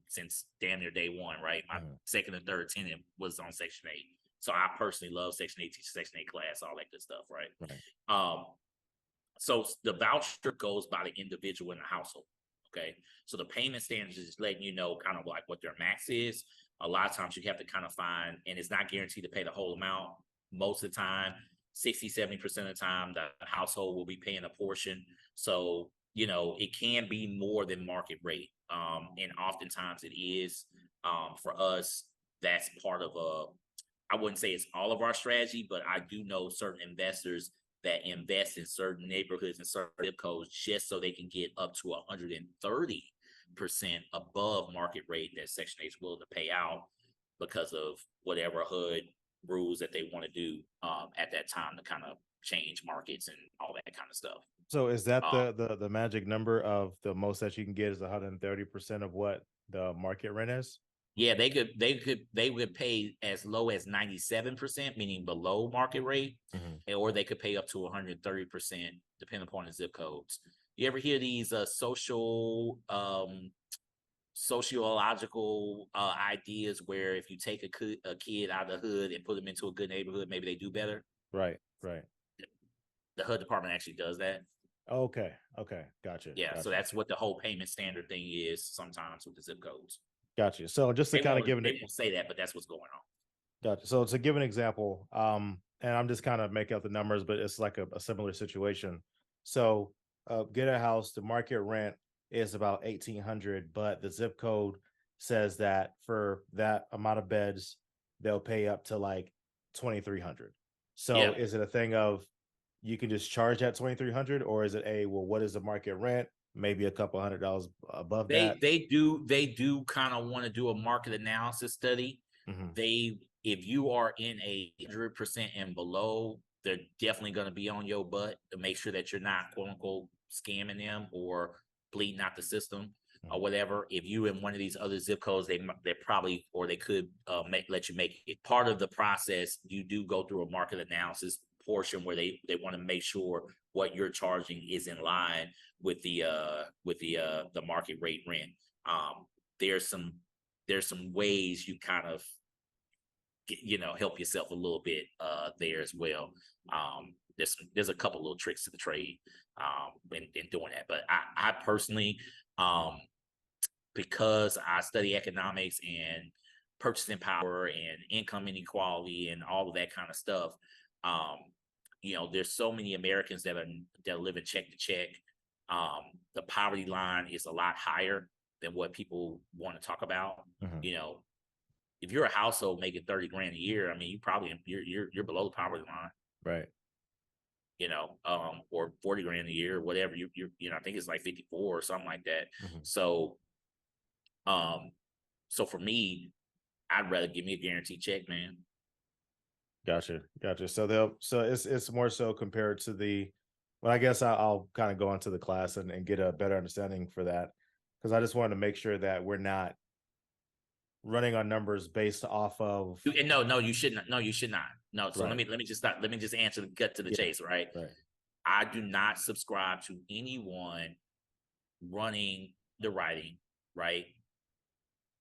since damn near day one, right? My second and third tenant was on Section 8. So I personally love Section 8, teach Section 8 class, all that good stuff, right? So the voucher goes by the individual in the household. Okay. So the payment standards is letting you know kind of like what their max is. a lot of times you have to kind of find, and it's not guaranteed to pay the whole amount. Most of the time, 60-70% of the time, the household will be paying a portion. So, it can be more than market rate. And oftentimes it is. For us, that's part of I wouldn't say it's all of our strategy, but I do know certain investors that invest in certain neighborhoods and certain zip codes just so they can get up to 130% above market rate that Section 8 is willing to pay out because of whatever HUD rules that they want to do at that time to kind of change markets and all that kind of stuff. So is that the magic number of the most that you can get is 130% of what the market rent is? Yeah, they would pay as low as 97%, meaning below market rate, or they could pay up to 130%, depending upon the zip codes. You ever hear these sociological ideas where if you take a kid out of the hood and put them into a good neighborhood, maybe they do better? Right. The HUD department actually does that. Okay. Gotcha. Yeah, gotcha. So that's what the whole payment standard thing is sometimes with the zip codes. Gotcha. So just to kind of give they won't say that, but that's what's going on. Gotcha. So to give an example, and I'm just kind of making up the numbers, but it's like a similar situation. So get a house, the market rent is about 1,800, but the zip code says that for that amount of beds, they'll pay up to like 2,300. So is it a thing of you can just charge that 2,300, or is it well, what is the market rent? Maybe a couple $100 above that. They do kind of want to do a market analysis study. If you are in 100% and below, they're definitely going to be on your butt to make sure that you're not quote unquote scamming them or bleeding out the system or whatever. If you in one of these other zip codes, they probably, or they could let you make it part of the process. You do go through a market analysis portion where they want to make sure what you're charging is in line with the market rate rent. There's some ways you kind of help yourself a little bit there as well. There's a couple little tricks to the trade in doing that, but I personally, because I study economics and purchasing power and income inequality and all of that kind of stuff, there's so many Americans that are living check to check. The poverty line is a lot higher than what people want to talk about. If you're a household making 30 grand a year, I mean, you probably you're below the poverty line, right? Or 40 grand a year, or whatever. I think it's like 54 or something like that. So for me, I'd rather give me a guaranteed check, man. Gotcha. So it's more so compared to well, I guess I'll kind of go into the class and get a better understanding for that, because I just wanted to make sure that we're not running on numbers based off of. No, you should not. No, you should not. No. So let me just stop. Let me just answer the gut to the chase. Right. I do not subscribe to anyone running the writing, right,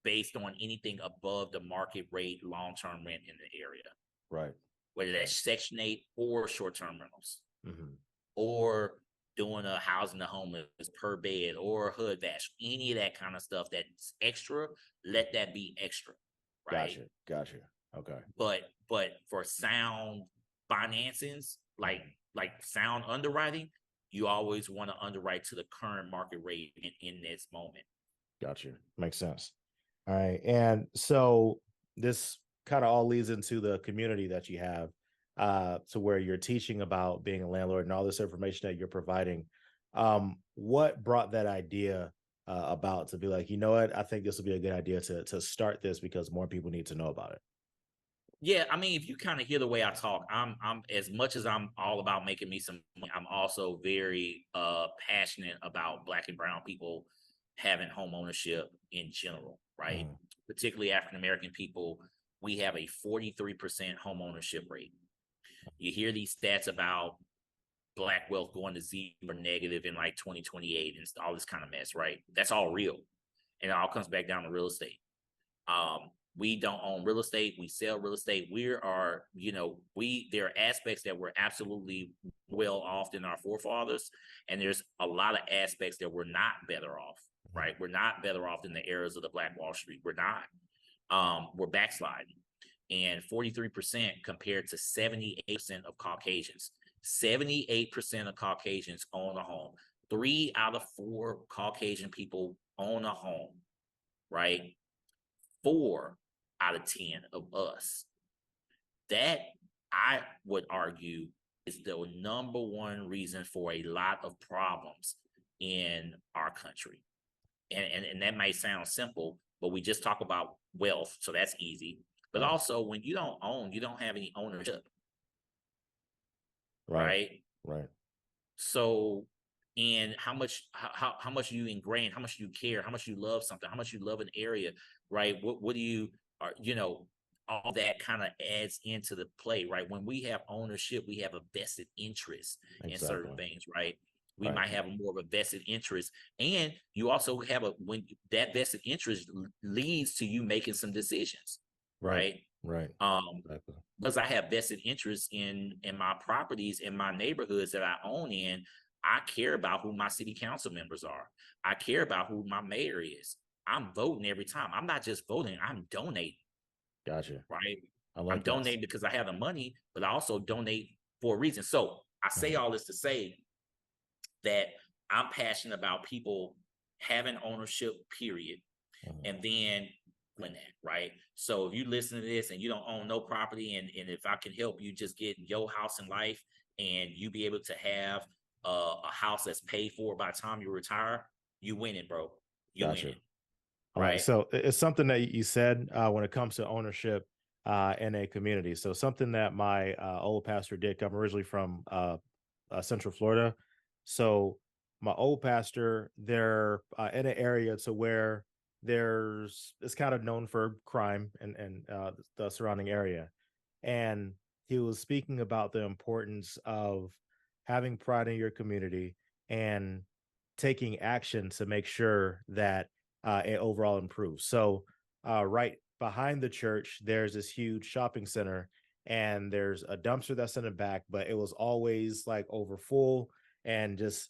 based on anything above the market rate long-term rent in the area. Right. Whether that's Section 8 or short-term rentals, or doing a housing the homeless per bed or HUD VASH, any of that kind of stuff that's extra, let that be extra. Right. Gotcha. Okay. But for sound financings, like sound underwriting, you always want to underwrite to the current market rate in this moment. Gotcha. Makes sense. All right. And so this kind of all leads into the community that you have, to where you're teaching about being a landlord and all this information that you're providing. What brought that idea about to be like, you know what, I think this would be a good idea to start this because more people need to know about it? Yeah, I mean, if you kind of hear the way I talk, I'm as much as I'm all about making me some money, I'm also very passionate about Black and brown people having home ownership in general, right? Particularly African American people, we have a 43% home ownership rate. You hear these stats about Black wealth going to zero or negative in like 2028 and all this kind of mess, right? That's all real. And it all comes back down to real estate. We don't own real estate. We sell real estate. There are aspects that we're absolutely well off than our forefathers. And there's a lot of aspects that we're not better off, right? We're not better off than the eras of the Black Wall Street. We're not. were backsliding, and 43% compared to 78% of Caucasians. 78% of Caucasians own a home. 3 out of 4 Caucasian people own a home, right? 4 out of 10 of us. That, I would argue, is the number one reason for a lot of problems in our country. And that might sound simple, but we just talk about wealth, so that's easy. But Right. also, when you don't own, you don't have any ownership, Right. right? Right. So, and how much you ingrain, how much you care, how much you love something, how much you love an area, right? What do you are, all that kind of adds into the play, right? When we have ownership, we have a vested interest in certain Exactly. things, right? We Right. might have more of a vested interest, and you also have when that vested interest leads to you making some decisions, Right. right? Right. Um, Exactly. because I have vested interest in my properties, in my neighborhoods that I own in. I care about who my city council members are. I care about who my mayor is. I'm voting every time. I'm not just voting, I'm donating, Gotcha. right? I I'm like this. donating because I have the money, but I also donate for a reason. So I say all this to say that I'm passionate about people having ownership, period. And then when that, right? So if you listen to this and you don't own no property, and if I can help you just get your house in life, and you be able to have a house that's paid for by the time you retire, you win it, bro. You win Gotcha. it, Right. right? So it's something that you said when it comes to ownership in a community. So something that my old pastor did. I'm originally from Central Florida. So my old pastor, they're in an area to where it's kind of known for crime and the surrounding area. And he was speaking about the importance of having pride in your community and taking action to make sure that it overall improves. So, right behind the church, there's this huge shopping center, and there's a dumpster that's in the back, but it was always like over full and just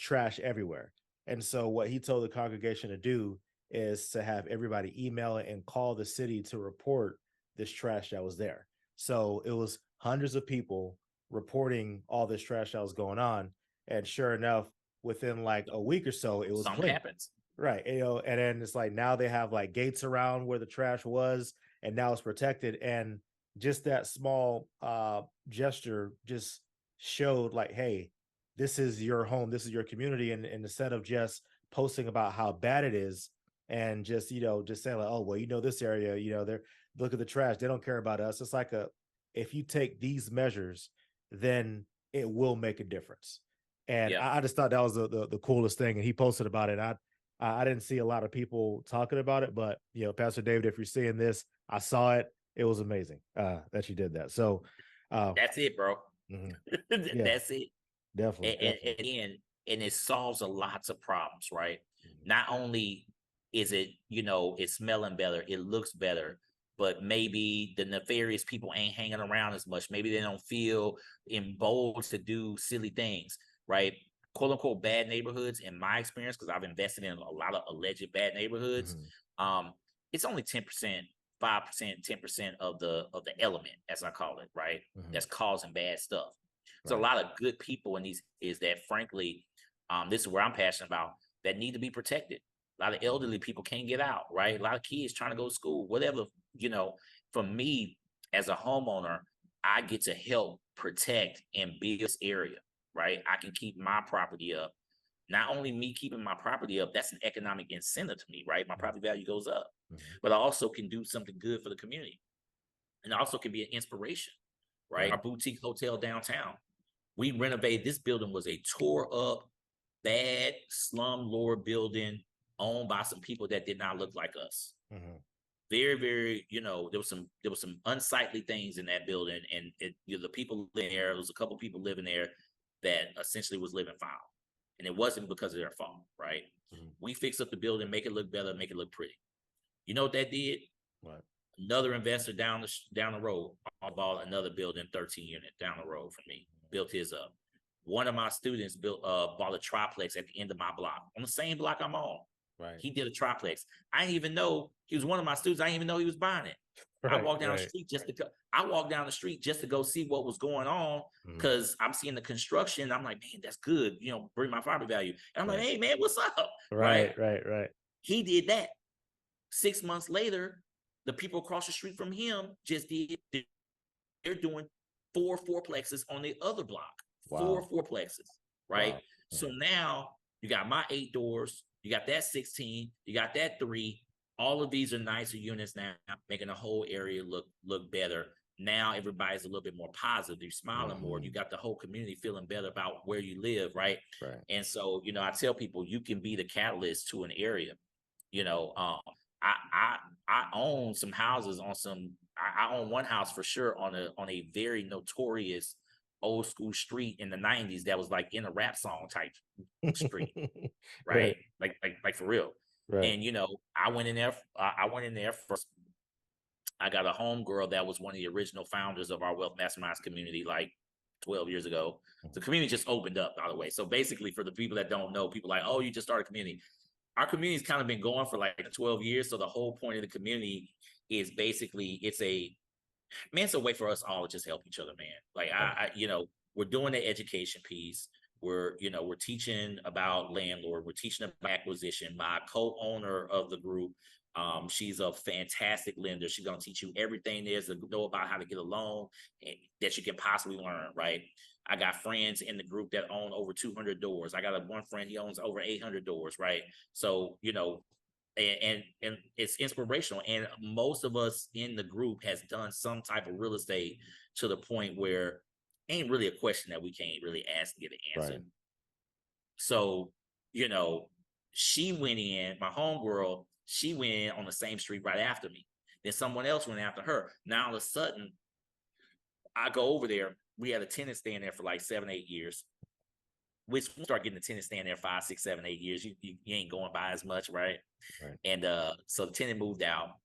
trash everywhere. And so, what he told the congregation to do is to have everybody email it and call the city to report this trash that was there. So it was hundreds of people reporting all this trash that was going on. And sure enough, within like a week or so, it was Something clean. happens. Right. And then it's like now they have like gates around where the trash was, and now it's protected. And just that small gesture just showed like, hey, this is your home, this is your community. And instead of just posting about how bad it is and just saying like, oh, well, this area, they're look at the trash, they don't care about us. It's like if you take these measures, then it will make a difference. And Yeah. I just thought that was the coolest thing. And he posted about it. I didn't see a lot of people talking about it, but Pastor David, if you're seeing this, I saw it. It was amazing that you did that. So That's it, bro. mhm. Yeah, That's it. definitely, definitely. And it solves a lots of problems, right? Mhm. Not only is it, it's smelling better, it looks better, but maybe the nefarious people ain't hanging around as much. Maybe they don't feel emboldened to do silly things, right? Quote unquote bad neighborhoods, in my experience, because I've invested in a lot of alleged bad neighborhoods. Mhm. It's only 10%, 5%, 10% of the element, as I call it, right? Mhm. That's causing bad stuff. There's a Right. lot of good people in these, is that frankly, this is where I'm passionate about, that need to be protected. A lot of elderly people can't get out, right? A lot of kids trying to go to school, whatever, for me as a homeowner, I get to help protect and build this area, right? I can keep my property up. Not only me keeping my property up, that's an economic incentive to me, right? My property value goes up, Mhm. but I also can do something good for the community. And also can be an inspiration, right? Right. Our boutique hotel downtown, we renovated. This building was a tore up, bad slum lord building owned by some people that did not look like us. Mhm. Very, very, there was some unsightly things in that building, and the people living there. There was a couple people living there that essentially was living foul, and it wasn't because of their fault, right? Mhm. We fixed up the building, make it look better, make it look pretty. You know what that did? Right. Another investor down the road bought another building, 13 unit down the road from me, built his up. One of my students bought a triplex at the end of my block, on the same block I'm on. Right. He did a triplex. I didn't even know he was one of my students. I didn't even know he was buying it. I Right. walked down the Right. street just to go. I walked down the street just to go see what was going on Mhm. because I'm seeing the construction. I'm like, man, that's good. You know, bring my property value. And I'm like, Right. hey, man, what's up? Right? Right. Right. Right. He did that. 6 months later, the people across the street from him just did. They're doing four fourplexes on the other block. Four Wow. fourplexes. Right. Wow. So Mhm. now you got my 8 doors. You got that 16. You got that 3. All of these are nicer units now, making the whole area look better. Now everybody's a little bit more positive. They're smiling more. You Mhm. got the whole community feeling better about where you live, right? Right. And so, you know, I tell people you can be the catalyst to an area. You know, I own some houses on some. I own one house for sure on a very notorious old school street in the '90s that was like in a rap song type street, right? Right. Like for real. Right. And you know, I went in there. I went in there first. I got a homegirl that was one of the original founders of our Wealth Masterminds community, like 12 years ago. The Mhm. community just opened up, by the way. So basically, for the people that don't know, people like, oh, you just started a community. Our community's kind of been going for like 12 years. So the whole point of the community is basically it's a way for us all to just help each other, man. Like Right. you know, we're doing the education piece. We're teaching about landlord. We're teaching about acquisition. My co-owner of the group, she's a fantastic lender. She's gonna teach you everything there is to know about how to get a loan that you can possibly learn. Right. I got friends in the group that own over 200 doors. I got one friend, he owns over 800 doors. Right. So you know, and it's inspirational. And most of us in the group has done some type of real estate to the point where ain't really a question that we can't really ask and get an answer. Right. So, you know, she went in, my homegirl, she went in on the same street right after me. Then someone else went after her. Now all of a sudden, I go over there. We had a tenant staying there for like 7, 8 years. Which start getting the tenant staying there 5, 6, 7, 8 years. You ain't going by as much, right? Right. And so the tenant moved out,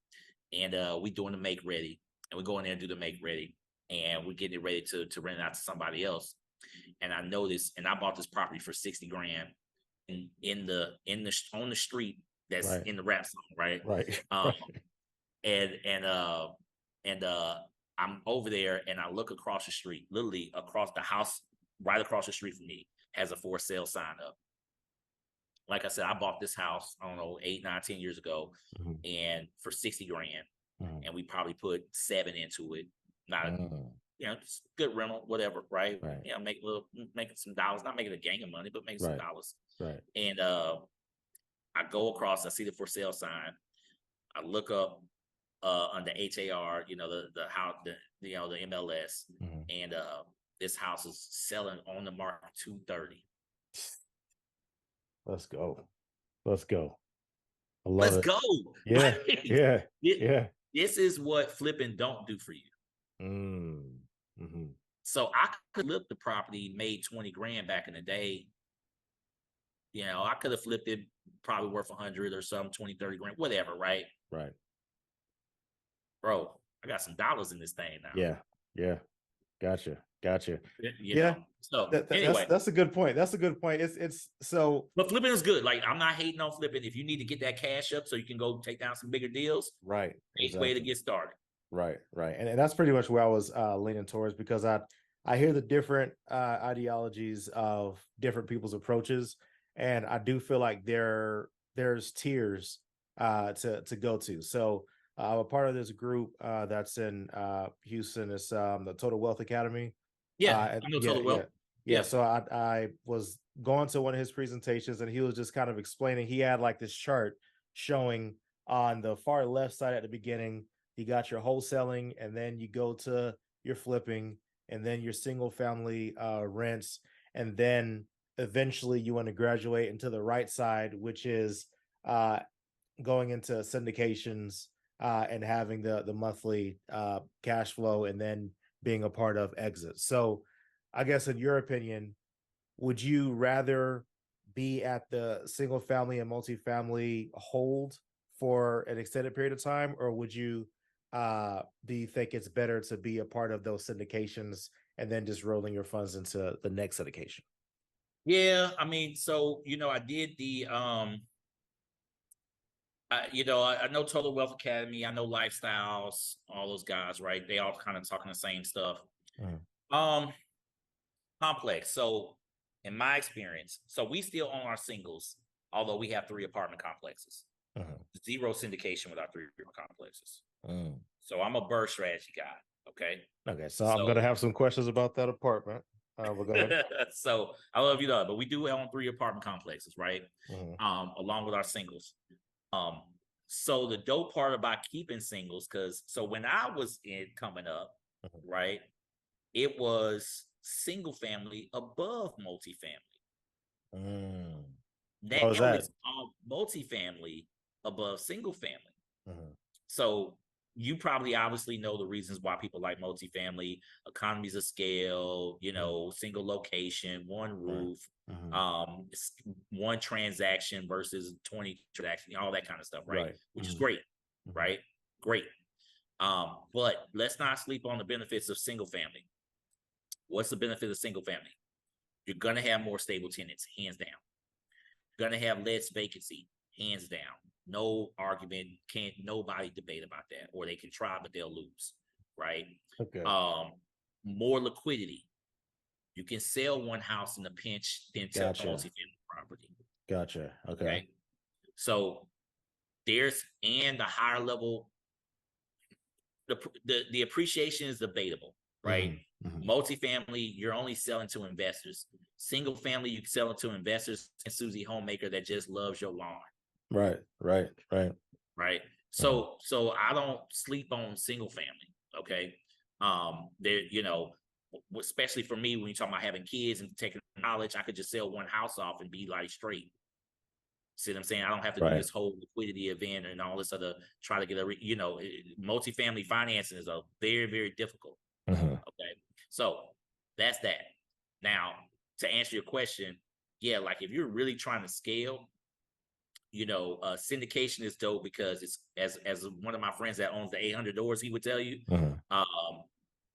and we doing the make ready, and we go in there and do the make ready, and we're getting it ready to rent it out to somebody else. And I noticed, and I bought this property for 60 grand in the on the street that's Right. in the rap song, right? Right. Um, Right. and I'm over there and I look across the street, literally across the house, right across the street from me, has a for sale sign up. Like I said, I bought this house, I don't know, 8, 9, 10 years ago, Mhm. and for 60 grand. Mhm. And we probably put 7 into it. Not a, Mhm. just good rental, whatever, right? Right. Making some dollars, not making a gang of money, but making some Right. dollars. Right. And I go across, I see the for sale sign. I look up under HAR, the how the MLS, Mhm. and this house is selling on the market 230. Let's go. Let's go. I love Let's it. go. Yeah. Like, Yeah. it, Yeah. this is what flipping don't do for you. Mm. Mhm. So I could flip the property, made 20 grand back in the day. I could have flipped it probably worth 100 or some 20, 30 grand, whatever, right? Right. Bro, I got some dollars in this thing now. Yeah. Yeah. Gotcha. Gotcha. You Yeah. know. So That's anyway, that's a good point. That's a good point. It's so but flipping is good. Like, I'm not hating on flipping. If you need to get that cash up so you can go take down some bigger deals, right. great way to Exactly. get started. Right. Right. And that's pretty much where I was leaning towards because I hear the different ideologies of different people's approaches, and I do feel like there's tiers to go to. So I'm a part of this group that's in Houston. It's the Total Wealth Academy. Yeah, I know Yeah, total yeah, wealth. yeah. Yeah. So I was going to one of his presentations, and he was just kind of explaining. He had like this chart showing on the far left side at the beginning, you got your wholesaling, and then you go to your flipping, and then your single family rents, and then eventually you want to graduate into the right side, which is uh, going into syndications and having the monthly cash flow, and then being a part of exit. So, I guess in your opinion, would you rather be at the single family and multifamily hold for an extended period of time, or would you do you think it's better to be a part of those syndications and then just rolling your funds into the next syndication? Yeah, I mean, so I did I know Total Wealth Academy. I know Lifestyles. All those guys, right? They all kind of talking the same stuff. Mhm. Um, Complex. So, in my experience, so we still own our singles, although we have 3 apartment complexes. Mhm. Zero syndication with our 3 apartment complexes. Mm. So I'm a Burr strategy guy. Okay. Okay, so I'm gonna So have some questions about that apartment. But go ahead. so I love you though, but we do own 3 apartment complexes, right? Mhm. Along with our singles. Um, so the dope part about keeping singles, because so when I was in coming up, Mhm. right, it was single family above multifamily. Mm. What was Now that? it's multifamily above single family. Mhm. So you probably obviously know the reasons why people like multifamily, economies of scale, Mhm. single location, one Right. roof, Mhm. one transaction versus 20 transactions, all that kind of stuff, right? Right. Which is Mhm. great, Mhm. right? Great. But let's not sleep on the benefits of single family. What's the benefit of single family? You're gonna have more stable tenants, hands down. You're gonna have less vacancy, hands down. No argument, can't nobody debate about that. Or they can try, but they'll lose, right? Okay. Um, More liquidity. You can sell one house in a pinch, then sell Gotcha. multifamily property. Gotcha. Okay. Okay. So there's and the higher level, the appreciation is debatable, right? Mhm. Mhm. Multifamily, you're only selling to investors. Single family, you sell it to investors and Susie Homemaker that just loves your lawn. Right. Right. Right. Right. Mhm. So I don't sleep on single family. Okay. There, especially for me when you talk about having kids and taking knowledge, I could just sell one house off and be like straight. See what I'm saying? I don't have to do Right. this whole liquidity event and all this other try to get multifamily financing is a very, very difficult. Mhm. Okay. So that's that. Now, to answer your question, yeah, like if you're really trying to scale, syndication is dope because it's as one of my friends that owns the 800 doors, he would tell you. Mhm. Um,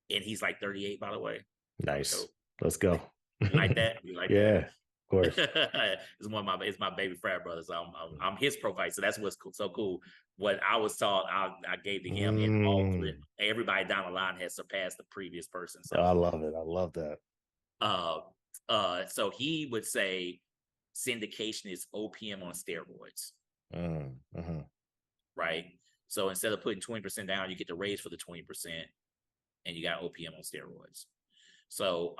and he's like 38, by the way. So Nice. dope. Let's go. You like that? You like that? Yeah. Of course. It's my baby frat brother. So I'm his profile. So that's what's cool, so cool. What I was taught, I gave to him, and all three, Mm. everybody down the line has surpassed the previous person. Oh, I So love it. I love that. uh so he would say syndication is OPM on steroids. Mhm. Right? So instead of putting 20% down, you get the raise for the 20% and you got OPM on steroids. So,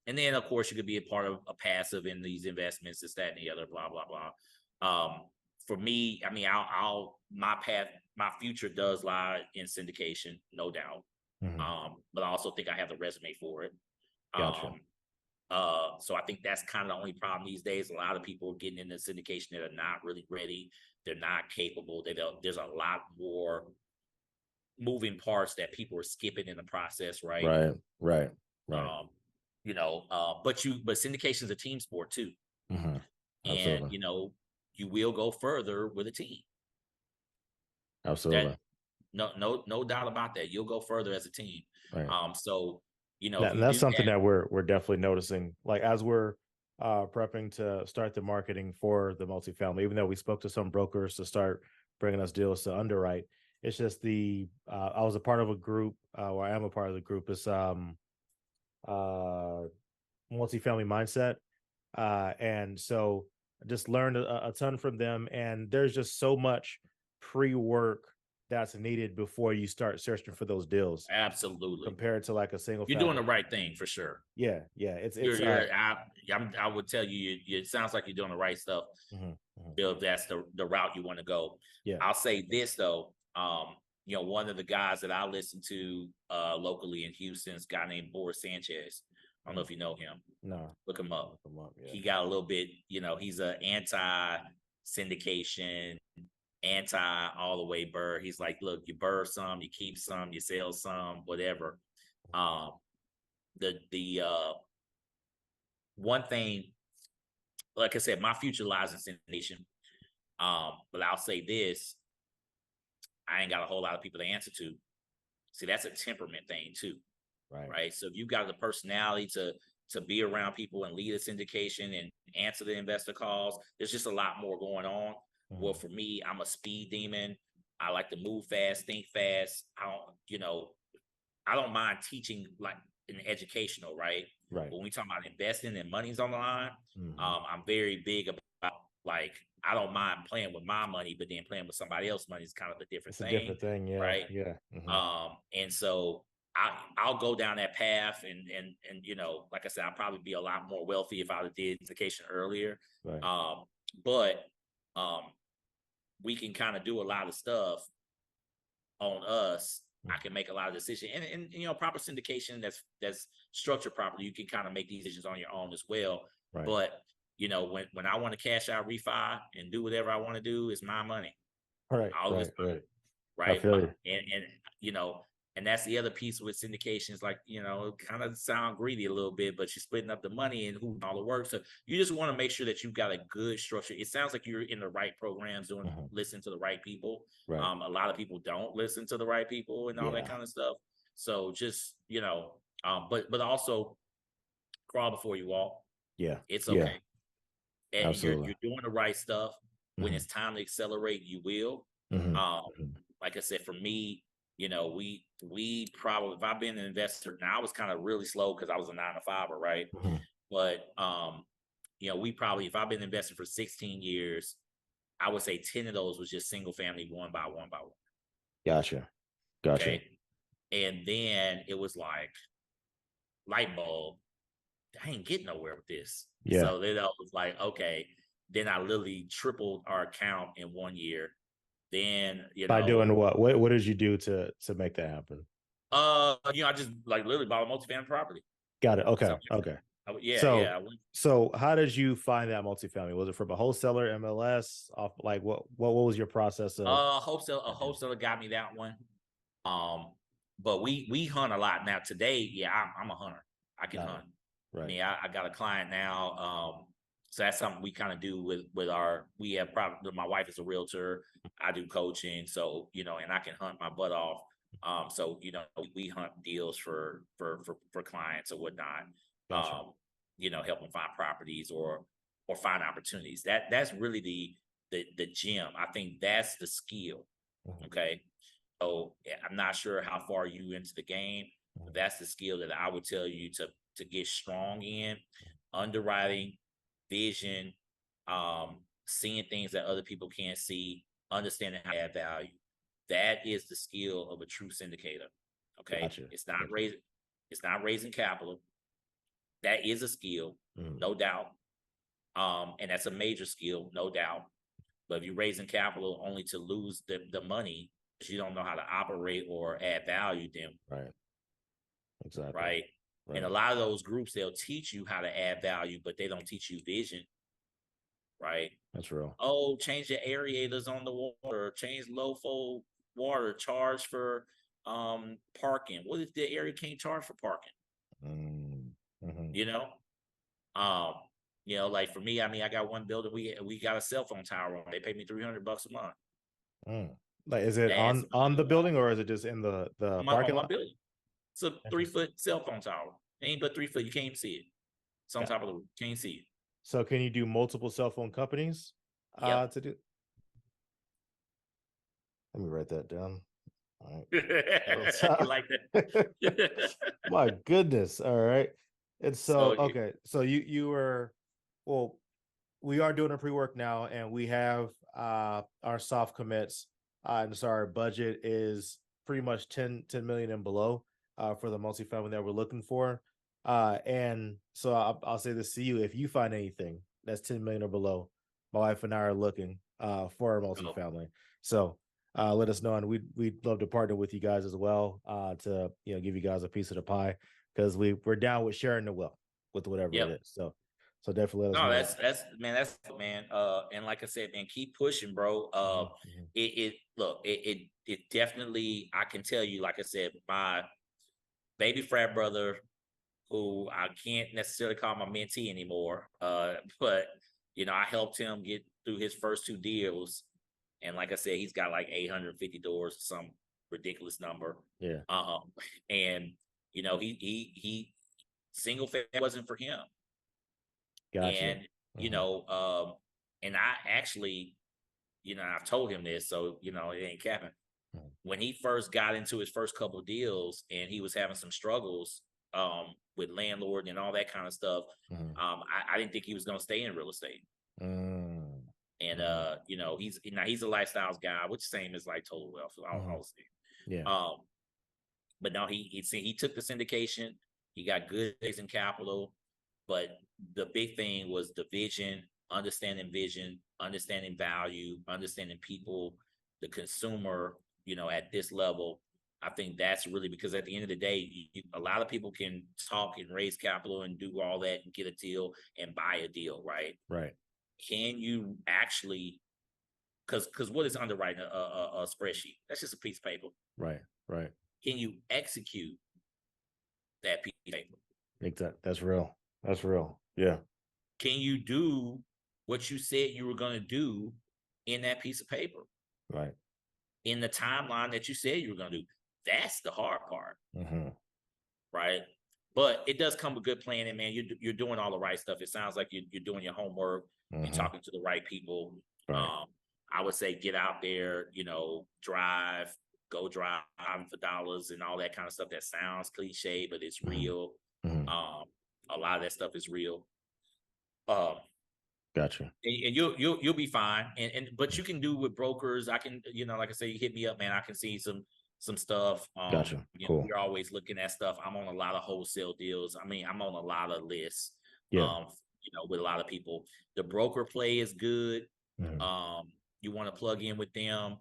and then of course you could be a part of a passive in these investments, this, that, and the other, blah, blah, blah. For me, I mean, my path, my future does lie in syndication, no doubt. Mhm. But I also think I have the resume for it. Gotcha. Um, so I think that's kind of the only problem these days. A lot of people are getting into syndication that are not really ready. They're not capable. There's a lot more moving parts that people are skipping in the process, right? Right. Right. Right. Um, but syndication is a team sport too, Mhm. and Absolutely. you will go further with a team. That Absolutely. no doubt about that. You'll go further as a team. Right. So if And you that's do something that, that we're definitely noticing. Like as we're prepping to start the marketing for the multifamily, even though we spoke to some brokers to start bringing us deals to underwrite, it's just I was a part of a group, or I am a part of the group. It's uh multifamily mindset, and so I just learned a ton from them. And there's just so much pre-work that's needed before you start searching for those deals absolutely, compared to like a single you're doing family. the right thing for sure. Yeah, yeah. I would tell you, it sounds like you're doing the right stuff. Mhm, mhm. If that's the route you want to go. Yeah. I'll say this though. One of the guys that I listen to locally in Houston is a guy named Boris Sanchez. I don't know Mhm. if you know him. No. Look him up. Look 'em up, yeah. He got a little bit, he's a anti syndication, anti all the way Burr. He's like, look, you burr some, you keep some, you sell some, whatever. Um, the one thing, like I said, my future lies in syndication. But I'll say this: I ain't got a whole lot of people to answer to. See, that's a temperament thing too, Right. right? So if you got the personality to be around people and lead a syndication answer the investor calls. There's just a lot more going on. Well, Mhm. for me, I'm a speed demon. I like to move fast, think fast. I don't mind teaching like in educational, right? Right. But when we talk about investing and money's on the line, Mhm. I'm very big about like I don't mind playing with my money, but then playing with somebody else's money is kind of a different It's a thing, different thing. Yeah. right? Yeah. Mhm. And so I'll go down that path, and like I said, I'll probably be a lot more wealthy if I did education earlier. Right. Um, but um, we can kind of do a lot of stuff on us. I Mhm. can make a lot of decisions, and proper syndication that's structured properly. You can kind of make these decisions on your own as well. Right. But when I want to cash out, refi, and do whatever I want to do, it's my money, Right. all of it's Right. money, Right. I right? feel you. And you know, and that's the other piece with syndications, like kind of sound greedy a little bit, but you're splitting up the money and who all the work. So you just want to make sure that you've got a good structure. It sounds like you're in the right programs, Mhm. listen to the right people. Right. A lot of people don't listen to the right people and all that Yeah. kind of stuff. So just but also crawl before you walk. Yeah. It's Yeah. okay, and Absolutely. you're doing the right stuff. When Mhm. it's time to accelerate, you will. Mhm. Um, Mhm. like I said, for me, we probably if I've been an investor now, I was kind of really slow because I was a 9 to 5er, right? Mhm. But we probably if I've been investing for 16 years, I would say 10 of those was just single family one by one by one. Gotcha. Gotcha. Okay. And then it was like light bulb, I ain't getting nowhere with this. Yeah. So then I was like, okay. Then I literally tripled our account in 1 year. Then, By doing what? What did you do to make that happen? I just like literally bought a multifamily property. Got it. Okay. Something Okay. yeah, So, yeah. I went so how did you find that multifamily? Was it from a wholesaler, MLS? Off like what was your process of? a wholesaler got me that one. Um, but we hunt a lot now. Today, yeah, I'm a hunter. I can Got it. hunt. I Right. mean, I got a client now. So that's something we kind of do with our. We have probably my wife is a realtor. I do coaching, so and I can hunt my butt off. So we hunt deals for clients or whatnot. Gotcha. Help them find properties or find opportunities. That's really the gem. I think that's the skill. Mhm. Okay. So I'm not sure how far you into the game, but Mhm. that's the skill that I would tell you to get strong in. Underwriting, vision, seeing things that other people can't see, understanding how to add value. That is the skill of a true syndicator. Okay. Gotcha. It's not raising capital. That is a skill, Mhm. no doubt. And that's a major skill, no doubt. But if you're raising capital only to lose the money because you don't know how to operate or add value, then Right. Exactly. right. And a Right. lot of those groups, they'll teach you how to add value, but they don't teach you vision, right? That's real. Oh, change the aerators on the water, change low flow water, charge for parking. What if the area can't charge for parking? Mm-hmm. You know? Um, like for me, I mean, I got one building, we got a cell phone tower on. They pay me $300 a month. Mm. Like, is it That's on the building or is it just in the on parking my lot? building. It's a Interesting. 3-foot cell phone tower. Ain't but 3 foot. You can't even see it. It's on Got top it. of the roof. Can't see it. So can you do multiple cell phone companies Yep. to do? Let me write that down. All You right. like that? My goodness. All right. And so, So okay. So you were, well, we are doing a pre-work now and we have our soft commits. And so our budget is pretty much 10 million and below for the multifamily that we're looking for. And so I'll say this to you. If you find anything that's 10 million or below, my wife and I are looking for a oh, multifamily. So let us know, and we'd love to partner with you guys as well to give you guys a piece of the pie because we're down with sharing the wealth with whatever it yep. is. So definitely let us No, know. that's man. And like I said, man, keep pushing, bro. Mhm, mhm. It definitely. I can tell you, like I said, my baby frat brother, who I can't necessarily call my mentee anymore. But I helped him get through his first 2 deals. And like I said, he's got like 850 doors, some ridiculous number. Yeah, And he single family wasn't for him. gotcha. And you know, and I actually, I've told him this, so it ain't capping. When he first got into his first couple of deals and he was having some struggles with landlord and all that kind of stuff, I didn't think he was going to stay in real estate. And he's a lifestyles guy, which same as like Total Wealth. I'll say. Yeah. But no, he took the syndication. He got good raising capital, but the big thing was the vision, understanding value, understanding people, the consumer. At this level, I think that's really, because at the end of the day, a lot of people can talk and raise capital and do all that and get a deal and buy a deal, right? Right. Can you actually, because what is underwriting a spreadsheet? That's just a piece of paper. Right. Can you execute that piece of paper? That's real. That's real. Yeah. Can you do what you said you were going to do in that piece of paper? Right. In the timeline that you said you were going to do? That's the hard part. Right. But it does come with good planning, man. You're doing all the right stuff. It sounds like you're doing your homework. You're talking to the right people. Right. I would say get out there, go drive for dollars and all that kind of stuff. That sounds cliche, but it's real. A lot of that stuff is real. Gotcha. And you'll be fine. But you can do with brokers. I can, like I say, you hit me up, man. I can see some stuff. Gotcha. Cool. We're always looking at stuff. I'm on a lot of wholesale deals. I mean, I'm on a lot of lists. Yeah. With a lot of people. The broker play is good. You want to plug in with them.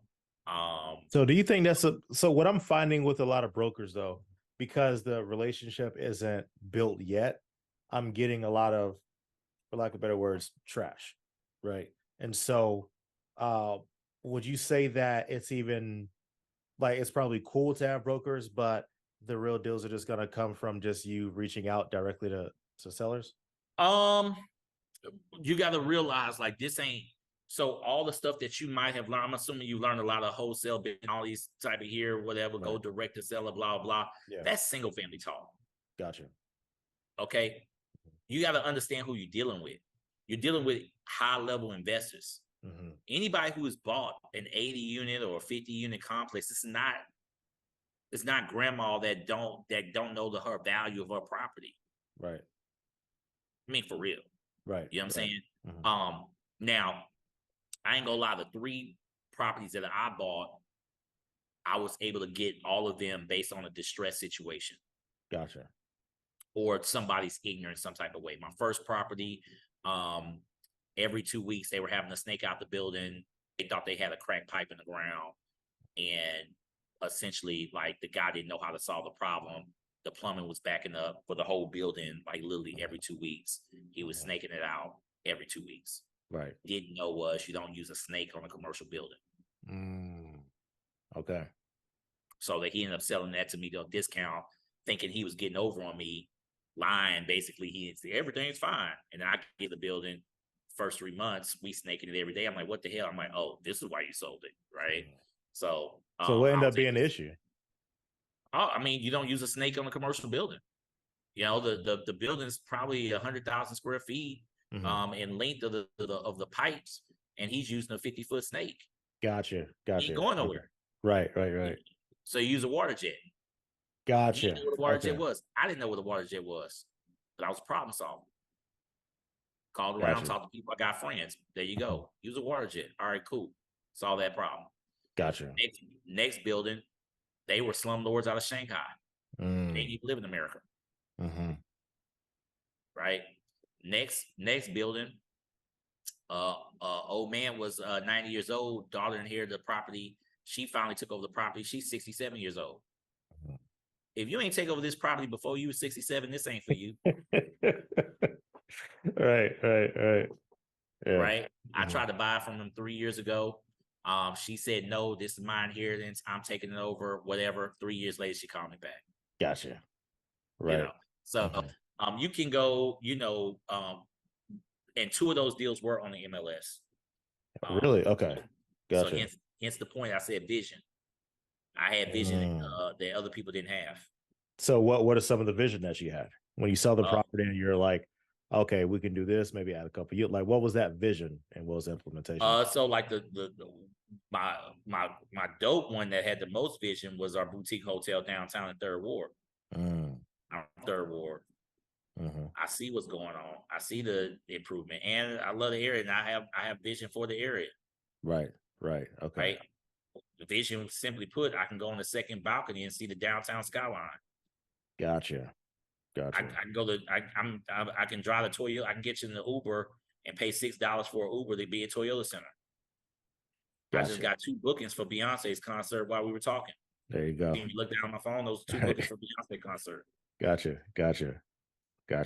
So do you think so what I'm finding with a lot of brokers though, because the relationship isn't built yet, I'm getting a lot of, for lack of better words, trash. Right. And so would you say that it's even like, it's probably cool to have brokers, but the real deals are just going to come from just you reaching out directly to sellers? You got to realize like this ain't, so all the stuff that you might have learned, I'm assuming you learned a lot of wholesale, all these type of here, whatever, go direct to seller, blah, blah. Yeah. That's single family talk. Gotcha. Okay. You got to understand who you're dealing with. You're dealing with high level investors. Anybody who has bought an 80 unit or 50 unit complex, it's not grandma that don't know her value of her property. Right. I mean, for real. Right. You know what I'm saying? Now, I ain't gonna lie, the 3 properties that I bought, I was able to get all of them based on a distress situation. Gotcha. Or somebody's ignorant some type of way. My first property, every 2 weeks they were having a snake out the building. They thought they had a cracked pipe in the ground. And essentially, like, the guy didn't know how to solve the problem. The plumbing was backing up for the whole building, like literally every 2 weeks. He was snaking it out every 2 weeks. Right. Didn't know you don't use a snake on a commercial building. Okay. So that he ended up selling that to me to a discount, thinking he was getting over on me, lying. Basically, he said everything's fine, and I get the building. First 3 months, we snaking it every day. I'm like, what the hell? I'm like, oh, this is why you sold it, right? So what ended up being an issue? Oh, I mean, you don't use a snake on a commercial building. The building's probably 100,000 square feet in length of the pipes, and he's using a 50-foot snake. Gotcha. He ain't going nowhere. Right. So you use a water jet. Gotcha. You know what a water jet was? I didn't know what a water jet was, but I was problem solving. Called around, talked to people. I got friends. There you go. Use a water jet. All right, cool. Solve that problem. Gotcha. Next building, they were slumlords out of Shanghai. They didn't even live in America. Right. Next building, old man was 90 years old. Daughter inherited the property. She finally took over the property. She's 67 years old. If you ain't take over this property before you were 67, this ain't for you. Right. Yeah. Right. I tried to buy from them 3 years ago. She said, no, this is my inheritance. I'm taking it over, whatever. 3 years later, she called me back. Gotcha. Right. So you can go, and 2 of those deals were on the MLS. Really? Okay. Gotcha. So hence the point I said vision. I had vision that other people didn't have. So what are some of the vision that you had when you saw the property and you're like, okay, we can do this, maybe add a couple. You like, what was that vision and what was the implementation? So like my dope one that had the most vision was our boutique hotel downtown in Third Ward. Third Ward. I see what's going on. I see the improvement, and I love the area, and I have vision for the area. Right. Okay. Right. The vision, simply put, I can go on the second balcony and see the downtown skyline. Gotcha. I can go to I can drive the Toyota. I can get you in the Uber and pay $6 for an Uber to be at Toyota Center. Gotcha. I just got 2 bookings for Beyonce's concert while we were talking. There you go. You look down on my phone, those 2 bookings for Beyonce concert. Gotcha.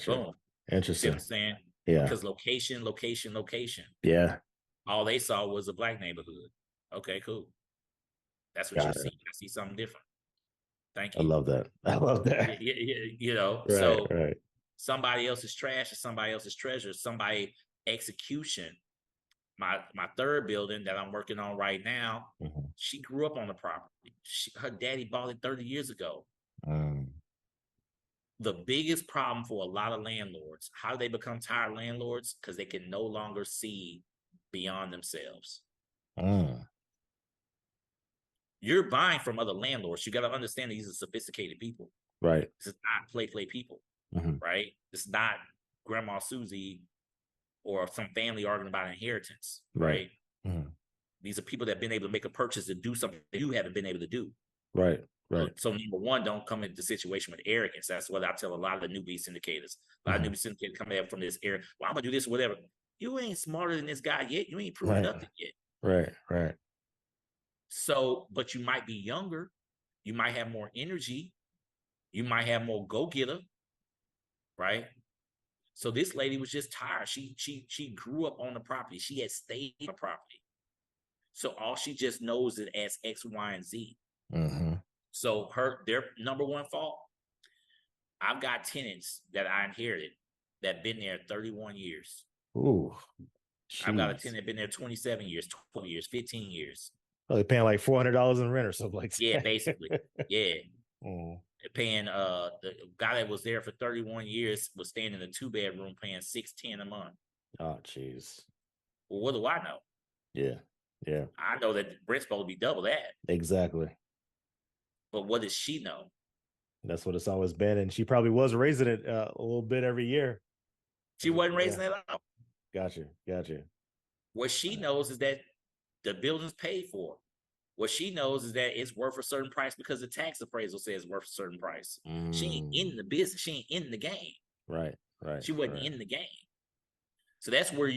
Boom. Interesting. See what I'm saying? Yeah. Because location. Yeah. All they saw was a black neighborhood. Okay, cool. That's what you see. I see something different. Thank you. I love that. You know, right, so right. Somebody else's trash is somebody else's treasure. Somebody execution. My third building that I'm working on right now, she grew up on the property. Her daddy bought it 30 years ago. The biggest problem for a lot of landlords, how do they become tired landlords? Because they can no longer see beyond themselves. You're buying from other landlords. You got to understand these are sophisticated people. Right. This is not play people. Right. It's not Grandma Susie or some family arguing about inheritance. Right. These are people that have been able to make a purchase to do something that you haven't been able to do. Right. So number one, don't come into the situation with arrogance. That's what I tell a lot of the newbie syndicators. A lot of newbie syndicators coming up from this area. Well, I'm gonna do this, whatever. You ain't smarter than this guy yet. You ain't proven nothing yet. Right. So, but you might be younger. You might have more energy. You might have more go-getter. Right. So this lady was just tired. She grew up on the property. She had stayed on the property. So all she just knows is as X, Y, and Z. So their number one fault, I've got tenants that I inherited that been there 31 years. Ooh. I've got a tenant that been there 27 years, 12 years, 15 years. Oh, they're paying like $400 in rent or something like that. Yeah, basically. Yeah. They're paying the guy that was there for 31 years was staying in a 2-bedroom paying $610 a month. Oh, jeez. Well, what do I know? Yeah. I know that rent's supposed to be double that. Exactly. But what does she know? That's what it's always been. And she probably was raising it a little bit every year. She wasn't raising it up. Gotcha. What she knows is that the building's paid for. What she knows is that it's worth a certain price because the tax appraisal says it's worth a certain price. She ain't in the business. She ain't in the game. Right. She wasn't in the game. So that's where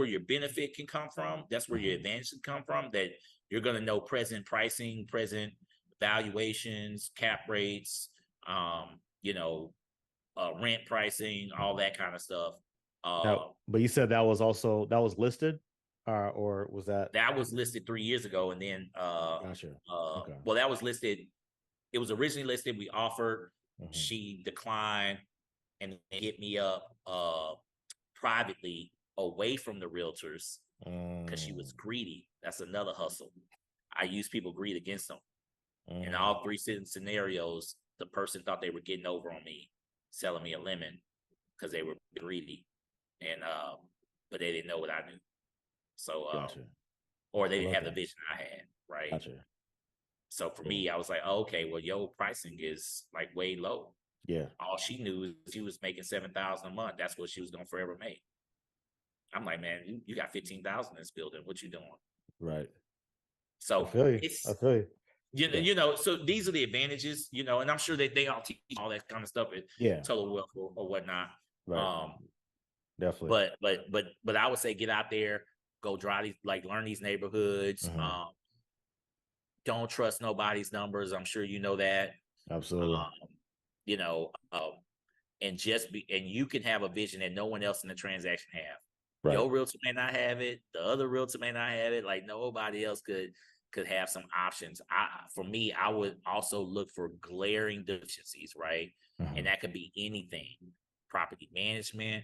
your benefit can come from. That's where your advantage can come from. That you're going to know present pricing, present valuations, cap rates, rent pricing, all that kind of stuff. But you said that was listed, or was that was listed 3 years ago, and then gotcha. Okay. Well, that was listed. It was originally listed. We offered. She declined, and hit me up privately away from the realtors because she was greedy. That's another hustle. I use people greed against them. In all 3 scenarios, the person thought they were getting over on me, selling me a lemon because they were greedy, and but they didn't know what I knew. So, gotcha. Or they didn't have the vision I had, right? Gotcha. So for me, I was like, oh, okay, well, your pricing is like way low. Yeah. All she knew is she was making $7,000 a month. That's what she was gonna forever make. I'm like, man, you got 15,000 in this building. What you doing? Right. So I feel you. You know, so these are the advantages, and I'm sure that they all teach all that kind of stuff at Total Wealth or whatnot. Right. Definitely. But I would say get out there, go drive these, learn these neighborhoods. Don't trust nobody's numbers. I'm sure you know that. Absolutely. And you can have a vision that no one else in the transaction have. Right. Your realtor may not have it. The other realtor may not have it. Like nobody else could have some options. For me, I would also look for glaring deficiencies, right? And that could be anything. Property management.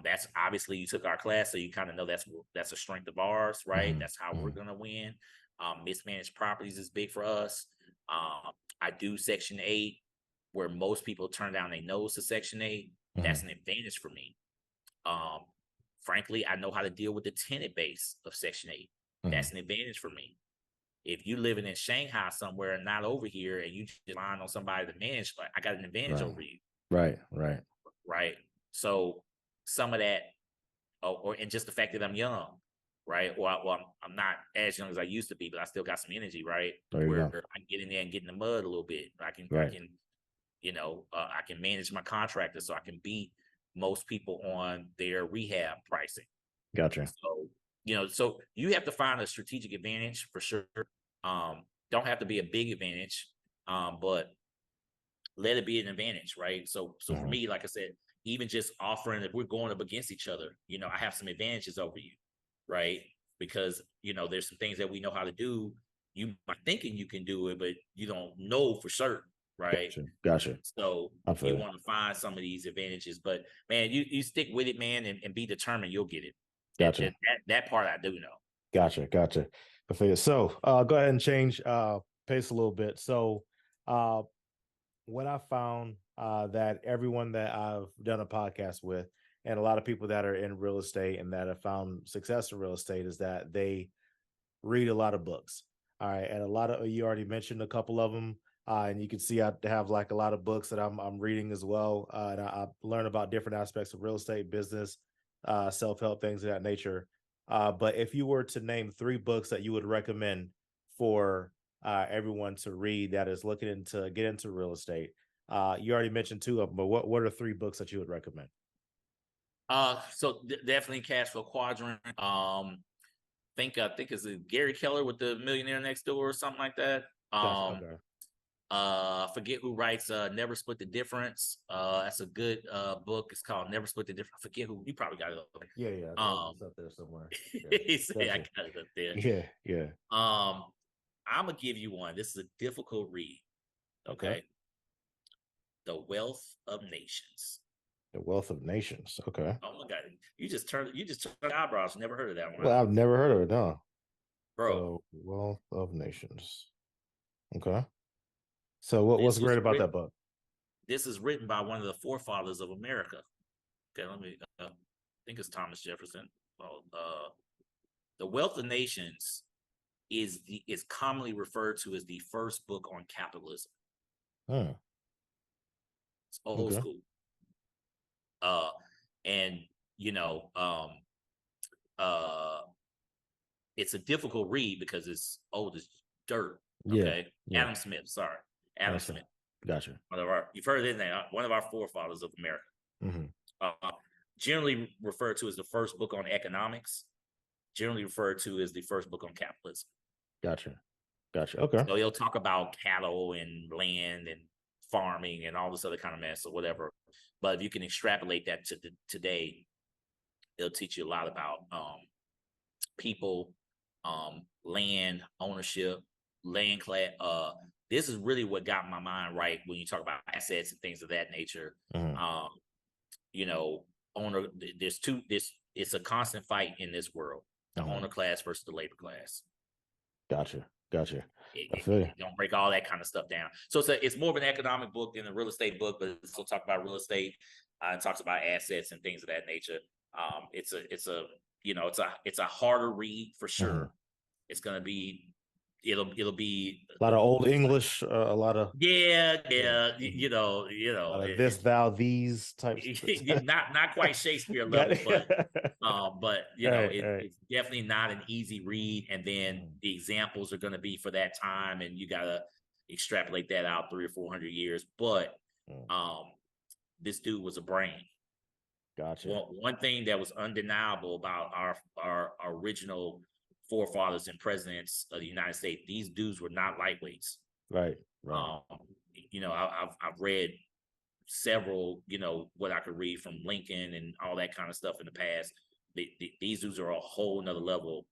That's obviously you took our class, so you kind of know that's a strength of ours, right? That's how we're gonna win. Mismanaged properties is big for us. I do Section 8, where most people turn down their nose to Section 8. That's an advantage for me. Um, frankly, I know how to deal with the tenant base of Section 8. That's an advantage for me. If you living in Shanghai somewhere and not over here, and you just relying on somebody to manage, I got an advantage over you. Right. Right. So some of that, and just the fact that I'm young, right? Well, I'm not as young as I used to be, but I still got some energy, right? Where I can get in there and get in the mud a little bit. I can, I can manage my contractor so I can beat most people on their rehab pricing. Gotcha. So, so you have to find a strategic advantage for sure. Don't have to be a big advantage, but let it be an advantage, right? So for me, like I said, even just offering, if we're going up against each other, I have some advantages over you, right? Because there's some things that we know how to do. You might thinking you can do it, but you don't know for certain, right? Gotcha. So you want to find some of these advantages, but man, you stick with it, man, and be determined. You'll get it. Gotcha. That part I do know. Gotcha. I figured. So go ahead and change pace a little bit. So what I found that everyone that I've done a podcast with, and a lot of people that are in real estate and that have found success in real estate, is that they read a lot of books. All right. And a lot of, you already mentioned a couple of them. And you can see I have like a lot of books that I'm reading as well. And I learn about different aspects of real estate, business, self-help, things of that nature. But if you were to name 3 books that you would recommend for everyone to read that is looking to get into real estate, you already mentioned 2 of them, but what are 3 books that you would recommend? So definitely Cash Flow Quadrant. I think it's Gary Keller with the Millionaire Next Door or something like that. Okay. I forget who writes Never Split the Difference. That's a good book. It's called Never Split the Difference. I forget who, you probably got it up there. Yeah. It's up there somewhere. I got it up there. Yeah. I'm gonna give you one. This is a difficult read. Okay. The Wealth of Nations. The Wealth of Nations. Okay. Oh my God. You just turned eyebrows. Never heard of that one. Well, I've never heard of it, no. Bro. The Wealth of Nations. Okay. So what's great about that book? This is written by one of the forefathers of America. Okay, let me I think it's Thomas Jefferson. The Wealth of Nations is commonly referred to as the first book on capitalism. It's old school. And it's a difficult read because it's old as dirt. Okay. Yeah. Adam Smith. Gotcha. You've heard his name, one of our forefathers of America. Generally referred to as the first book on economics, generally referred to as the first book on capitalism. Gotcha. Okay. So he'll talk about cattle and land and farming and all this other kind of mess or whatever. But if you can extrapolate that to today, it'll teach you a lot about people, land ownership, land class. This is really what got my mind right when you talk about assets and things of that nature. Owner. It's a constant fight in this world. The owner class versus the labor class. Gotcha. Don't break all that kind of stuff down. So it's more of an economic book than a real estate book, but it's still talk about real estate. It talks about assets and things of that nature. It's a harder read for sure. It's gonna be it'll be a lot of old English, a lot of yeah. this, thou, these types. not quite Shakespeare level, but it's definitely not an easy read. And then the examples are going to be for that time, and you got to extrapolate that out 300 or 400 years. But this dude was a brain. Gotcha. One thing that was undeniable about our original forefathers and presidents of the United States, these dudes were not lightweights. Right. I've read several, what I could read from Lincoln and all that kind of stuff in the past. These dudes are a whole nother level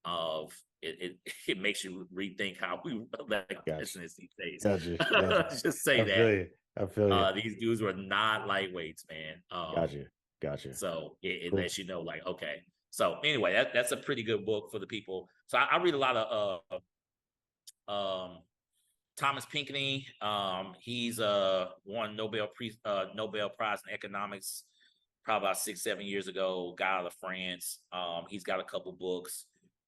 of it. It makes you rethink how we elect presidents these days. Gotcha. Just say that. I feel you. These dudes were not lightweights, man. Gotcha. So it lets you know, like, okay. So anyway, that's a pretty good book for the people. So I read a lot of Thomas Pinckney. He's won Nobel Prize in economics probably about 6, 7 years ago. Guy out of France. He's got a couple books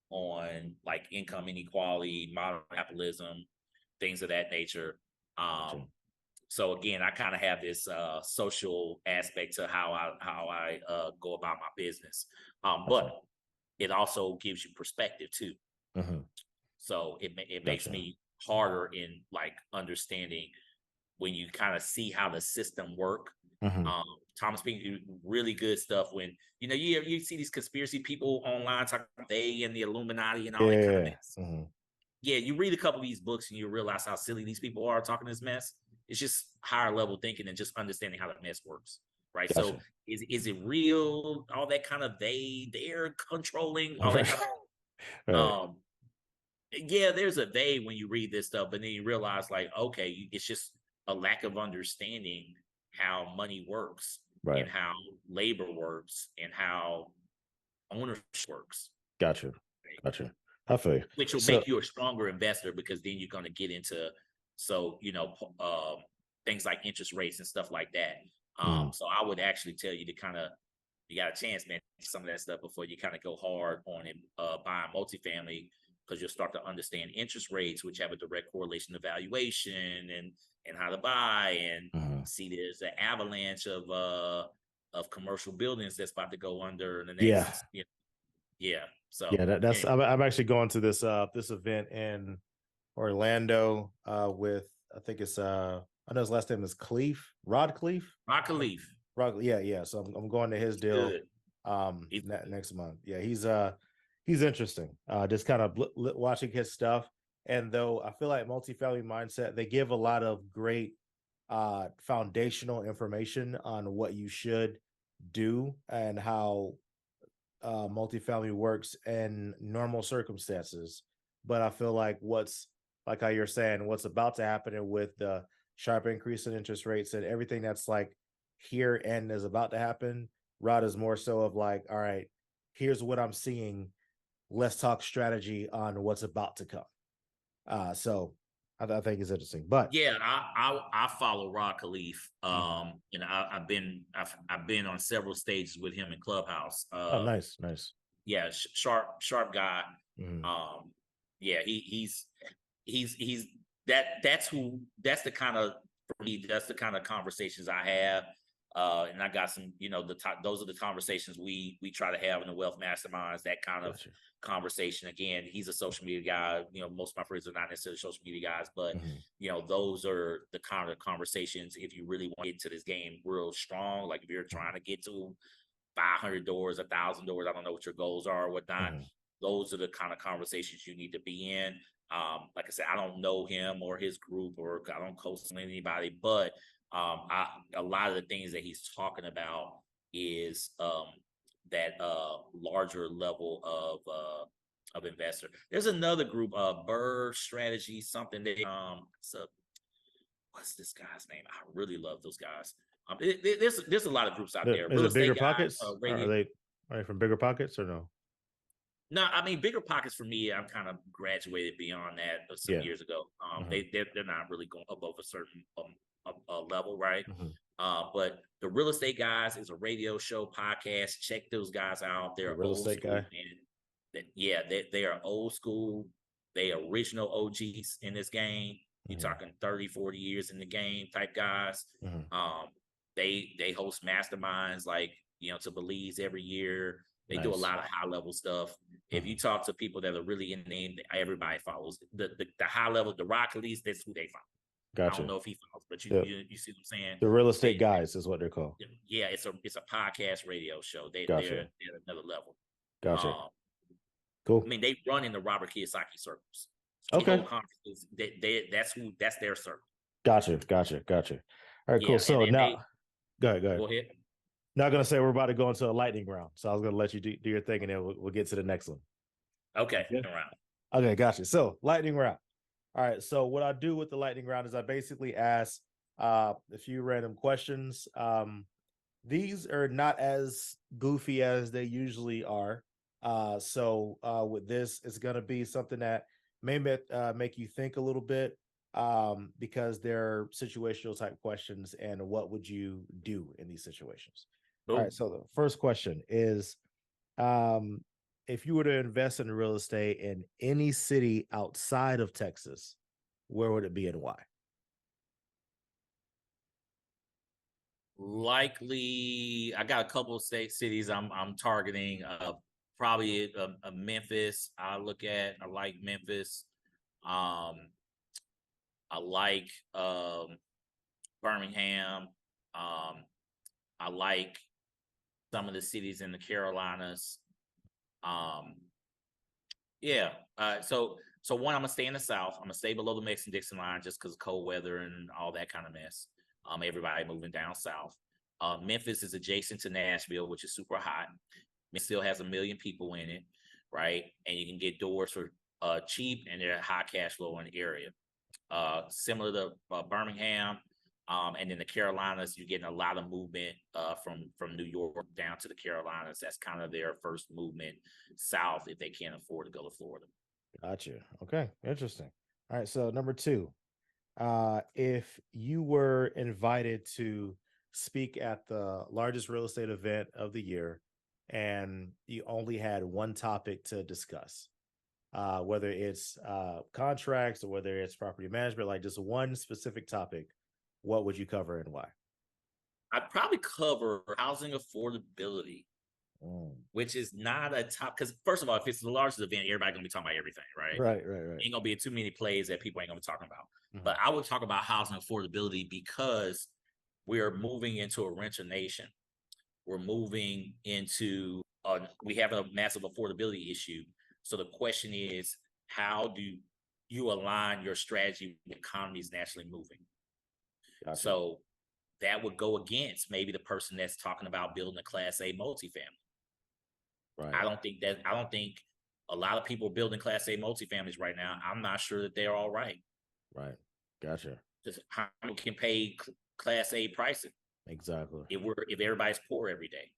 on like income inequality, modern capitalism, things of that nature. Gotcha. So again, I kind of have this social aspect to how I go about my business, Gotcha. but it also gives you perspective too. Mm-hmm. So it makes Gotcha. me harder in like understanding when you kind of see how the system work. Mm-hmm. Um, Thomas Pink really good stuff when you see these conspiracy people online talking about they and the Illuminati and all that kind of Yeah. mess. Mm-hmm. Yeah, you read a couple of these books and you realize how silly these people are talking this mess. It's just higher level thinking and just understanding how the mess works. Right. So Gotcha. is it real? All that kind of they're controlling, all that Right. kind of Right. yeah, there's a they when you read this stuff, but then you realize like, okay, it's just a lack of understanding how money works and Right. how labor works and how ownership works. Gotcha. Right? Gotcha. I feel you. Which will So, make you a stronger investor because then you're going to get into things like interest rates and stuff like that. mm, So I would actually tell you to kind of you got a chance, man, some of that stuff before you kind of go hard on it, buying multifamily because you'll start to understand interest rates, which have a direct correlation to valuation and how to buy and mhm. see there's an avalanche of commercial buildings that's about to go under in the Yeah. next yeah. Yeah. So That's anyway, I'm actually going to this event in Orlando with I think it's I know his last name is Rod Cleef. Rock Khalif, Yeah, yeah. So I'm going to his deal good. He's good. next month. Yeah, he's interesting. Just kind of watching his stuff. And though I feel like multifamily mindset, they give a lot of great foundational information on what you should do and how multifamily works in normal circumstances. But I feel like what's like how you're saying, what's about to happen and with the sharp increase in interest rates and everything that's like here and is about to happen, Rod is more so of like, all right, here's what I'm seeing. Let's talk strategy on what's about to come. So I think it's interesting. But Yeah, I follow Rock Khalif. mhm. And I've been on several stages with him in Clubhouse. Oh, nice, nice. Yeah, sharp guy. Mhm. Um, yeah, he's that's the kind of for me that's the kind of conversations I have. And I got some, those are the conversations we try to have in the wealth masterminds. That kind of Gotcha. conversation. Again, he's a social media guy. Most of my friends are not necessarily social media guys, but Mhm. those are the kind of conversations. If you really want to get into this game real strong, like if you're trying to get to 500 doors, 1,000 doors. I don't know what your goals are or whatnot. Mhm. Those are the kind of conversations you need to be in. Like I said, I don't know him or his group, or I don't coach anybody, but a lot of the things that he's talking about is that larger level of investor. There's another group, Bird Strategy, something that so what's this guy's name? I really love those guys. There's a lot of groups out there. Is Real it bigger estate guys, pockets? Or radio. are they from bigger pockets or no? No, I mean bigger pockets for me. I'm kind of graduated beyond that some Yeah. years ago. Mhm. They're not really going above a certain level, right? Mhm. But the real estate guys is a radio show podcast. Check those guys out. The They're real old estate school, guy. man. Yeah, they are old school. They original OGs in this game. You're Mhm. talking 30, 40 years in the game type guys. Mhm. Um, they host masterminds like to Belize every year. They do a Nice. lot of high level stuff. If you Mhm. talk to people that are really in the game, everybody follows the high level. The Rock Elise, that's who they follow. I don't Gotcha. know if he follows, but you The you see what I'm saying? the real estate They guys is what they're called. yeah, it's a podcast radio show. They're Gotcha. at another level. Gotcha. Um, I Cool. mean, they run in the Robert Kiyosaki circles. They hold Okay. conferences. That's their circle. Gotcha. Gotcha. Gotcha. All right, cool. Yeah, and So then they now go ahead, go ahead. go ahead. Not gonna say we're about to go into a lightning round. So I was gonna let you do your thing and then we'll get to the next one. Okay, Yeah. around. Okay, gotcha. So lightning round. All right. So what I do with the lightning round is I basically ask a few random questions. These are not as goofy as they usually are. So with this, it's gonna be something that may make you think a little bit because they're situational type questions. And what would you do in these situations? All right. Cool. So the first question is, um, if you were to invest in real estate in any city outside of Texas, where would it be and why? Likely, I got a couple of state cities I'm targeting. Probably Memphis. I like Memphis. Um, I like Birmingham. Um, I like some of the cities in the Carolinas. Um, yeah. So one, I'm gonna stay in the South. I'm gonna stay below the Mason Dixon line just because of cold weather and all that kind of mess. Everybody moving down south. Memphis is adjacent to Nashville, which is super hot. It still has 1 million people in it, right? And you can get doors for cheap, and they're high cash flow in the area. Similar to Birmingham, and then the Carolinas, you're getting a lot of movement from New York down to the Carolinas. That's kind of their first movement south if they can't afford to go to Florida. Gotcha. Okay. Interesting. All right. So number two, if you were invited to speak at the largest real estate event of the year and you only had one topic to discuss, whether it's contracts or whether it's property management, like just one specific topic, what would you cover and why? I'd probably cover housing affordability, Mm. which is not a top because first of all, if it's the largest event, everybody's gonna be talking about everything, right? Right, right, right. Ain't gonna be too many plays that people ain't gonna be talking about. Mhm. But I would talk about housing affordability because we are moving into a renter nation. We're moving into we have a massive affordability issue. So the question is, how do you align your strategy with economies naturally moving? Gotcha. So that would go against maybe the person that's talking about building a class A multifamily. Right, I don't think a lot of people building class A multifamilies right now. I'm not sure that they're all right. right. Gotcha. Just how we can pay class A pricing Exactly. if everybody's poor every day.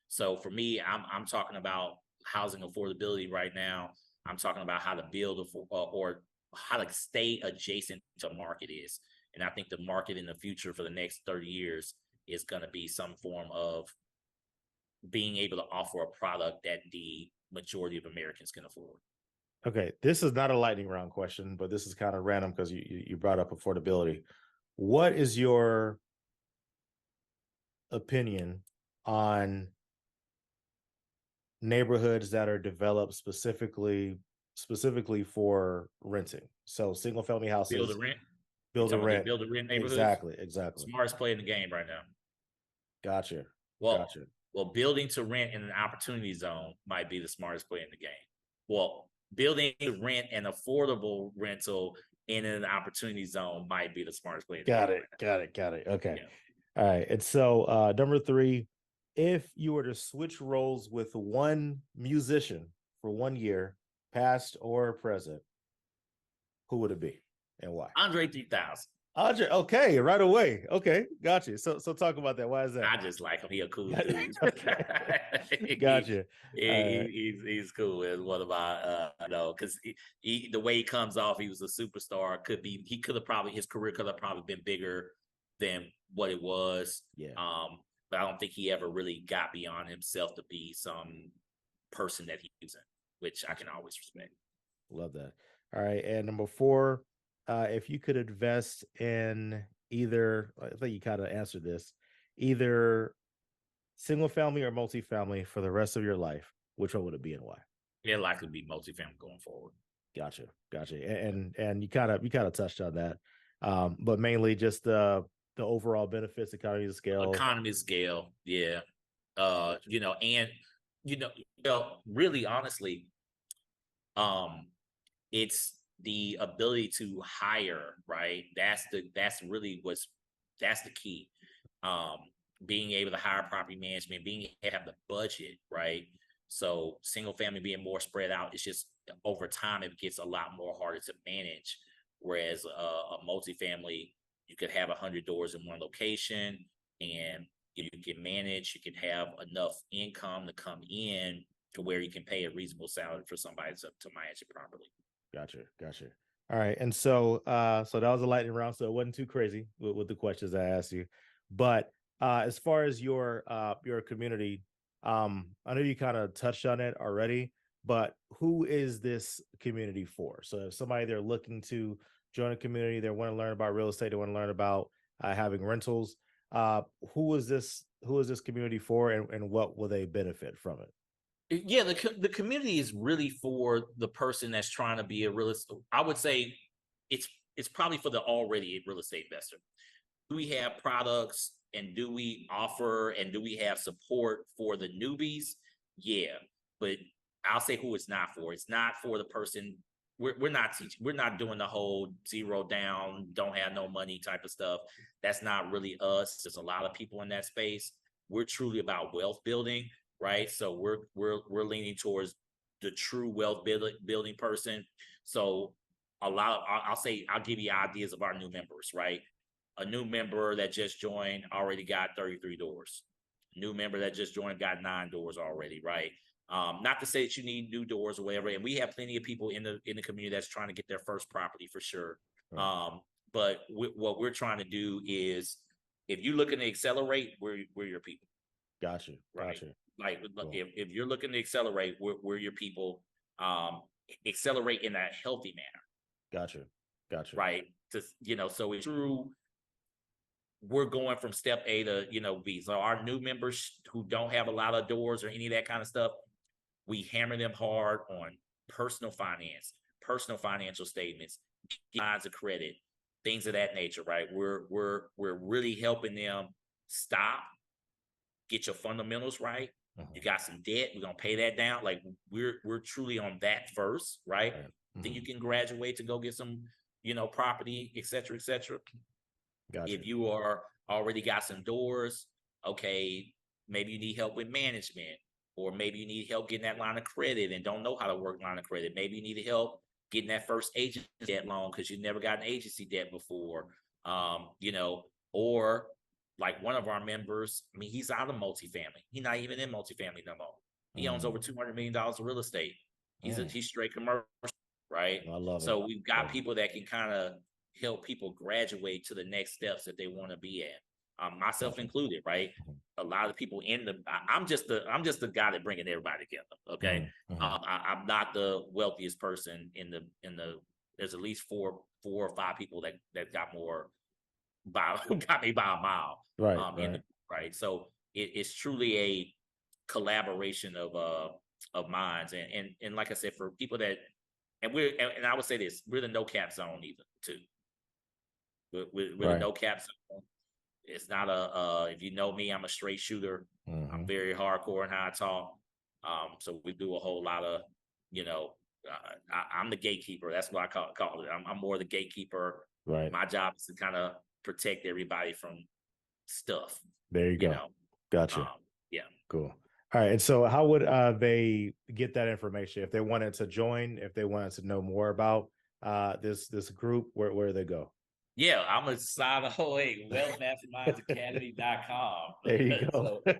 So for me, I'm talking about housing affordability right now. I'm talking about how to build or how to stay adjacent to market is. And I think the market in the future for the next 30 years is going to be some form of being able to offer a product that the majority of Americans can afford. Okay, this is not a lightning round question, but this is kind of random because you brought up affordability. What is your opinion on neighborhoods that are developed specifically for renting? So single family Build a houses, rent. You build a talking about the rent. build a rent neighborhoods? Exactly, exactly. Smartest play in the game right now. Gotcha. Well, Gotcha. building to rent in an opportunity zone might be the smartest play in the game. Well, building to rent an affordable rental in an opportunity zone might be the smartest play in the Got game it. right Got it. Got it. Okay. now. Yeah. All right. And so number three, if you were to switch roles with one musician for 1 year, past or present, who would it be and why? Andre 3000. Audrey, okay, right away. Okay, gotcha. So talk about that. Why is that? I just like him. He a cool dude. Okay, he, gotcha. he's cool. Is what about because the way he comes off, he was a superstar. He could have probably his career could have probably been bigger than what it was. Yeah, But I don't think he ever really got beyond himself to be some person that he wasn't, which I can always respect. love that. All right, and number four, if you could invest in either, I think you kind of answered this, either single family or multifamily for the rest of your life, which one would it be and why? It'll likely be multifamily going forward. Gotcha, gotcha. And you kind of touched on that, but mainly just the overall benefits, economies of scale. Economy scale, yeah. And really honestly, um, it's the ability to hire, right? That's the key. Um, Being able to hire property management, being able to have the budget, right? So single family being more spread out, it's just over time it gets a lot more harder to manage. Whereas a multifamily, you could have 100 doors in one location, and you can manage. You can have enough income to come in to where you can pay a reasonable salary for somebody to manage it properly. Gotcha, gotcha. All right, and so that was a lightning round, so it wasn't too crazy with the questions I asked you, but As far as your community, I know you kind of touched on it already, but who is this community for? So if somebody they're looking to join a community, they want to learn about real estate, they want to learn about having rentals. Who is this? Who is this community for, and what will they benefit from it? Yeah, the community is really for the person that's trying to be a real estate. I would say it's it's probably for the already a real estate investor. Do we have products and do we offer and do we have support for the newbies? Yeah, but I'll say who it's not for. It's not for the person. We're not teaching. We're not doing the whole zero down, don't have no money type of stuff. That's not really us. There's a lot of people in that space. We're truly about wealth building, right? So we're leaning towards the true wealth building person. So a lot of I'll say I'll give you ideas of our new members, right? A new member that just joined already got 33 doors. New member that just joined got 9 doors already, right? Not to say that you need new doors or whatever. And we have plenty of people in the community that's trying to get their first property for sure. Right. But what we're trying to do is, if you're looking to accelerate, we're your people. Gotcha. Right. Gotcha. Like Cool. if you're looking to accelerate, we're your people. Accelerate in a healthy manner. Gotcha. Gotcha. Right. To so it's true. We're going from step A to B. So our new members who don't have a lot of doors or any of that kind of stuff, we hammer them hard on personal finance, personal financial statements, lines of credit, things of that nature. Right. We're really helping them stop, get your fundamentals right. You got some debt, we're gonna pay that down. Like we're truly on that first, right? Then you can graduate to go get some, property, et cetera, et cetera. Gotcha. If you are already got some doors, okay, maybe you need help with management, or maybe you need help getting that line of credit and don't know how to work line of credit. Maybe you need help getting that first agency debt loan because you never got an agency debt before. Or like one of our members, I mean, he's out of multifamily. He's not even in multifamily no more. He owns over $200 million of real estate. He's straight commercial, right? I love it. So we've got people that can kind of help people graduate to the next steps that they want to be at. Myself included, right? A lot of people I'm just the guy that bringing everybody together. Okay. I'm not the wealthiest person in the there's at least four or five people that got more got me by a mile. Right. Right. So it's truly a collaboration of minds. And like I said, for people that, and I would say this, we're the no cap zone even too. We're the no cap zone. It's not if you know me, I'm a straight shooter. I'm very hardcore in how I talk. So we do a whole lot of, I'm the gatekeeper. That's what I call it. I'm more the gatekeeper. Right. My job is to kind of protect everybody from stuff. There you go. Gotcha. Yeah. Cool. All right. And so how would they get that information if they wanted to join, if they wanted to know more about this group, where do they go? Yeah, I'm a side of wealthmastermindsacademy.com. There you go. So,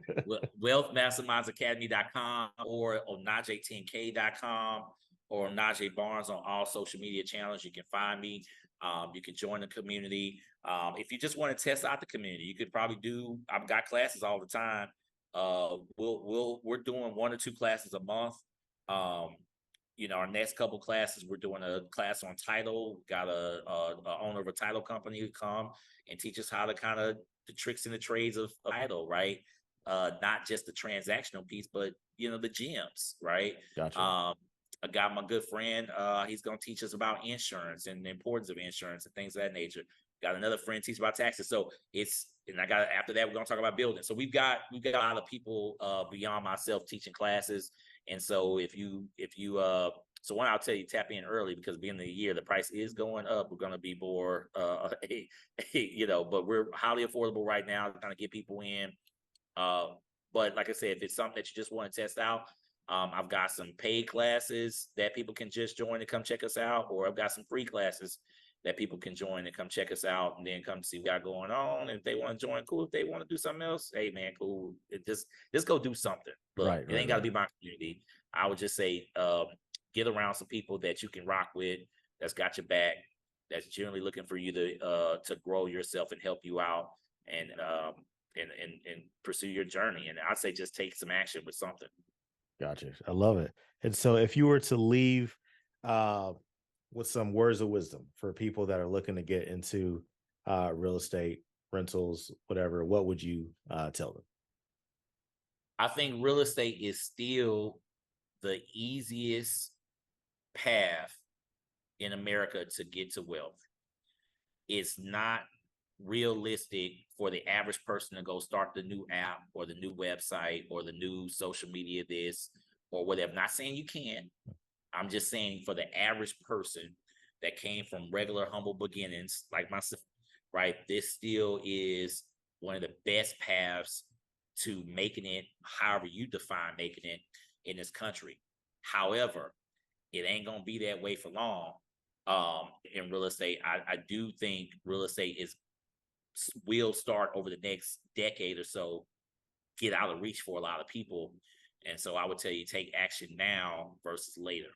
wealthmastermindsacademy.com or onaje10k.com or Onaje Barnes on all social media channels. You can find me. You can join the community. If you just want to test out the community, you could probably I've got classes all the time. We're doing 1 or 2 classes a month. Our next couple classes, we're doing a class on title. Got a owner of a title company who come and teach us how to kind of the tricks and the trades of title, right? Not just the transactional piece, but the gems, right? Gotcha. I got my good friend. He's going to teach us about insurance and the importance of insurance and things of that nature. Got another friend teach about taxes. So after that, we're going to talk about building. So we've got a lot of people beyond myself teaching classes. And so so one, I'll tell you, tap in early because beginning of the year, the price is going up. We're going to be more, but we're highly affordable right now to kind of get people in. But like I said, if it's something that you just want to test out, I've got some paid classes that people can just join and come check us out, or I've got some free classes that people can join and come check us out and then come see what we got going on. If they want to join, cool. If they want to do something else, hey man, cool. Just go do something. Look, it ain't got to be my community. I would just say get around some people that you can rock with, that's got your back, that's generally looking for you to grow yourself and help you out. And and pursue your journey. And I'd say just take some action with something. Gotcha. I love it. And so if you were to leave uh with some words of wisdom for people that are looking to get into real estate, rentals, whatever, what would you tell them? I think real estate is still the easiest path in America to get to wealth. It's not realistic for the average person to go start the new app or the new website or the new social media this or whatever. Not saying you can't. I'm just saying for the average person that came from regular humble beginnings like myself, right? This still is one of the best paths to making it, however you define making it in this country. However, it ain't gonna be that way for long. In real estate, I do think real estate will start over the next decade or so get out of reach for a lot of people. And so I would tell you take action now versus later.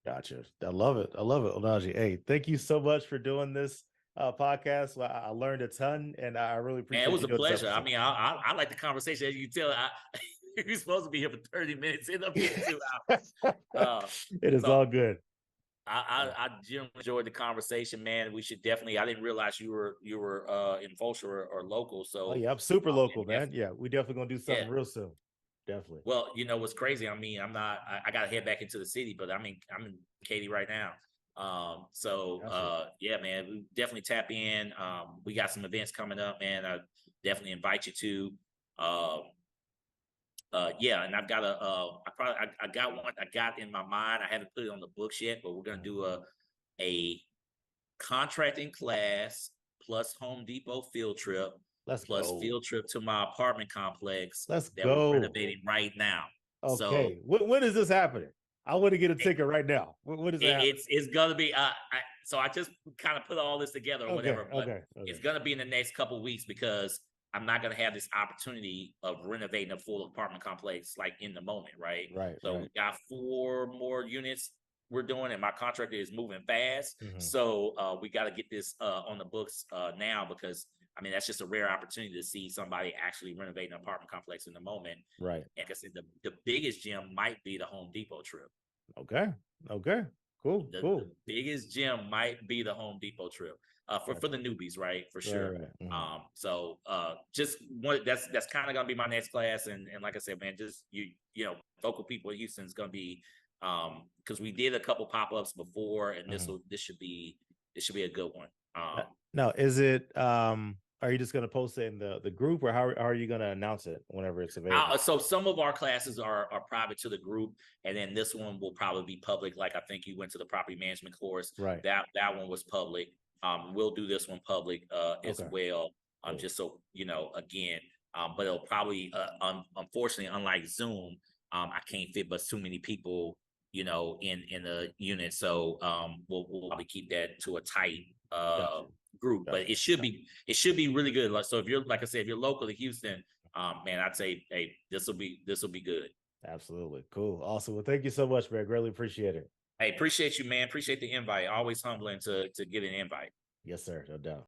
Gotcha. I love it. I love it, Onaje. Hey, thank you so much for doing this podcast. Well, I learned a ton, and I really And it appreciate was you a doing this pleasure. I episode. mean, I like the conversation. As you can tell, you're supposed to be here for 30 minutes. End up being 2 hours. It is all So good. I generally enjoyed the conversation, man. We should definitely. I didn't realize you were in Fulshear or local. Oh So yeah, I'm super local, yeah, man. Yeah, we definitely gonna do yeah. something real soon. Definitely. Well, what's crazy? I mean, I'm not. I got to head back into the city, but I'm in Katy right now. Gotcha. Yeah, man, we definitely tap in. We got some events coming up, man. I definitely invite you to. Um, yeah, and I've got I got one I got in my mind. I haven't put it on the books yet, but we're gonna do a contracting class plus Home Depot field trip Let's plus go. field trip to my apartment complex Let's that we're go. renovating right now. So Okay. When is this happening? I want to get a ticket right now. When is it happening? it's gonna be so I just kind of put all this together or Okay. whatever, but Okay. it's Okay. gonna be in the next couple of weeks because I'm not gonna have this opportunity of renovating a full apartment complex like in the moment, right? Right. So we Right. got 4 more units we're doing, and my contractor is moving fast. Mhm. So we got to get this on the books now because I mean that's just a rare opportunity to see somebody actually renovating an apartment complex in the moment. Right. And like I said, the biggest gem might be the Home Depot trip. Okay. Okay. Cool. The Cool. biggest gem might be the Home Depot trip for the Gotcha. newbies, right? For Right. sure. Right. Mhm. So just one that's kind of gonna be my next class, and like I said, man, just local people in Houston is gonna be because we did a couple pop-ups before, and Mhm. this should be a good one. Now, is it are you just gonna post it in the group, or how are you gonna announce it whenever it's available? So some of our classes are private to the group, and then this one will probably be public. Like I think you went to the property management course. Right. That one was public. We'll do this one public as Okay. well. Cool. Just so again. But it'll probably unfortunately, unlike Zoom, I can't fit but too many people, in the unit. So we'll probably keep that to a tight Gotcha. group. But Gotcha. it should be really good. Like so, if you're like I said, if you're local to Houston. Man, I'd say, hey, this will be good. Absolutely. Cool. Awesome. Well, thank you so much, man. Greatly appreciate it. Hey, appreciate you, man. Appreciate the invite. Always humbling to get an invite. Yes, sir. No doubt.